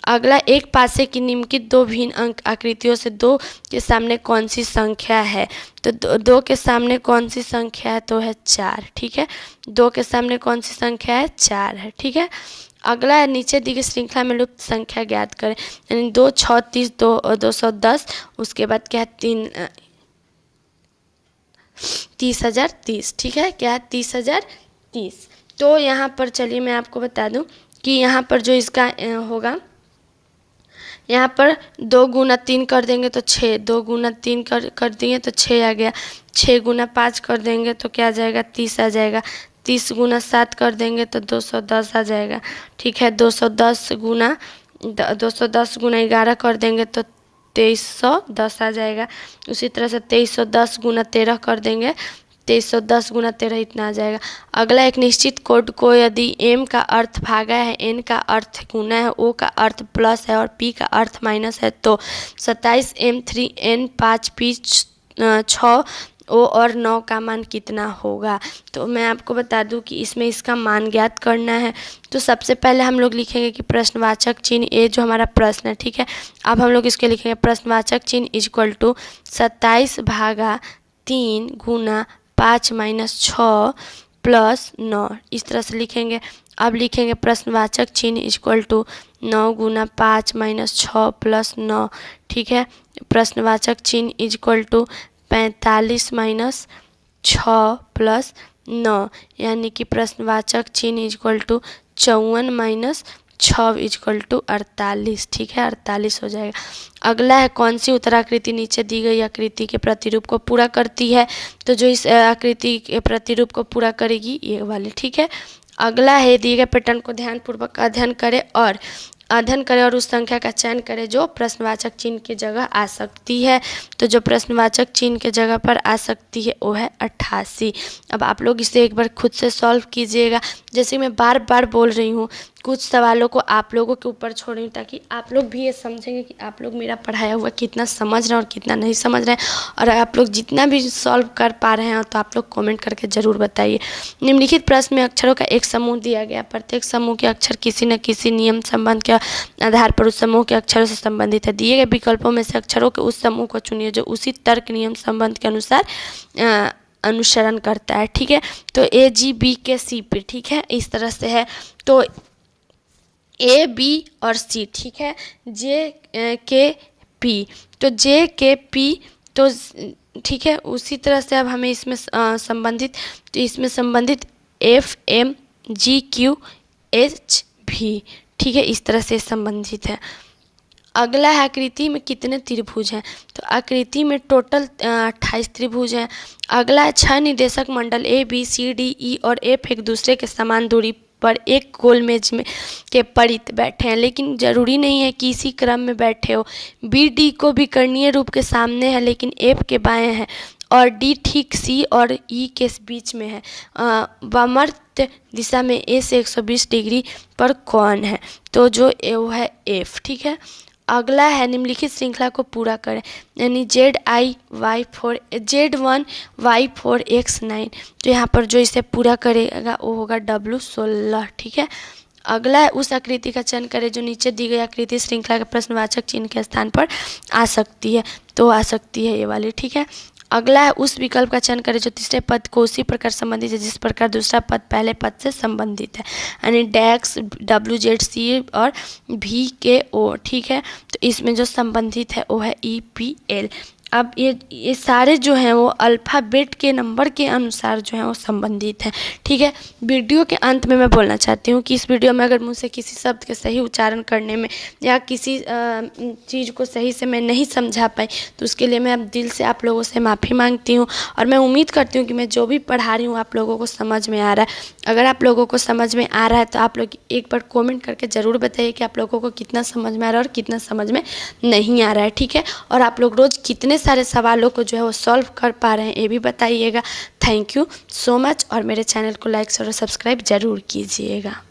अगला एक पासे की निम्नलिखित 2 भिन्न अंक आकृतियों से 2 के सामने कौन सी संख्या है, तो 2 के सामने कौन सी संख्या है, तो है 4। ठीक है, 2 के सामने कौन सी संख्या है, 4 है। ठीक है, अगला है नीचे दी गई श्रृंखला में लुप्त संख्या ज्ञात करें, यानी 2 6 30 210। उसके बाद क्या है 30,030। ठीक है, क्या है 30,030। तो यहाँ पर चलिए मैं आपको बता दूं कि यहाँ पर जो इसका होगा, यहाँ पर 2 × 3 कर देंगे तो 6, 2 × 3 कर दिए तो 6 आ गया। 6 × 5 कर देंगे तो क्या आ जाएगा 30 आ जाएगा। 30 × 7 कर देंगे तो 210 आ जाएगा। ठीक है, 210 × 11 कर देंगे तो 2310 आ जाएगा। उसी तरह से 2310 × 13 कर देंगे, 2310 × 13 इतना आ जाएगा। अगला एक निश्चित कोड को यदि m का अर्थ भागा है, n का अर्थ गुना है, o का अर्थ प्लस है और p का अर्थ माइनस है, तो 27 m 3 n 5 p 6 o और 9 का मान कितना होगा। तो मैं आपको बता दूं कि इसमें इसका मान ज्ञात करना है। तो सबसे पहले हम लोग लिखेंगे कि प्रश्नवाचक चिन्ह ये जो हमारा प्रश्न है। ठीक है, अब हम लोग इसके लिखेंगे प्रश्नवाचक चिन्ह इक्वल टू 27 भागा 3 गुना 5 - 6 + 9, इस तरह से लिखेंगे। अब लिखेंगे प्रश्नवाचक चिन्ह इक्वल टू 9 गुना 5 - 6 + 9। ठीक है, प्रश्नवाचक चिन्ह इक्वल टू 45 - 6 + 9, यानी कि प्रश्नवाचक चिन्ह इक्वल टू 54 - 6 इक्वल टू 48, ठीक है 48 हो जाएगा। अगला है कौन सी उत्तराकृति नीचे दी गई आकृति के प्रतिरूप को पूरा करती है, तो जो इस आकृति के प्रतिरूप को पूरा करेगी ये वाली, ठीक है। अगला है दिए गए पैटर्न को ध्यानपूर्वक अध्ययन करें और उस संख्या का चयन करें जो प्रश्नवाचक चिन्ह की जगह आ सकती है। तो जो प्रश्नवाचक चिन्ह के जगह पर आ सकती है वो है 88। अब आप लोग इसे एक बार खुद से सॉल्व कीजिएगा। जैसे मैं बार बार बोल रही हूँ, कुछ सवालों को आप लोगों के ऊपर छोड़ रही हूँ ताकि आप लोग भी ये समझेंगे कि आप लोग मेरा पढ़ाया हुआ कितना समझ रहे हैं और कितना नहीं समझ रहे हैं। और आप लोग जितना भी सॉल्व कर पा रहे हैं तो आप लोग कमेंट करके ज़रूर बताइए। निम्नलिखित प्रश्न में अक्षरों का एक समूह दिया गया, प्रत्येक समूह के अक्षर किसी न किसी नियम संबंध के आधार पर उस समूह के अक्षरों से संबंधित है। दिए गए विकल्पों में से अक्षरों के उस समूह को चुनिए जो उसी तर्क नियम संबंध के अनुसार अनुसरण करता है, ठीक है। तो A G B के C पे, ठीक है, इस तरह से है। तो A B और C, ठीक है, J K P, तो J K P तो ठीक है। उसी तरह से अब हमें इसमें संबंधित F M G Q H भी, ठीक है, इस तरह से संबंधित है। अगला है आकृति में कितने त्रिभुज हैं, तो आकृति में टोटल 28 त्रिभुज हैं। अगला है 6 निर्देशक मंडल A B C D E और F एक दूसरे के समान दूरी पर एक गोल मेज में के परित बैठे हैं, लेकिन जरूरी नहीं है कि इसी क्रम में बैठे हो। B D को भी कर्णीय रूप के सामने है लेकिन F के बाएं है और D ठीक C और E के बीच में है। वामावर्त दिशा में A से 120 डिग्री पर कौन है, तो जो वो है F, ठीक है। अगला है निम्नलिखित श्रृंखला को पूरा करें, यानी Z1 Y4 X9, तो यहाँ पर जो इसे पूरा करेगा वो होगा W16, ठीक है। अगला है उस आकृति का चयन करें जो नीचे दी गई आकृति श्रृंखला के प्रश्नवाचक चिन्ह के स्थान पर आ सकती है, तो आ सकती है ये वाली, ठीक है। अगला है उस विकल्प का चयन करें जो तीसरे पद को उसी प्रकार संबंधित है जिस प्रकार दूसरा पद पहले पद से संबंधित है, यानी डैक्स WZ C और VKO, ठीक है। तो इसमें जो संबंधित है वो है EPL। अब ये सारे जो हैं वो अल्फ़ाबेट के नंबर के अनुसार जो हैं वो संबंधित हैं, ठीक है। वीडियो के अंत में मैं बोलना चाहती हूँ कि इस वीडियो में अगर मुझसे किसी शब्द के सही उच्चारण करने में या किसी चीज़ को सही से मैं नहीं समझा पाई तो उसके लिए मैं अब दिल से आप लोगों से माफ़ी मांगती हूँ। और मैं उम्मीद करती हूँ कि मैं जो भी पढ़ा रही हूँ आप लोगों को समझ में आ रहा है। अगर आप लोगों को समझ में आ रहा है तो आप लोग एक बार कॉमेंट करके ज़रूर बताइए कि आप लोगों को कितना समझ में आ रहा है और कितना समझ में नहीं आ रहा है, ठीक है। और आप लोग रोज़ कितने सारे सवालों को जो है वो सॉल्व कर पा रहे हैं ये भी बताइएगा। थैंक यू सो मच और मेरे चैनल को लाइक और सब्सक्राइब ज़रूर कीजिएगा।